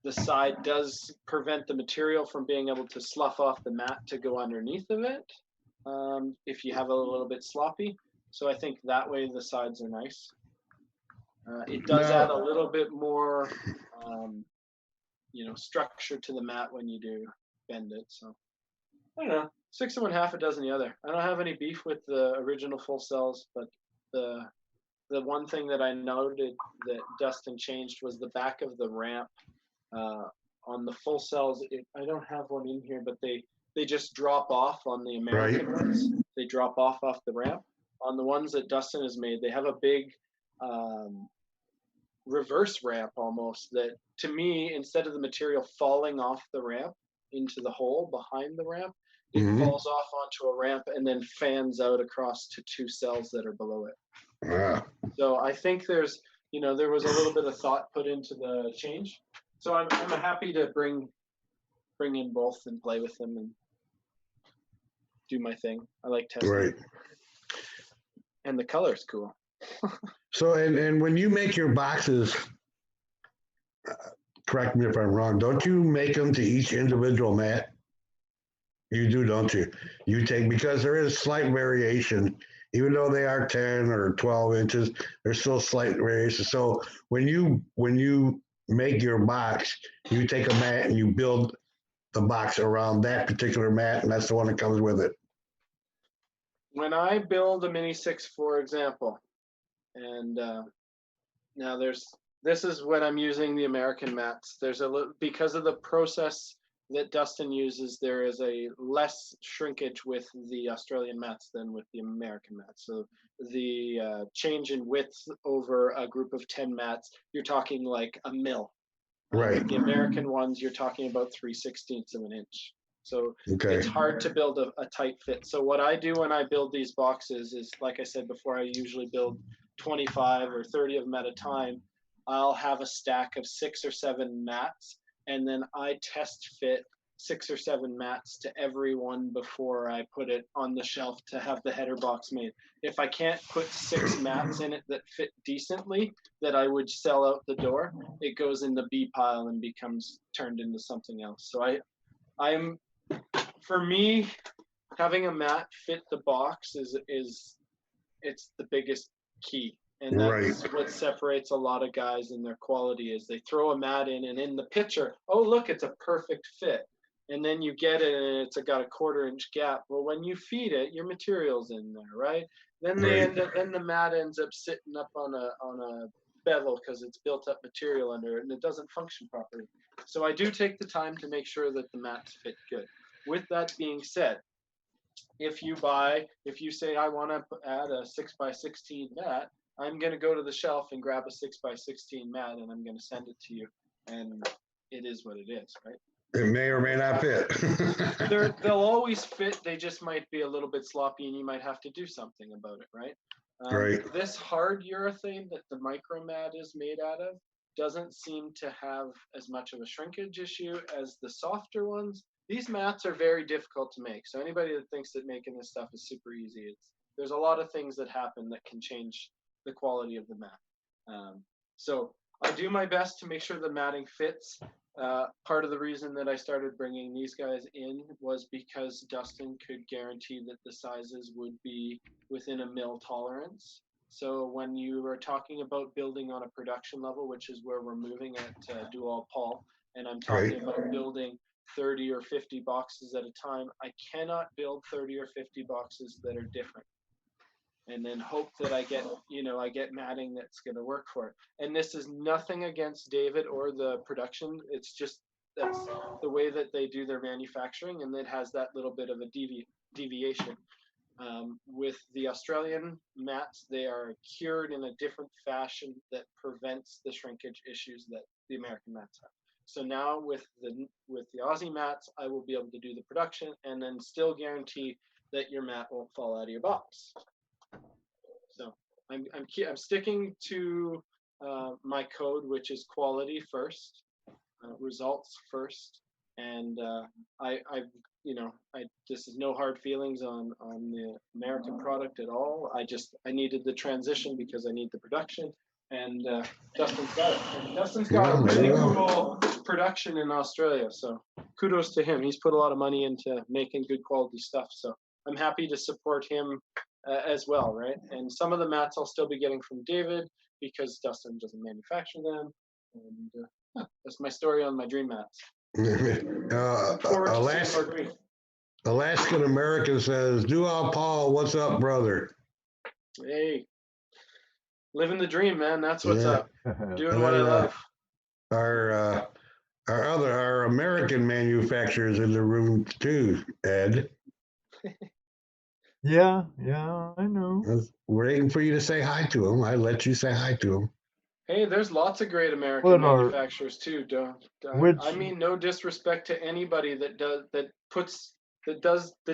The side does prevent the material from being able to slough off the mat to go underneath of it if you have a little bit sloppy. So I think that way the sides are nice. It does add a little bit more structure to the mat when you do bend it. So I don't know, 6 of one, half a dozen the other. I don't have any beef with the original full cells, but the one thing that I noted that Dustin changed was the back of the ramp. On the full cells, I don't have one in here, but they just drop off on the American ones. They drop off the ramp. On the ones that Dustin has made, they have a big reverse ramp almost, that to me, instead of the material falling off the ramp into the hole behind the ramp, it falls off onto a ramp and then fans out across to 2 cells that are below it. So I think there was a little bit of thought put into the change. So I'm happy to bring in both and play with them and do my thing. I like testing. Right. And the color's cool. So and when you make your boxes, correct me if I'm wrong, don't you make them to each individual mat? You do, don't you? You take, because there is slight variation, even though they are 10 or 12 inches, there's still slight variation. So when you make your box, you take a mat and you build the box around that particular mat, and that's the one that comes with it. When I build a Mini 6, for example, and now this is when I'm using the American mats. There's because of the process that Dustin uses, there is a less shrinkage with the Australian mats than with the American mats. So the change in width over a group of 10 mats, you're talking like a mil. Right. The American ones, you're talking about 3/16 of an inch. So Okay. it's hard to build a tight fit. So what I do when I build these boxes is, like I said before, I usually build 25 or 30 of them at a time. I'll have a stack of 6 or 7 mats, and then I test fit 6 or 7 mats to every one before I put it on the shelf to have the header box made. If I can't put 6 mats in it that fit decently, that I would sell out the door, it goes in the B pile and becomes turned into something else. So I'm for me, having a mat fit the box is it's the biggest key. And that's what separates a lot of guys in their quality is they throw a mat in, and in the picture, oh look, it's a perfect fit. And then you get it and it's got a 1/4 inch gap. Well, when you feed it, your material's in there, right? Then then the mat ends up sitting up on a bevel because it's built up material under it and it doesn't function properly. So I do take the time to make sure that the mats fit good. With that being said, if you say I want to add a 6x16 mat, I'm going to go to the shelf and grab a 6x16 mat and I'm going to send it to you. And it is what it is, right? It may or may not fit. They'll always fit. They just might be a little bit sloppy and you might have to do something about it, right? Right. This hard urethane that the micro mat is made out of doesn't seem to have as much of a shrinkage issue as the softer ones. These mats are very difficult to make. So anybody that thinks that making this stuff is super easy, there's a lot of things that happen that can change the quality of the mat. So I do my best to make sure the matting fits. Part of the reason that I started bringing these guys in was because Dustin could guarantee that the sizes would be within a mil tolerance. So when you are talking about building on a production level, which is where we're moving at Dual Paul, and I'm talking about building 30 or 50 boxes at a time, I cannot build 30 or 50 boxes that are different and then hope that I get matting that's going to work for it. And this is nothing against David or the production. It's just that's the way that they do their manufacturing, and it has that little bit of a deviation. With the Australian mats, they are cured in a different fashion that prevents the shrinkage issues that the American mats have. So now with the Aussie mats, I will be able to do the production and then still guarantee that your mat won't fall out of your box. So I'm sticking to my code, which is quality first, results first, and this is no hard feelings on the American product at all. I needed the transition because I need the production, and Dustin's got it. And Dustin's got a really cool production in Australia, so kudos to him. He's put a lot of money into making good quality stuff, so I'm happy to support him as well, right? And some of the mats I'll still be getting from David because Dustin doesn't manufacture them. And that's my story on my dream mats. Alaskan American says, Dual Paul, what's up, brother? Hey, living the dream, man. That's what's up. Doing what I love. Our American manufacturers in the room too, Ed. Yeah, I know. We're waiting for you to say hi to him. I let you say hi to him. Hey, there's lots of great American manufacturers too. I mean, no disrespect to anybody that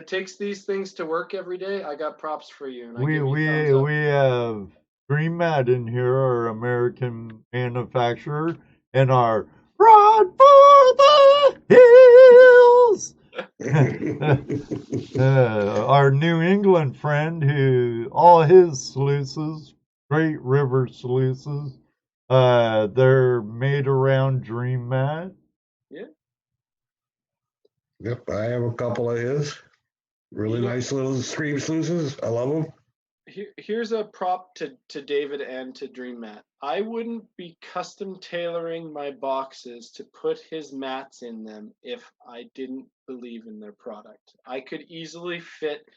takes these things to work every day. I got props for you. And we have Dream Mat in here, our American manufacturer, and our Run for the Hills. Our New England friend, who all his sluices, Great River sluices, They're made around Dream Mat. Yeah. Yep, I have a couple of his. Really nice little stream sluices. I love them. Here's a prop to David and to Dream Mat. I wouldn't be custom tailoring my boxes to put his mats in them if I didn't believe in their product. I could easily fit.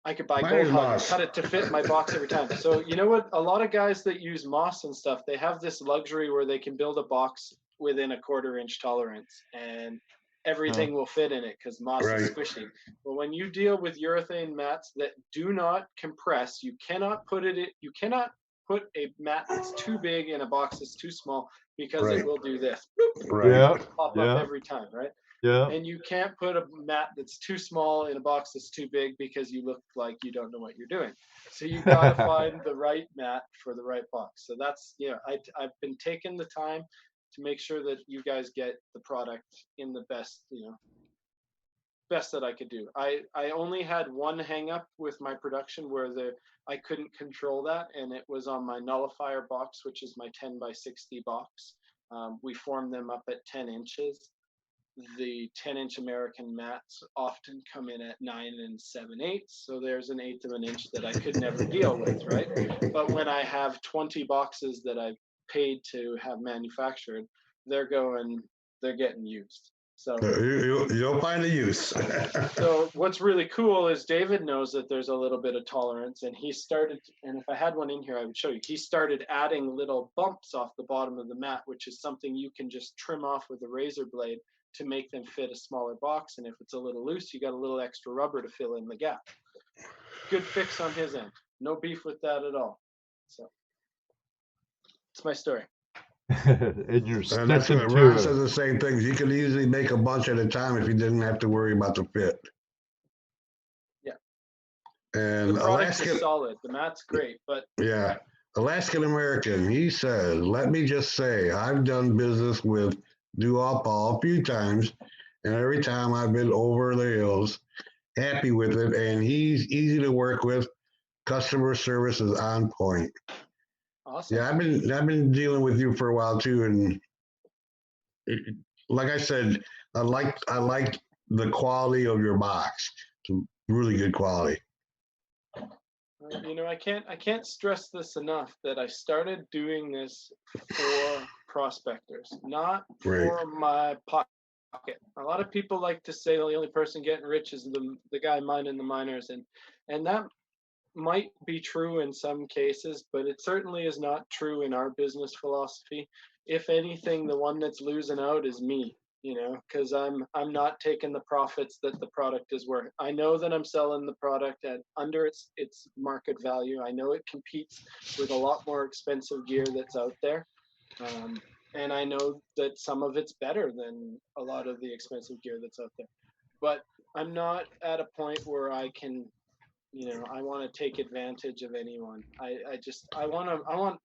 I could buy Gold Hug and cut it to fit my box every time. So you know what? A lot of guys that use moss and stuff, they have this luxury where they can build a box within a 1/4 inch tolerance and everything will fit in it because moss is squishy. But when you deal with urethane mats that do not compress, you cannot put a mat that's too big in a box that's too small because it will do this. Boop, pop up every time, right? Yeah. And you can't put a mat that's too small in a box that's too big because you look like you don't know what you're doing. So you got to find the right mat for the right box. So that's, I've been taking the time to make sure that you guys get the product in the best, best that I could do. I only had one hang up with my production where I couldn't control that, and it was on my nullifier box, which is my 10 by 60 box. We formed them up at 10 inches. The 10-inch American mats often come in at 9 7/8, so there's an 1/8 of an inch that I could never deal with, right? But when I have 20 boxes that I've paid to have manufactured, they're getting used. So you'll find a use. So what's really cool is David knows that there's a little bit of tolerance, and he started, and if I had one in here, I would show you. He started adding little bumps off the bottom of the mat, which is something you can just trim off with a razor blade to make them fit a smaller box. And if it's a little loose, you got a little extra rubber to fill in the gap. Good fix on his end. No beef with that at all. So it's my story. And you're sticking that's what to Ron it. says the same things. You could easily make a bunch at a time if you didn't have to worry about the fit. Yeah. And the product is solid. The mat's great, but yeah, Alaskan American. He says, "Let me just say, I've done business with Duopol a few times, and every time I've been over the hills, happy with it, and he's easy to work with. Customer service is on point." Awesome. Yeah, I've been dealing with you for a while too, and like I said, I like the quality of your box. It's really good quality. I can't stress this enough that I started doing this for prospectors, not for my pocket. A lot of people like to say the only person getting rich is the guy mining the miners, and that might be true in some cases, but it certainly is not true in our business philosophy. If anything, the one that's losing out is me, because I'm not taking the profits that the product is worth. I know that I'm selling the product at under its market value. I know it competes with a lot more expensive gear that's out there. And I know that some of it's better than a lot of the expensive gear that's out there. But I'm not at a point where I can, I want to take advantage of anyone. I want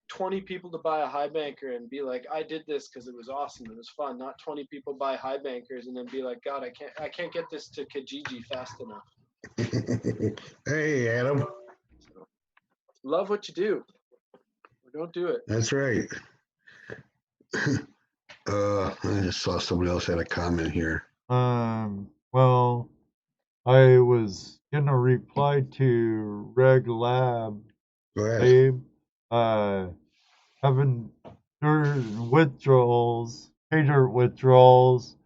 20 people to buy a high banker and be like, I did this because it was awesome, it was fun. Not 20 people buy high bankers and then be like, God, I can't get this to Kijiji fast enough. Hey, Adam. So, love what you do, or don't do it. That's right. I just saw somebody else had a comment here. Well, I was gonna reply to Reg Lab. Go ahead. Having withdrawals, pay dirt withdrawals.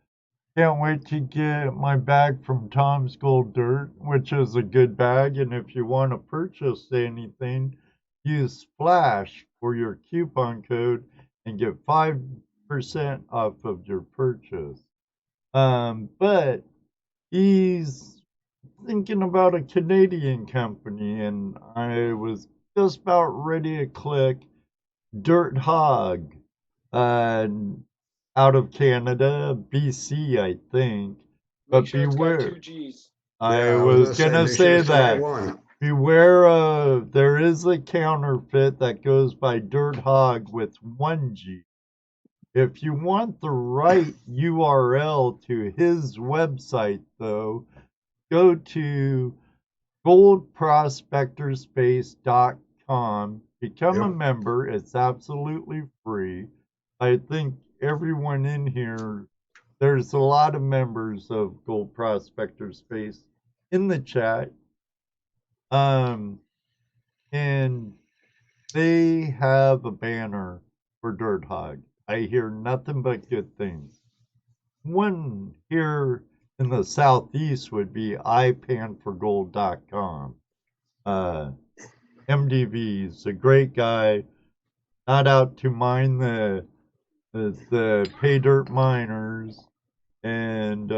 Can't wait to get my bag from Tom's Gold Dirt, which is a good bag. And if you want to purchase anything, use Splash for your coupon code and get 5% off of your purchase. But he's thinking about a Canadian company, and I was just about ready to click Dirt Hog, out of Canada, BC, I think. But sure beware. It's got 2 G's. I was gonna say that. Beware, there is a counterfeit that goes by Dirt Hog with 1 G. If you want the right URL to his website, though, go to goldprospectorspace.com. Become a Yep. member. It's absolutely free. I think everyone in here, there's a lot of members of Gold Prospector Space in the chat. And they have a banner for Dirt Hog. I hear nothing but good things. One here in the southeast would be ipanforgold.com. MDV's a great guy, not out to mine the pay dirt miners, and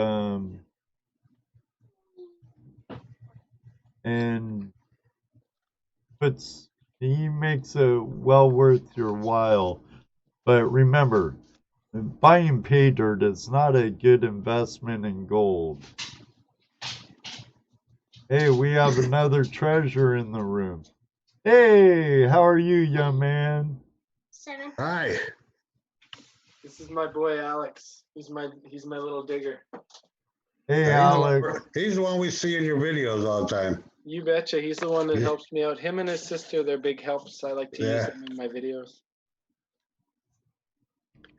puts he makes it well worth your while. But remember, buying pay dirt is not a good investment in gold. Hey, we have another treasure in the room. Hey, how are you, young man? 7. Hi. This is my boy Alex. He's my little digger. Hey, Yeah, Alex. he's the one we see in your videos all the time. You betcha. He's the one that Yeah. helps me out. Him and his sister, they're big helps. I like to use Yeah. them in my videos.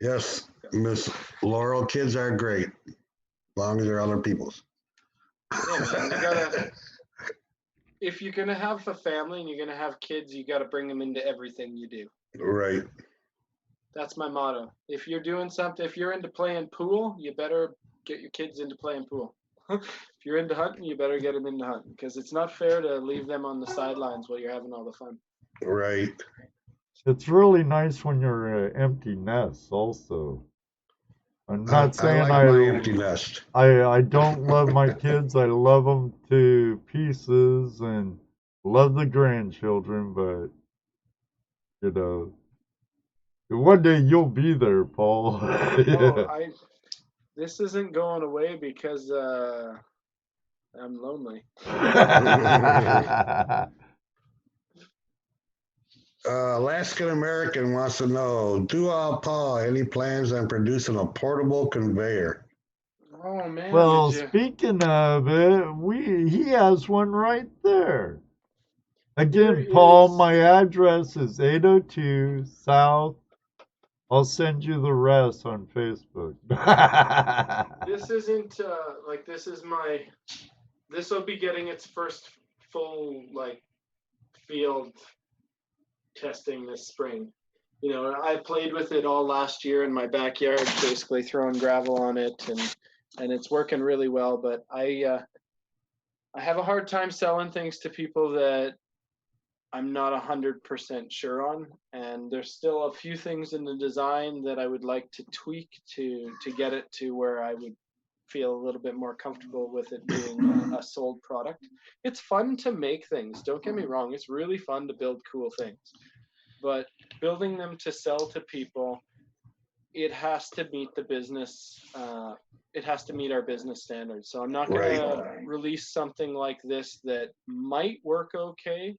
Yes, Miss Laurel, kids are great, as long as they're other people's. Yeah, man, you gotta. If you're gonna have a family and you're gonna have kids, you gotta bring them into everything you do. Right. That's my motto. If you're doing something, if you're into playing pool, you better get your kids into playing pool. If you're into hunting, you better get them into hunting, because it's not fair to leave them on the sidelines while you're having all the fun. Right. It's really nice when you're an empty nest also. I'm I not saying like my empty nest. I don't love my kids. I love them to pieces and love the grandchildren, but you know, one day you'll be there, Paul. Oh, this isn't going away because I'm lonely. Alaskan American wants to know, Paul, any plans on producing a portable conveyor? Oh man. Well, did you... speaking of it, he has one right there. Again, There Paul, is- my address is 802 South. I'll send you the rest on Facebook. This isn't like this is my. This will be getting its first full like field testing this spring. You know, I played with it all last year in my backyard, basically throwing gravel on it, and it's working really well. But I have a hard time selling things to people that I'm not 100% sure on, and there's still a few things in the design that I would like to tweak to get it to where I would feel a little bit more comfortable with it being a sold product. It's fun to make things, don't get me wrong, it's really fun to build cool things, but building them to sell to people, it has to meet the business it has to meet our business standards. So I'm not going to release something like this that might work okay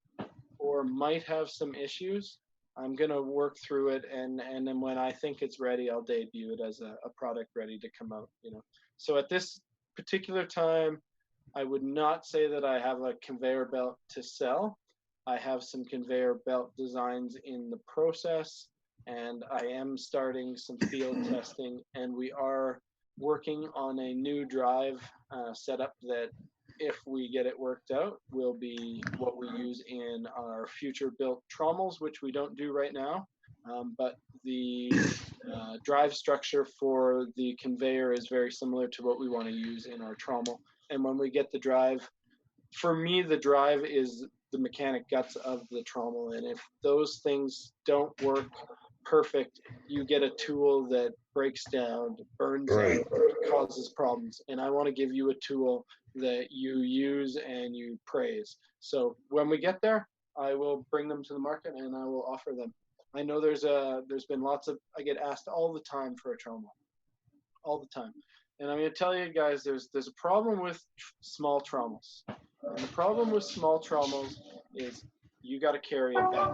or might have some issues. I'm going to work through it, and then when I think it's ready, I'll debut it as a product ready to come out, you know. So at this particular time, I would not say that I have a conveyor belt to sell. I have some conveyor belt designs in the process, and I am starting some field testing, and we are working on a new drive setup that, if we get it worked out, will be what we use in our future built trommels, which we don't do right now. But the drive structure for the conveyor is very similar to what we want to use in our trommel. And when we get the drive, for me, the drive is the mechanic guts of the trommel. And if those things don't work perfect, you get a tool that breaks down, burns out, causes problems. And I want to give you a tool that you use and you praise. So when we get there, I will bring them to the market and I will offer them. I know there's been lots of, I get asked all the time for a trommel, all the time. And I'm going to tell you guys, there's a problem with small trommels. And the problem with small trommels is you got to carry it back.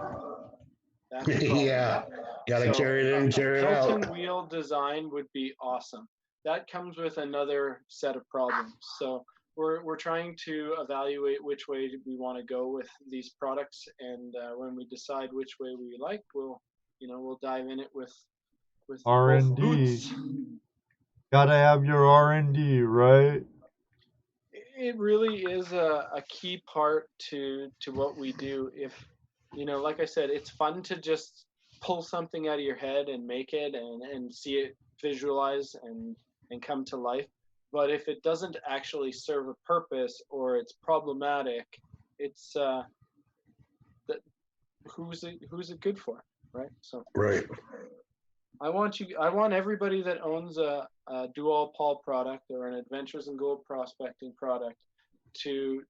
That's the problem. Yeah, gotta carry it in, carry it out. Hilton wheel design would be awesome. That comes with another set of problems. So we're trying to evaluate which way we want to go with these products, and when we decide which way we like, we'll dive in it with both R&D. boots. Gotta have your R&D, right? It really is a key part to what we do. If like I said, it's fun to just pull something out of your head and make it and see it visualize and come to life. But if it doesn't actually serve a purpose or it's problematic, it's who's it good for, right? So Right. I want everybody that owns a dual Paul product or an Adventures in Gold prospecting product to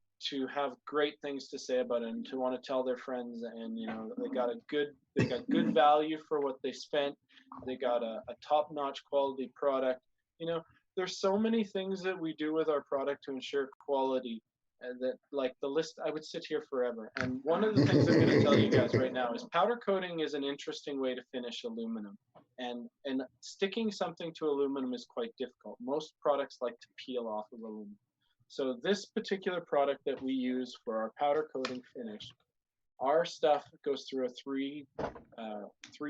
have great things to say about it and to want to tell their friends, and they got good value for what they spent. They got a top-notch quality product. There's so many things that we do with our product to ensure quality, and that, like, the list, I would sit here forever. And one of the things I'm going to tell you guys right now is powder coating is an interesting way to finish aluminum. And sticking something to aluminum is quite difficult. Most products like to peel off of aluminum. So this particular product that we use for our powder coating finish, our stuff goes through a three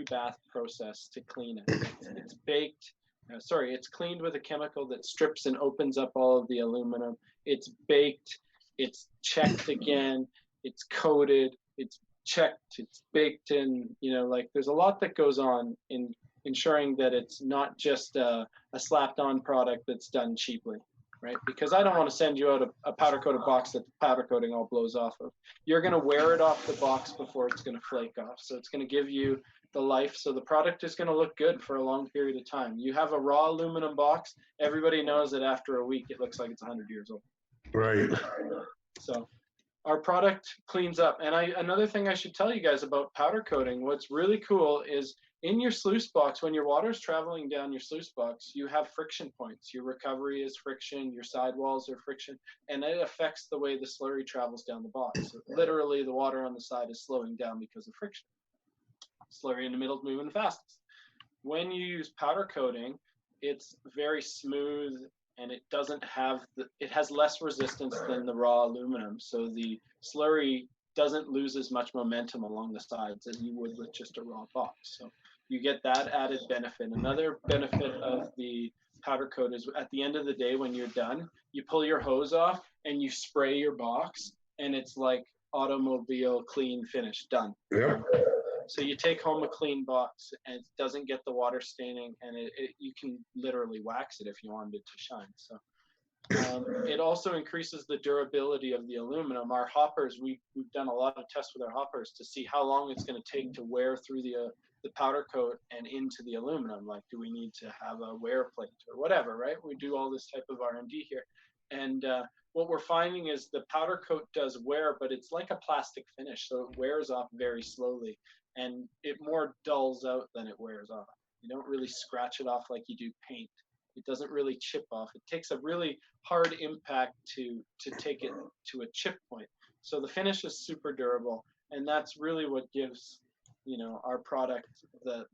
bath process to clean it. It's baked. It's cleaned with a chemical that strips and opens up all of the aluminum. It's baked. It's checked again. It's coated. It's checked. It's baked in. There's a lot that goes on in ensuring that it's not just a slapped-on product that's done cheaply, right? Because I don't want to send you out a powder-coated box that the powder coating all blows off of. You're going to wear it off the box before it's going to flake off. So it's going to give you the life. So the product is going to look good for a long period of time. You have a raw aluminum box, everybody knows that after a week, it looks like it's 100 years old. Right. So our product cleans up. And another thing I should tell you guys about powder coating, what's really cool is in your sluice box, when your water is traveling down your sluice box, you have friction points. Your recovery is friction, your sidewalls are friction, and it affects the way the slurry travels down the box. So literally, the water on the side is slowing down because of friction. Slurry in the middle is moving the fastest. When you use powder coating, it's very smooth, and it doesn't have it has less resistance than the raw aluminum. So the slurry doesn't lose as much momentum along the sides as you would with just a raw box. So you get that added benefit. Another benefit of the powder coat is at the end of the day, when you're done, you pull your hose off and you spray your box, and it's like automobile clean finish, done. Yep. So you take home a clean box and it doesn't get the water staining, and you can literally wax it if you wanted it to shine. So it also increases the durability of the aluminum. Our hoppers, we've done a lot of tests with our hoppers to see how long it's going to take to wear through the powder coat and into the aluminum. Like, do we need to have a wear plate or whatever, right? We do all this type of R&D here. And what we're finding is the powder coat does wear, but it's like a plastic finish. So it wears off very slowly, and it more dulls out than it wears off. You don't really scratch it off like you do paint. It doesn't really chip off. It takes a really hard impact to take it to a chip point. So the finish is super durable, and that's really what gives our product the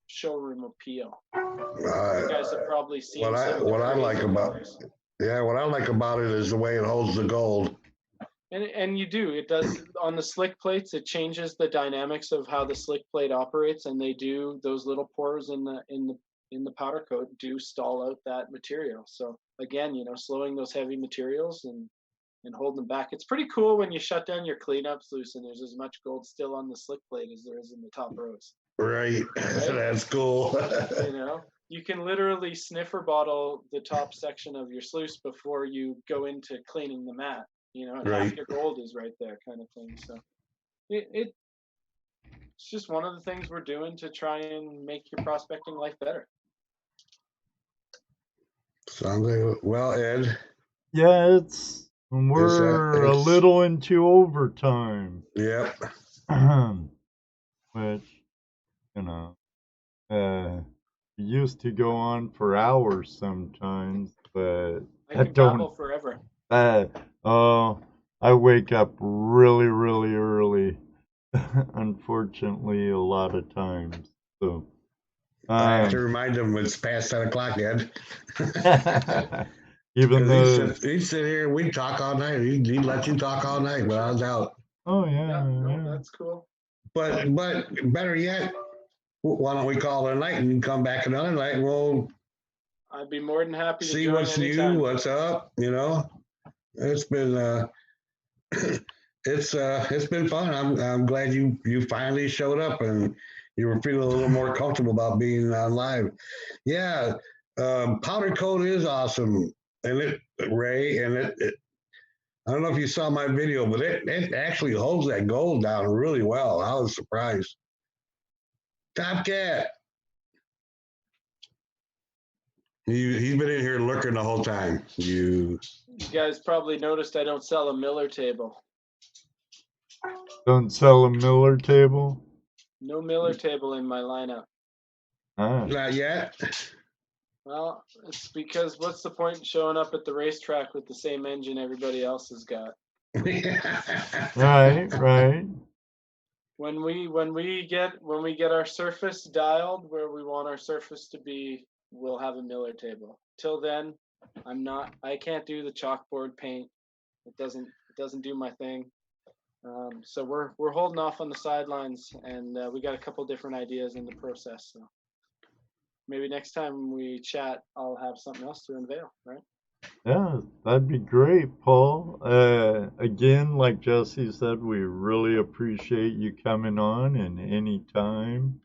showroom appeal. You guys have probably seen what I like about it is the way it holds the gold. And you do. It does on the slick plates. It changes the dynamics of how the slick plate operates, and they do those little pores in the powder coat do stall out that material. So again, slowing those heavy materials and holding them back. It's pretty cool when you shut down your cleanup sluice and there's as much gold still on the slick plate as there is in the top rows. Right. That's cool. You can literally sniffer bottle the top section of your sluice before you go into cleaning the mat. And right. Half your gold is right there, kind of thing. So it's just one of the things we're doing to try and make your prospecting life better. Sounds like, well, Ed. Yeah, we're a little into overtime. Yep. Which, it used to go on for hours sometimes, but I can babble forever. I wake up really, really early, unfortunately, a lot of times. So I have to remind them it's past 10 o'clock, Ed. Even though, He'd sit here and we'd talk all night. He'd let you talk all night without a doubt. oh Yeah, yeah, no, yeah. that's cool. But better yet, why don't we call it a night and come back another night and we'll I'd be more than happy to see join what's anytime. new, what's up, you know. It's been it's been fun. I'm glad you finally showed up and you were feeling a little more comfortable about being on live. Yeah, powder coat is awesome, and Ray, and it I don't know if you saw my video, but it actually holds that gold down really well. I was surprised. Top Cat. He's been in here lurking the whole time. You guys probably noticed I don't sell a Miller table. Don't sell a Miller table? No Miller table in my lineup. Ah. Not yet. Well, it's because what's the point in showing up at the racetrack with the same engine everybody else has got? Right. When we get our surface dialed where we want our surface to be, we'll have a Miller table. Till then, I can't do the chalkboard paint. It doesn't do my thing. So we're holding off on the sidelines, and we got a couple different ideas in the process. So maybe next time we chat, I'll have something else to unveil, right? Yeah, that'd be great, Paul. Again, like Jesse said, we really appreciate you coming on, and any time.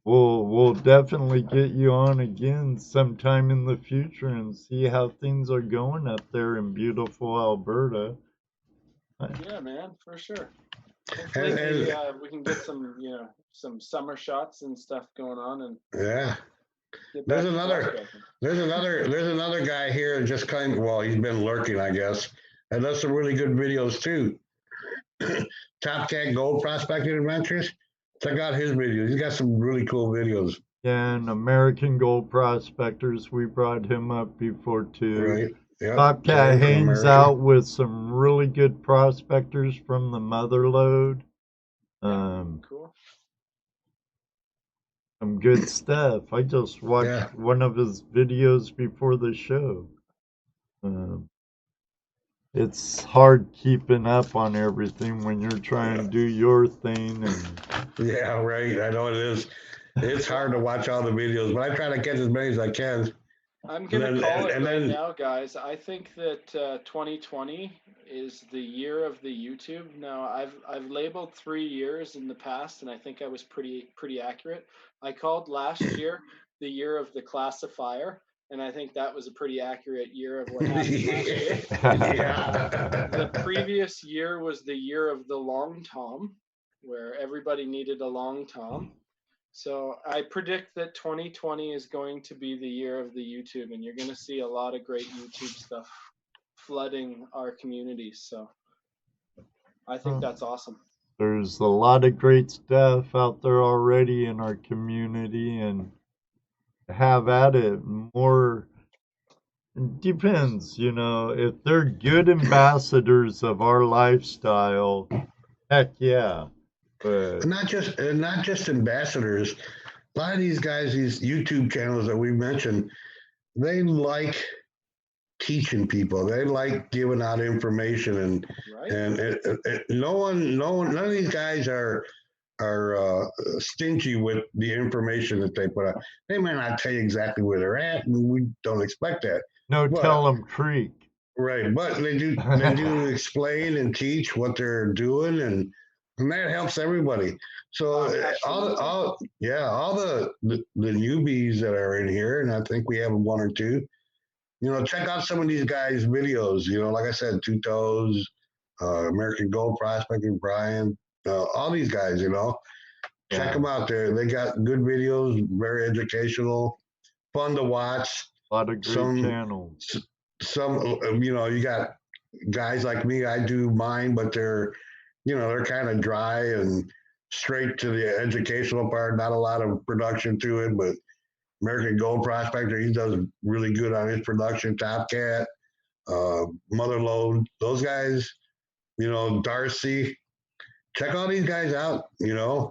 We'll definitely get you on again sometime in the future and see how things are going up there in beautiful Alberta. Yeah, man, for sure. Hopefully maybe, we can get some summer shots and stuff going on, and yeah. There's another guy here that just he's been lurking, I guess, and does some really good videos too. Top Cat Gold Prospecting Adventures. Check out his videos. He's got some really cool videos. And American Gold Prospectors, we brought him up before too. Right. Yep. Top Cat hangs out with some really good prospectors from the Motherlode. Cool. Some good stuff. I just watched one of his videos before the show. It's hard keeping up on everything when you're trying to do your thing. Yeah, right. I know it is. It's hard to watch all the videos, but I try to catch as many as I can. I'm gonna call it right now, guys. I think that 2020 is the year of the YouTube. Now, I've labeled 3 years in the past, and I think I was pretty accurate. I called last year the year of the classifier, and I think that was a pretty accurate year of what happened last year. The previous year was the year of the long tom, where everybody needed a long tom. So I predict that 2020 is going to be the year of the YouTube, and you're going to see a lot of great YouTube stuff flooding our communities. So I think that's awesome. There's a lot of great stuff out there already in our community, and have at it. More depends, if they're good ambassadors of our lifestyle, heck yeah. But not just ambassadors. A lot of these guys, these YouTube channels that we mentioned, they like teaching people. They like giving out information, and none of these guys are stingy with the information that they put out. They may not tell you exactly where they're at, and we don't expect that. Tell them Creek. Right, but they do explain and teach what they're doing, and that helps everybody. So all the newbies that are in here, and I think we have one or two. Check out some of these guys' videos. Like I said, Two Toes, American Gold Prospecting, Brian, all these guys. Check them out there. They got good videos, very educational, fun to watch. A lot of great channels. You got guys like me. I do mine, but they're kind of dry and straight to the educational part. Not a lot of production to it, but American Gold Prospector, he does really good on his production. Top Cat, Motherlode, those guys, Darcy. Check all these guys out. They're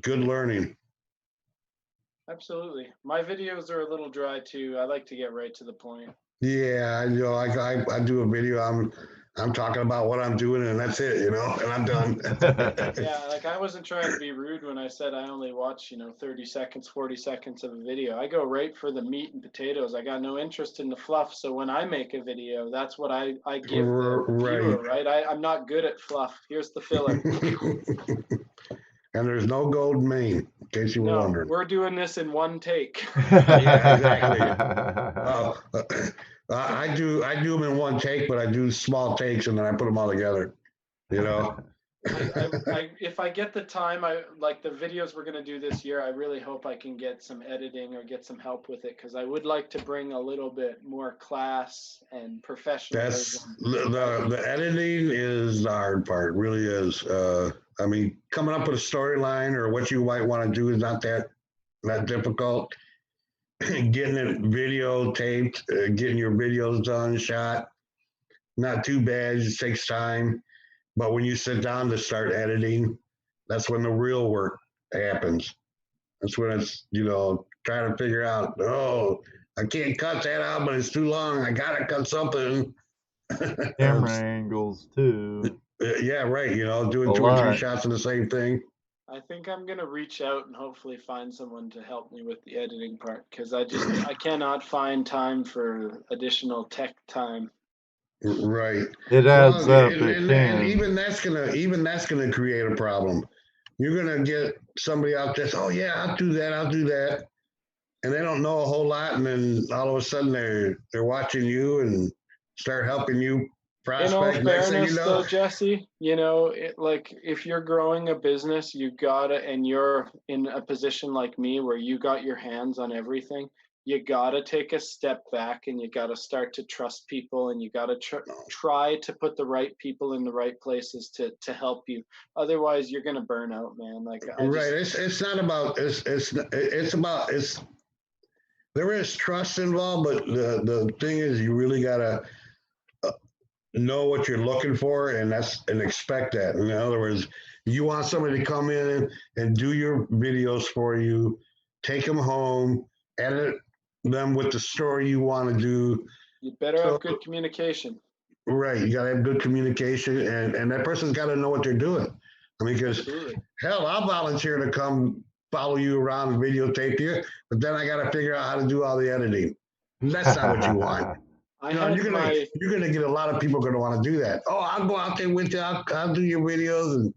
good learning. Absolutely. My videos are a little dry too. I like to get right to the point. Yeah, you know, I do a video. I'm talking about what I'm doing, and that's it. You know, and I'm done. Yeah, like I wasn't trying to be rude when I said I only watch, 30 seconds, 40 seconds of a video. I go right for the meat and potatoes. I got no interest in the fluff. So when I make a video, that's what I give the viewer, right? I'm not good at fluff. Here's the filler. And there's no gold main, in case you were No, wondering. we're doing this in one take. Yeah, exactly. I do them in one take, but I do small takes and then I put them all together. You know. If I get the time, I like the videos we're gonna do this year. I really hope I can get some editing or get some help with it because I would like to bring a little bit more class and professionalism. That's the editing is the hard part. Really is. I mean, coming up with a storyline or what you might want to do is not that difficult. Getting it videotaped, getting your videos done, shot, not too bad. It just takes time. But when you sit down to start editing, that's when the real work happens. That's when it's, trying to figure out, oh, I can't cut that out, but it's too long. I got to cut something. Camera angles, too. Yeah, right. Doing 2 or 3 shots of the same thing. I think I'm going to reach out and hopefully find someone to help me with the editing part because I cannot find time for additional tech time. Right. It adds up. And even that's gonna create a problem. You're gonna get somebody out there. Oh yeah, I'll do that, and they don't know a whole lot, and then all of a sudden they're watching you and start helping you prospect. In all fairness, though, Jesse, like if you're growing a business, you gotta, and you're in a position like me where you got your hands on everything. You got to take a step back and you got to start to trust people and you got to try to put the right people in the right places to help you. Otherwise, you're going to burn out, man. It's not about, it's about, there is trust involved, but the thing is you really got to know what you're looking for and expect that. In other words, you want somebody to come in and do your videos for you, take them home, edit them with the story you want to do. You better have good communication. Right. You got to have good communication and that person's got to know what they're doing. I mean, because hell, I'll volunteer to come follow you around and videotape you, but then I got to figure out how to do all the editing. That's not what you want. You're gonna get a lot of people going to want to do that. Oh, I'll go out there with you. I'll do your videos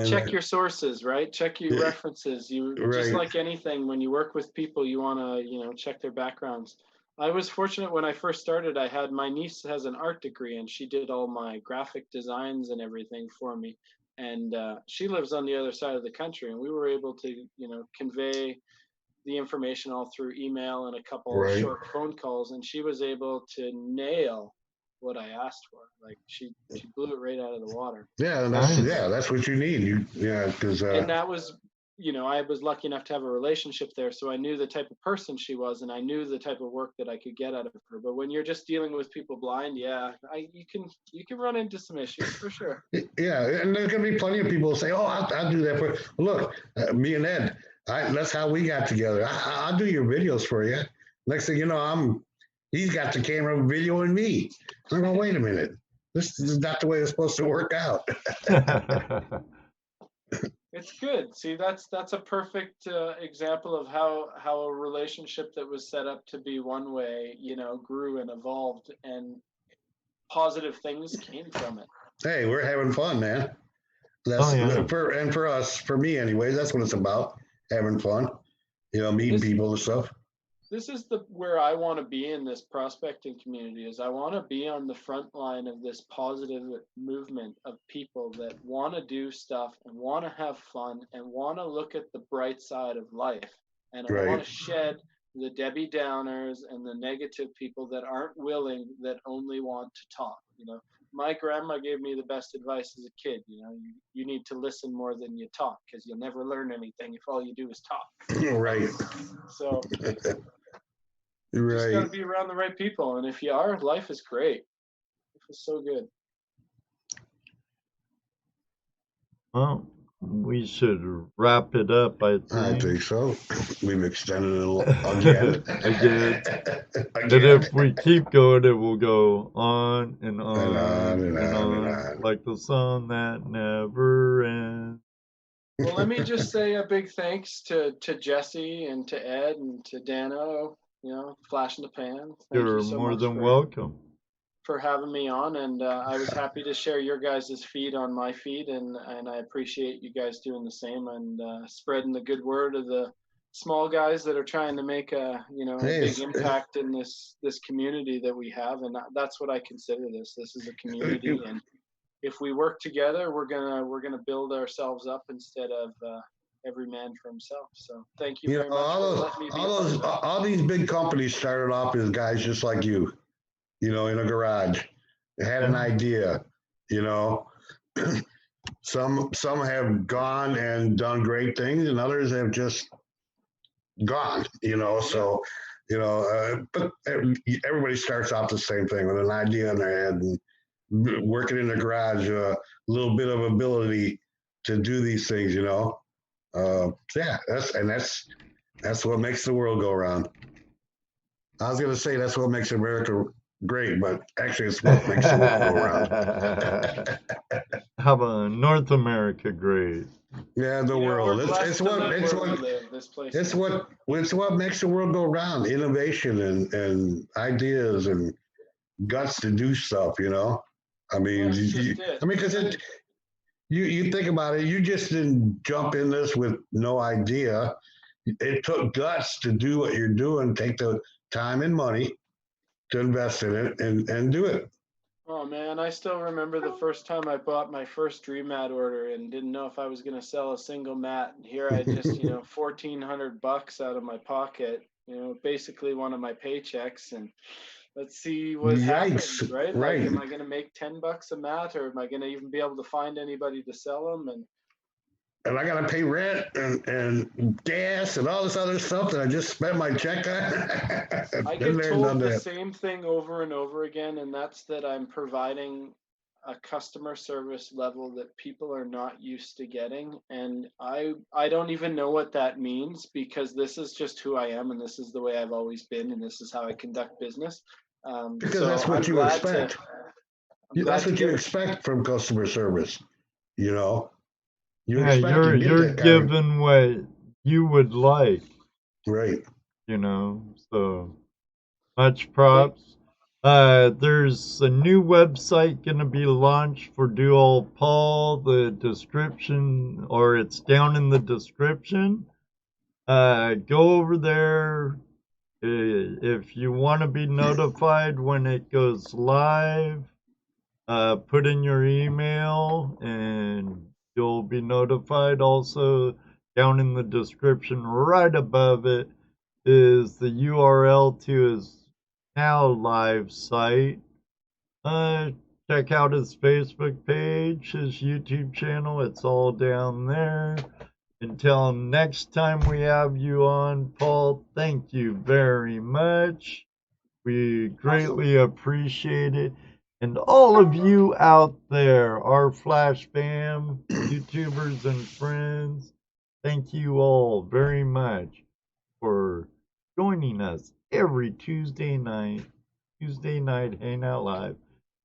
check your sources, right? Check your references. Just like anything, when you work with people, you want to check their backgrounds. I was fortunate when I first started. My niece has an art degree, and she did all my graphic designs and everything for me. And she lives on the other side of the country, and we were able to convey the information all through email and a couple of short phone calls, and she was able to nail what I asked for. Like she blew it right out of the water. Yeah, that's what you need. Because and that was, I was lucky enough to have a relationship there, so I knew the type of person she was, and I knew the type of work that I could get out of her. But when you're just dealing with people blind, you can run into some issues for sure. Yeah, and there's gonna be plenty of people who say, "Oh, I'll do that for." Look, me and Ed. That's how we got together. I'll do your videos for you. Next thing you know, he's got the camera videoing me. I'm going, wait a minute. This is not the way it's supposed to work out. It's good. See, that's a perfect example of how a relationship that was set up to be one way, grew and evolved, and positive things came from it. Hey, we're having fun, man. That's for us, for me anyways, that's what it's about. Having fun, meeting people and stuff. This is where I want to be in this prospecting community. Is I want to be on the front line of this positive movement of people that want to do stuff and want to have fun and want to look at the bright side of life. And I want to shed the Debbie Downers and the negative people that aren't willing, that only want to talk. My grandma gave me the best advice as a kid. You need to listen more than you talk, because you'll never learn anything if all you do is talk. Right. So you just got to be around the right people. And if you are, life is great. Life is so good. Well, we should wrap it up, I I think. think so. We've extended it again. Again. And Again. if we keep going, it will go on and on And on and and on and on, on. like the song that never ends. Well, let me just say a big thanks to Jesse and to Ed and to Dano, Flash in the Pan. Thank You're you so more much than welcome. for having me on, and I was happy to share your guys' feed on my feed, and I appreciate you guys doing the same and spreading the good word of the small guys that are trying to make a big impact in this community that we have, and that's what I consider this. This is a community, and if we work together, we're gonna build ourselves up instead of every man for himself. So thank you very much for letting me be a part of it. All these big companies started off as guys just like you, in a garage. They had an idea, Some have gone and done great things, and others have just gone, So, but everybody starts off the same thing with an idea in their head and working in the garage, a little bit of ability to do these things, Yeah, that's what makes the world go around. I was gonna say that's what makes America great, but actually it's what makes the world go around. How about North America great? Yeah, the world. It's what makes the world go around. Innovation and ideas and guts to do stuff. I mean, because you think about it, you just didn't jump in this with no idea. It took guts to do what you're doing, take the time and money to invest in it and do it. Oh man, I still remember the first time I bought my first Dream Mat order and didn't know if I was going to sell a single mat. And here I just, $1,400 out of my pocket, basically one of my paychecks, and let's see what happens, right? Right. Like, am I going to make $10 a mat, or am I going to even be able to find anybody to sell them? And I got to pay rent and gas and all this other stuff that I just spent my check on. I get told the same thing over and over again, and that's that I'm providing a customer service level that people are not used to getting. And I don't even know what that means, because this is just who I am, and this is the way I've always been, and this is how I conduct business. Because that's what you expect. That's what you expect from customer service, You're given what you would like. Right. So much props. There's a new website going to be launched for Dual Paul. The description, or it's down in the description. Go over there. If you want to be notified when it goes live, put in your email and you'll be notified. Also, down in the description right above it is the URL to his now live site. Check out his Facebook page, his YouTube channel. It's all down there. Until next time we have you on, Paul, thank you very much. We greatly appreciate it. And all of you out there, our Flash fam, YouTubers and friends, thank you all very much for joining us every Tuesday night Hangout Live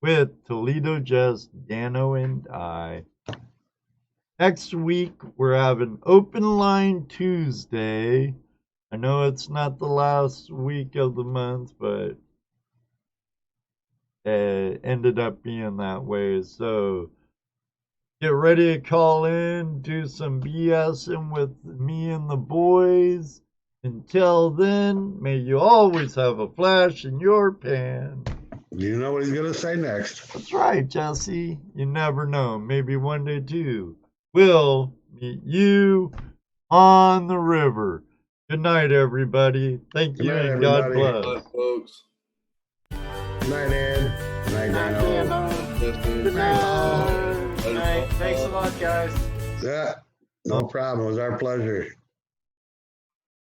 with Toledo Just, Dano, and I. Next week, we're having Open Line Tuesday. I know it's not the last week of the month, but it ended up being that way. So get ready to call in, do some BSing with me and the boys. Until then, may you always have a flash in your pan. You know what he's going to say next. That's right, Jesse. You never know. Maybe one day, too, we'll meet you on the river. Good night, everybody. Thank you, and God bless. Good night, folks. Good night, Ed. Good night, Dano. Good night. Good night. Thanks a lot, guys. Yeah, no problem. It was our pleasure.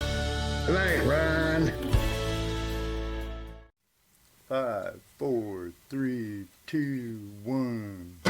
Good night, Ron. 5, 4, 3, 2, 1.